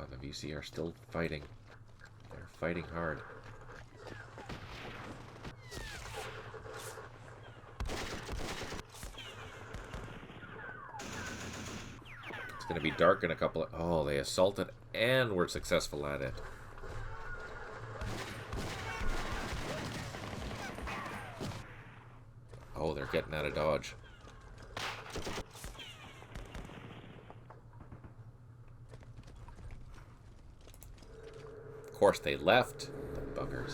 The VC are still fighting. They're fighting hard. It's going to be dark in a couple of... Oh, they assaulted and were successful at it. Oh, they're getting out of dodge. Of course, they left. The buggers.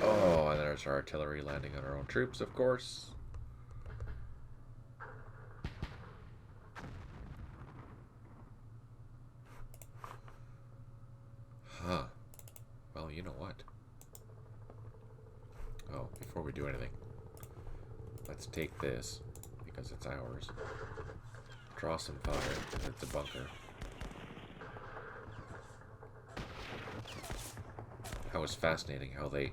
Oh, and there's our artillery landing on our own troops, of course. Huh. Well, you know what? Oh, before we do anything, let's take this, because it's ours. Draw some fire, because it's a bunker. That was fascinating how they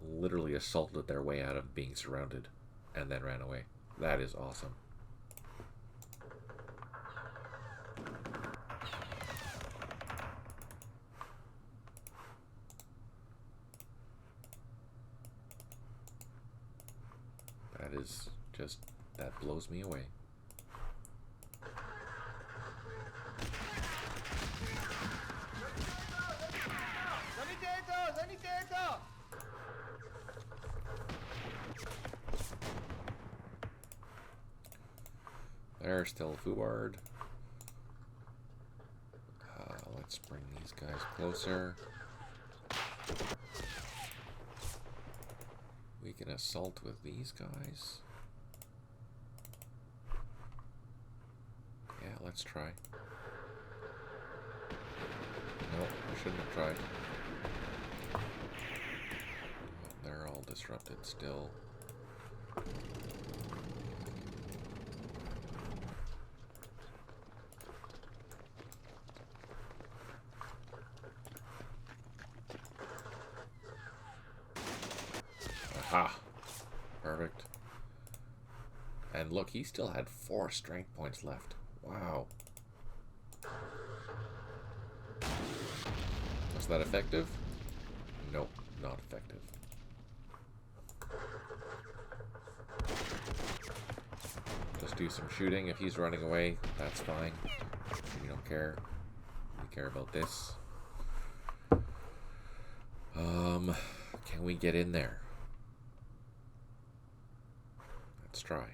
literally assaulted their way out of being surrounded and then ran away. That is awesome. That is just, that blows me away. There's still Fouard. Let's bring these guys closer. We can assault with these guys. Yeah, let's try. No, we shouldn't have tried. They're all disrupted still. Aha! Perfect. And look, he still had 4 strength points left. Wow. Was that effective? Nope, not effective. Just do some shooting. If he's running away, that's fine. We don't care. We care about this. Can we get in there? Let's try.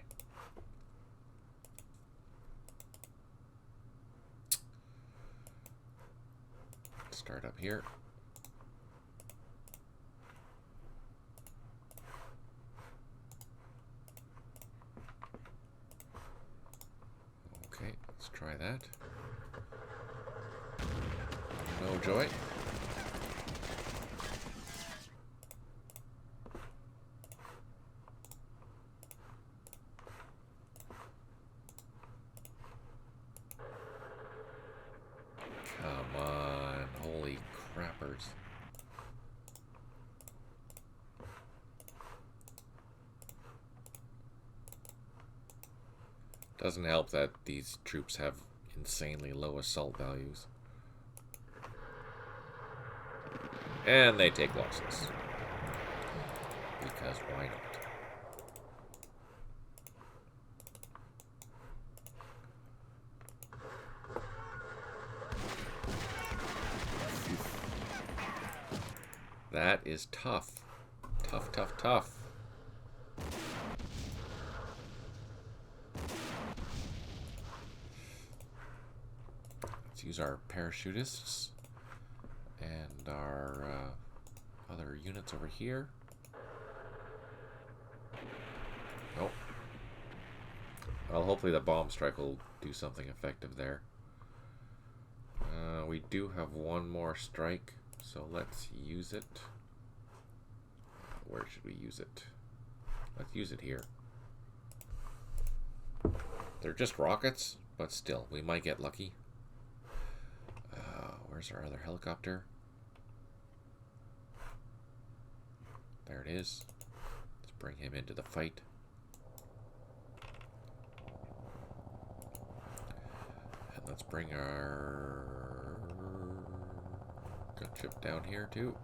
start up here. Okay, let's try that. No joy. Come on, holy crappers. Doesn't help that these troops have insanely low assault values. And they take losses. Because why not? That is tough. Tough, tough, tough. Let's use our parachutists and our other units over here. Nope. Well, hopefully the bomb strike will do something effective there. We do have one more strike, so let's use it. Where should we use it? Let's use it here. They're just rockets, but still, we might get lucky. Where's our other helicopter? There it is. Let's bring him into the fight. And let's bring our gunship down here too.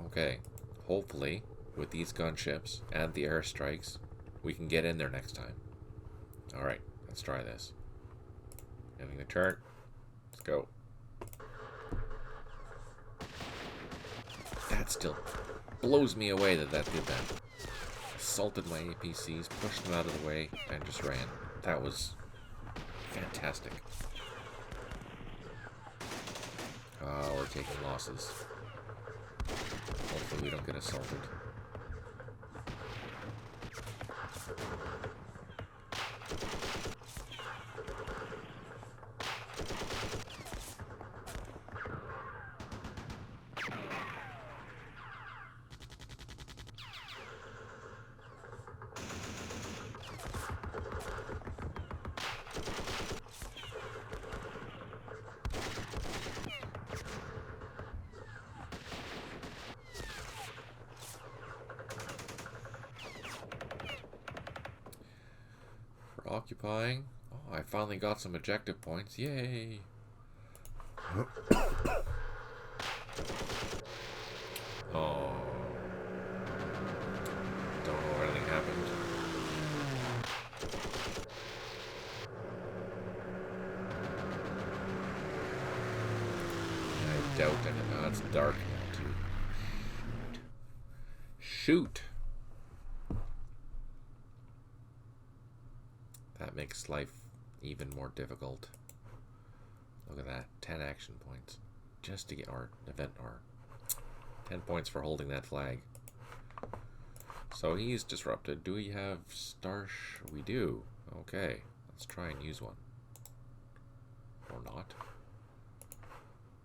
Okay, hopefully with these gunships and the airstrikes, we can get in there next time. Alright, let's try this. Getting the turn. Let's go. That still blows me away that did that. Assaulted my APCs, pushed them out of the way, and just ran. That was fantastic. We're taking losses. Hopefully we don't get assaulted. Occupying. Oh, I finally got some objective points. Yay! Oh. Don't know where anything happened. I doubt that. Oh, it's dark now, too. Shoot! That makes life even more difficult. Look at that. 10 action points. Just to get our event, or 10 points for holding that flag. So he's disrupted. Do we have Starsh? We do. Okay. Let's try and use one. Or not.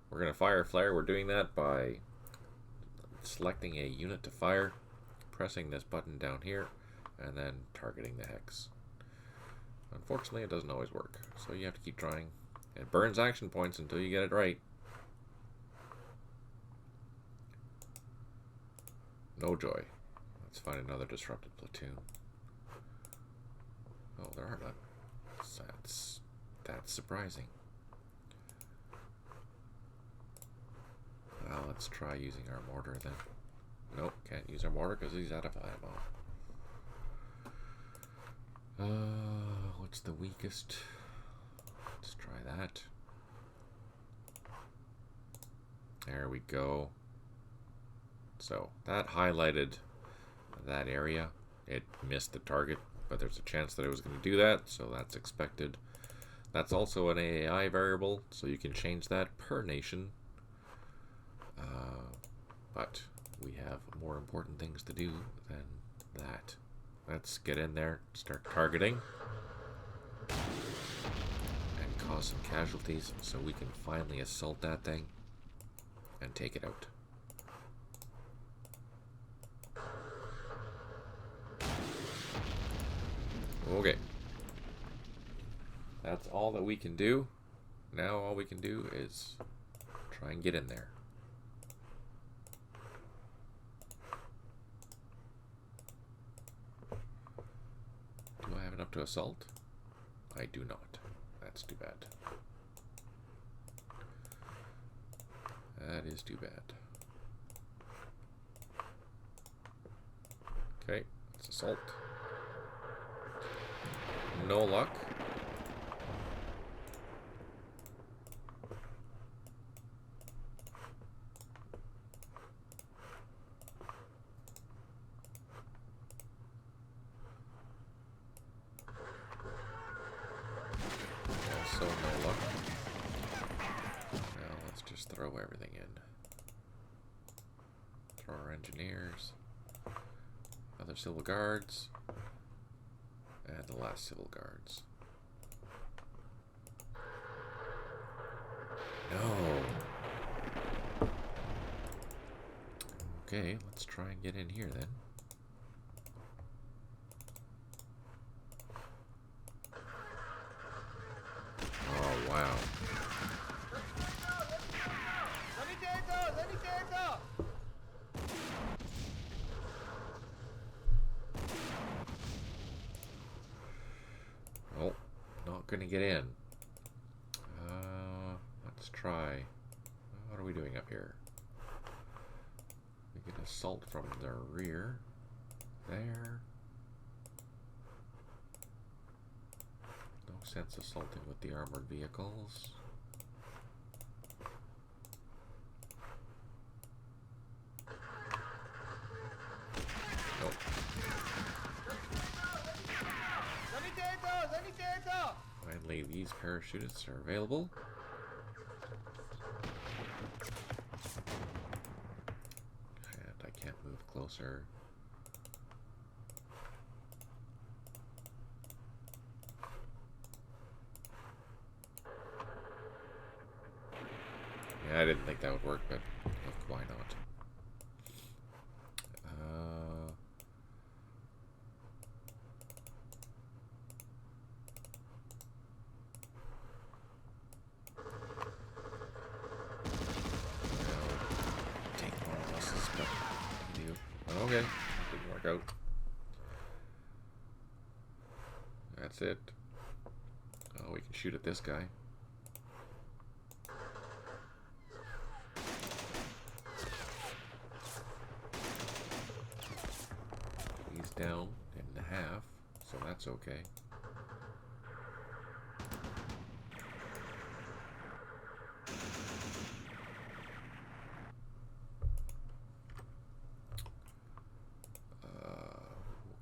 We're going to fire flare. We're doing that by selecting a unit to fire, pressing this button down here, and then targeting the hex. Unfortunately, it doesn't always work, so you have to keep trying. It burns action points until you get it right. No joy. Let's find another disrupted platoon. Oh, there are none. That's surprising. Well, let's try using our mortar then. Nope, can't use our mortar because he's out of ammo. What's the weakest? Let's try that. There we go. So that highlighted that area. It missed the target, but there's a chance that it was going to do that, so that's expected. That's also an AAI variable, so you can change that per nation. But we have more important things to do than that. Let's get in there, start targeting, and cause some casualties so we can finally assault that thing and take it out. Okay. That's all that we can do. Now all we can do is try and get in there. Do I have enough to assault? I do not. That's too bad. That is too bad. Okay, let's assault. No luck. Also no luck. Now let's just throw everything in. Throw our engineers, other civil guards, and the last civil guards. No. Okay, let's try and get in here then. Oh, wow. Oh, not gonna get in. Let's try. What are we doing up here? We can assault from the rear. There. No sense assaulting with the armored vehicles. Nope. Finally, these parachutists are available. And I can't move closer. Yeah, I didn't think that would work, but look, why not? Okay, didn't work out. That's it. Oh, we can shoot at this guy. He's down in half, so that's okay.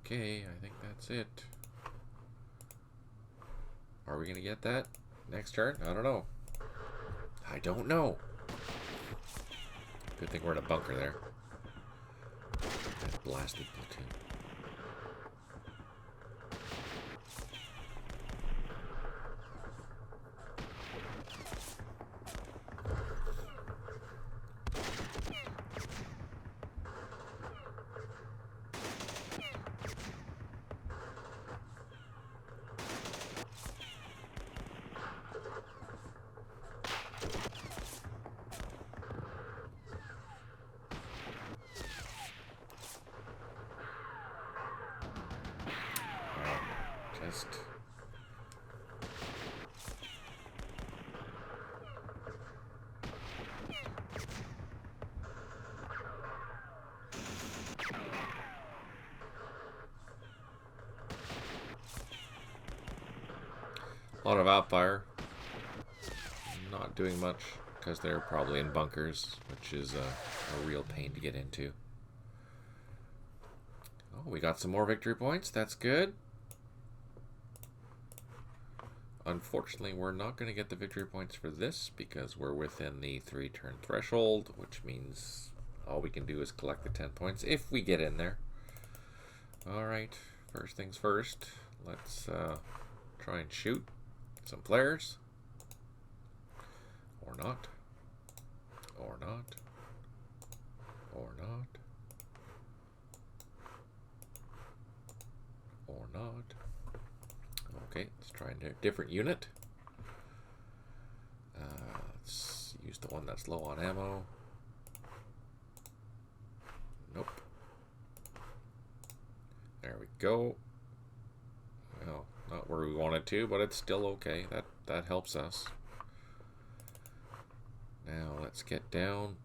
Okay, I think that's it. Are we gonna get that next turn? I don't know. I don't know. Good thing we're in a bunker there. That blasted platoon. Just a lot of outfire. Not doing much because they're probably in bunkers, which is a real pain to get into. Oh, we got some more victory points. That's good. Unfortunately, we're not going to get the victory points for this because we're within the 3-turn threshold, which means all we can do is collect the 10 points if we get in there. Alright, first things first. Let's try and shoot some players. Or not. Or not. Or not. Or not. Okay, let's try a different unit. Let's use the one that's low on ammo. Nope. There we go. Well, not where we wanted to, but it's still okay. That helps us. Now let's get down.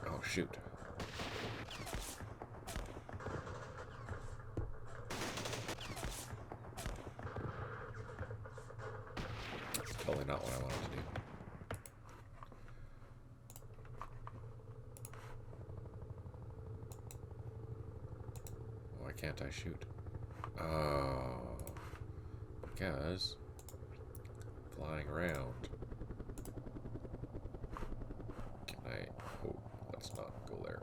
Oh shoot. Totally not what I wanted to do. Why can't I shoot? Oh, because flying around. Can I? Oh, let's not go there.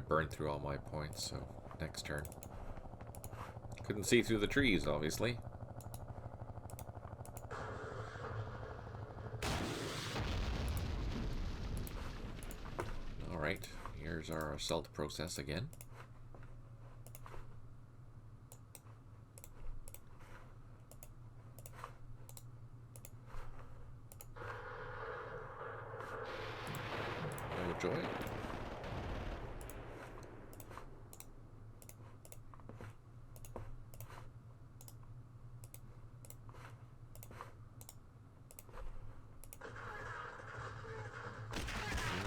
Burned through all my points, so next turn. Couldn't see through the trees, obviously. Alright, here's our assault process again. No joy.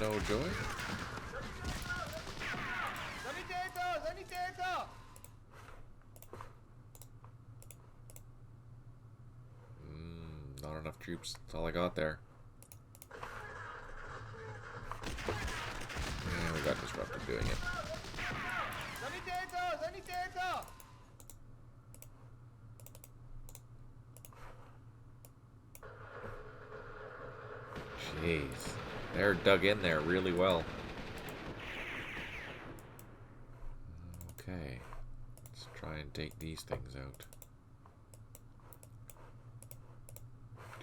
No joy. Not enough troops. That's all I got there. Yeah, we got disrupted doing it. Jeez. They're dug in there really well. Okay. Let's try and take these things out.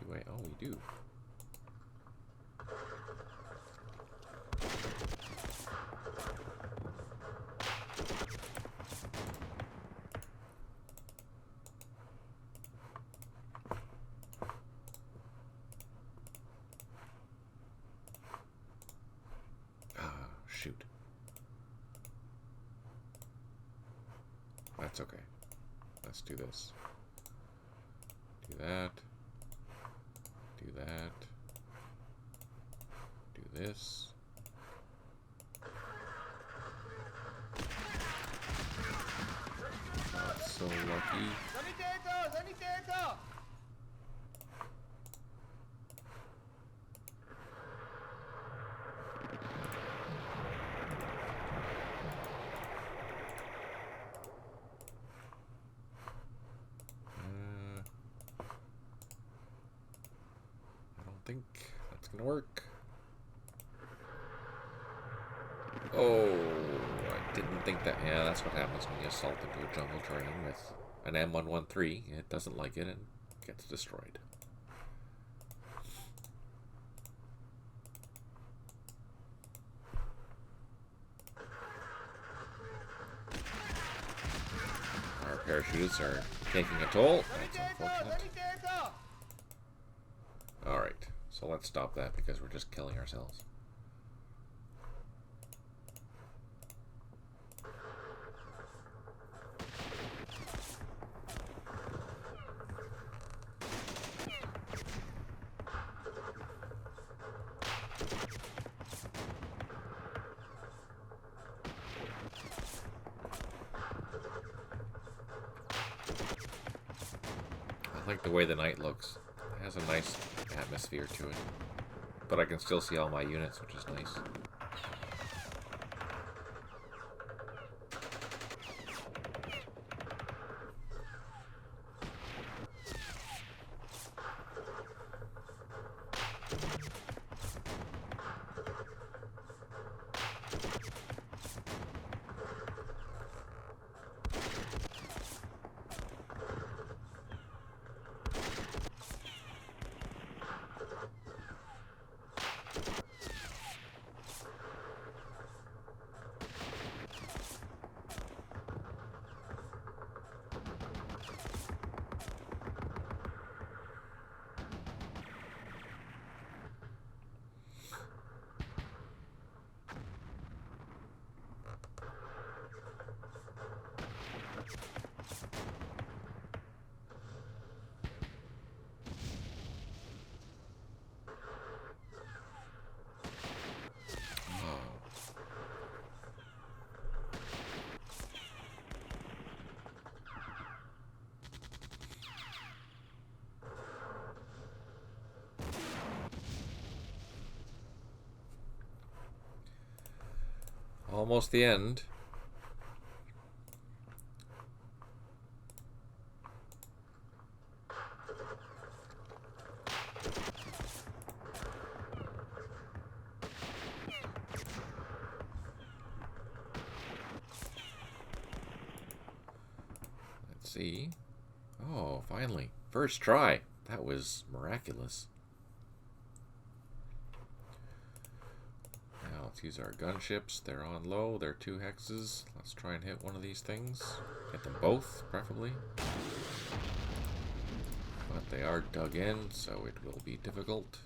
Do I? Oh, we do. Shoot. That's okay. Let's do this. Do that. Do that. Do this. Not so lucky. Think that's gonna work. Oh, I didn't think that. Yeah, that's what happens when you assault into a jungle terrain with an M113. It doesn't like it and gets destroyed. Our parachutists are taking a toll. That's unfortunate. Alright. So let's stop that because we're just killing ourselves. I like the way the night looks. It has a nice atmosphere to it. But I can still see all my units, which is nice. Almost the end. Let's see. Oh, finally. First try. That was miraculous. Let's use our gunships. They're on low. They're 2 hexes. Let's try and hit one of these things. Hit them both, preferably. But they are dug in, so it will be difficult.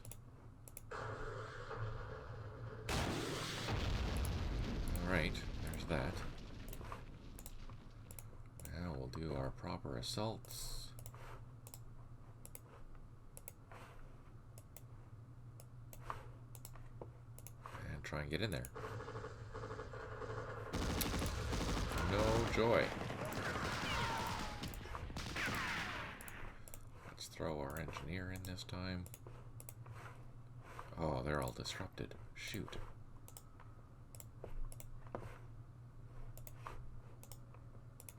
Alright, there's that. Now we'll do our proper assaults. Try and get in there. No joy. Let's throw our engineer in this time. Oh, they're all disrupted. Shoot.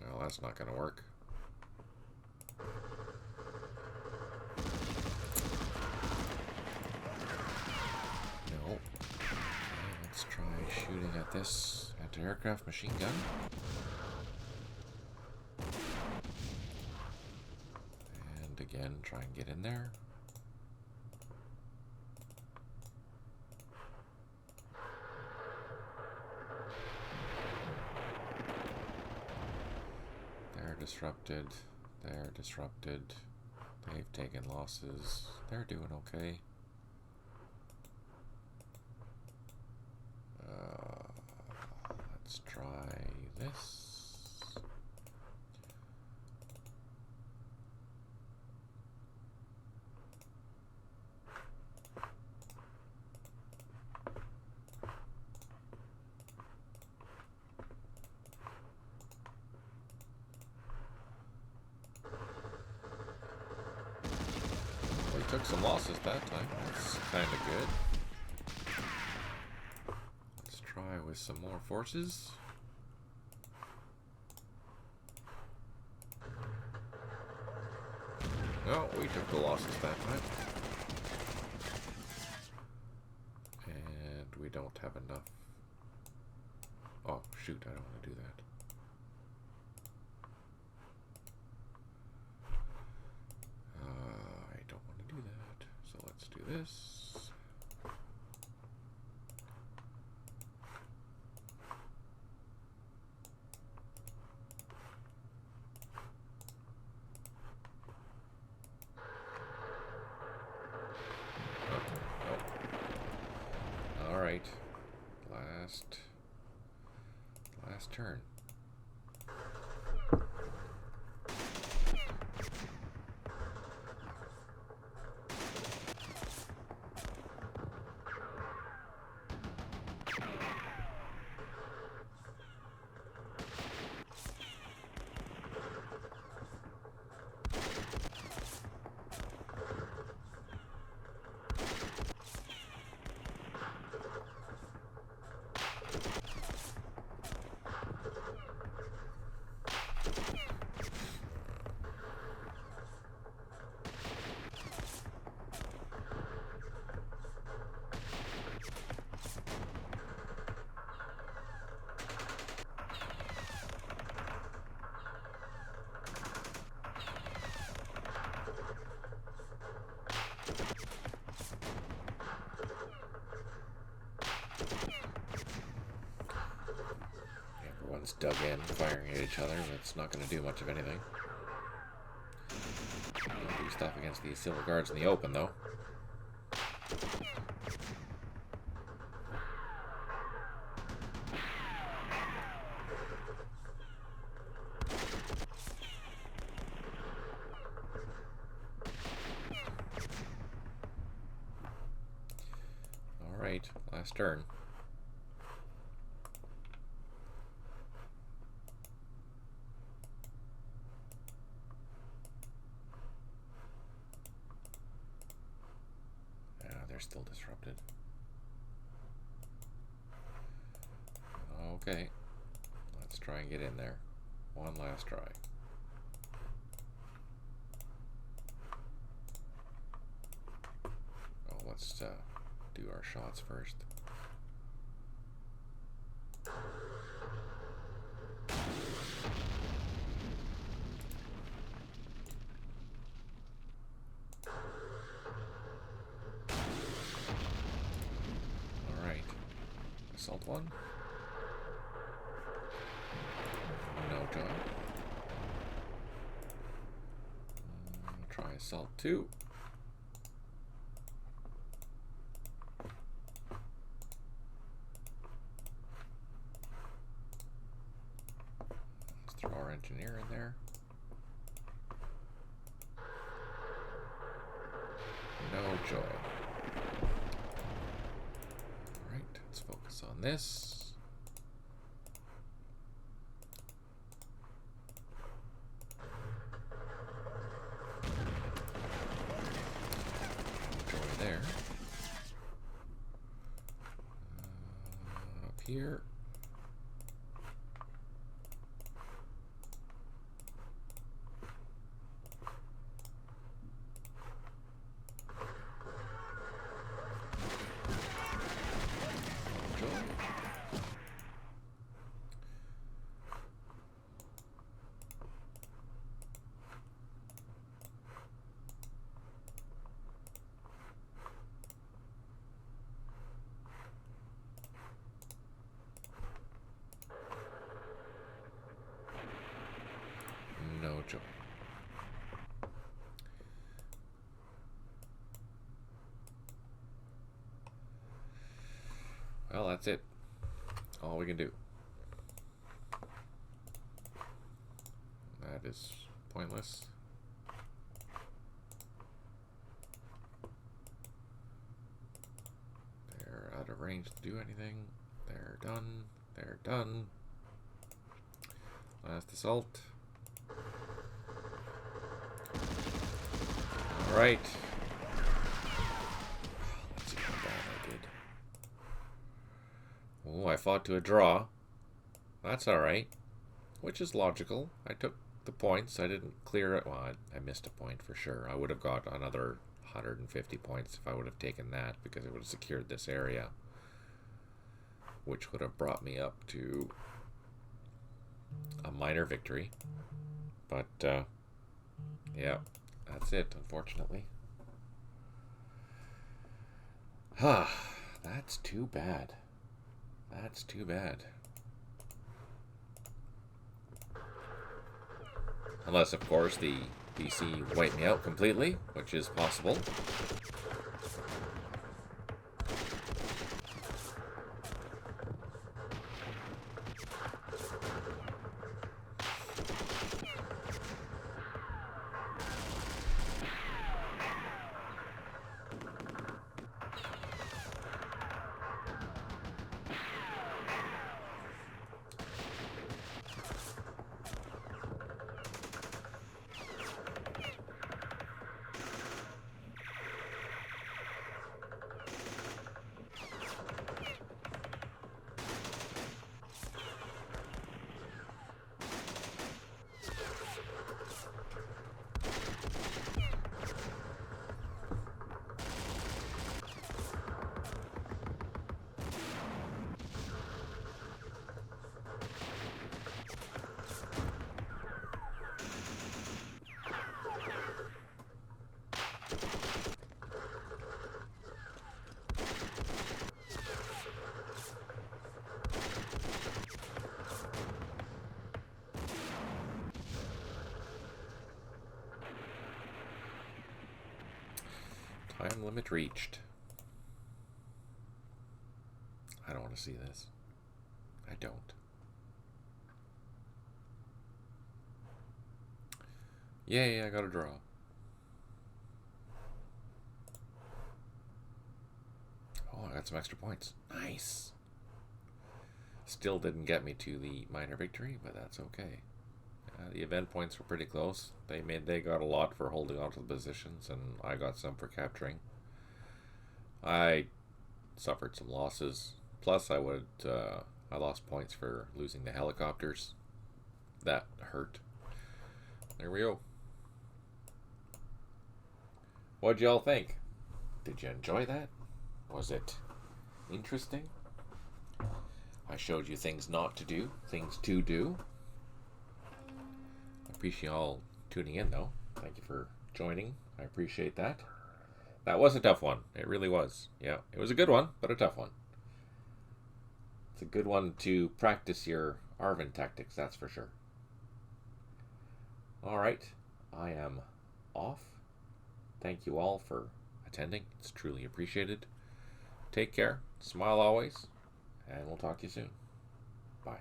Well, that's not going to work. No. Let's try shooting at this anti-aircraft machine gun. And again, try and get in there. They're disrupted. They're disrupted. They've taken losses. They're doing okay. Let's try this. We took some losses that time. That's kind of good. Try with some more forces. No, we took the losses that time. And we don't have enough. Oh, shoot, I don't want to do that. I don't want to do that. So let's do this. Alright, last turn. Everyone's dug in, firing at each other, but it's not going to do much of anything. We'll do stuff against these civil guards in the open, though. Alright, last turn. Still disrupted. Okay, let's try and get in there. One last try. Oh, let's do our shots first. Assault 1. No job. Try Assault 2. Let's throw our engineer in there. No joy. Focus on this. Joy there. Up here. No joy. Well, that's it. All we can do. That is pointless. They're out of range to do anything. They're done. They're done. Last assault. Alright. Let's see how bad I did. Oh, I fought to a draw. That's alright. Which is logical. I took the points. I didn't clear it. Well, I missed a point for sure. I would have got another 150 points if I would have taken that, because it would have secured this area, which would have brought me up to a minor victory. But, yeah. That's it, unfortunately. That's too bad. That's too bad. Unless, of course, the PC wiped me out completely, which is possible. Time limit reached. I don't want to see this. I don't. Yay, I got a draw. Oh, I got some extra points. Nice. Still didn't get me to the minor victory, but that's okay. The event points were pretty close. They got a lot for holding on to the positions, and I got some for capturing. I suffered some losses. Plus, I lost points for losing the helicopters. That hurt. There we go. What'd y'all think? Did you enjoy that? Was it interesting? I showed you things not to do, things to do. I appreciate y'all tuning in, though. Thank you for joining. I appreciate that. That was a tough one. It really was. Yeah, it was a good one, but a tough one. It's a good one to practice your Arvin tactics, that's for sure. All right, I am off. Thank you all for attending. It's truly appreciated. Take care. Smile always. And we'll talk to you soon. Bye.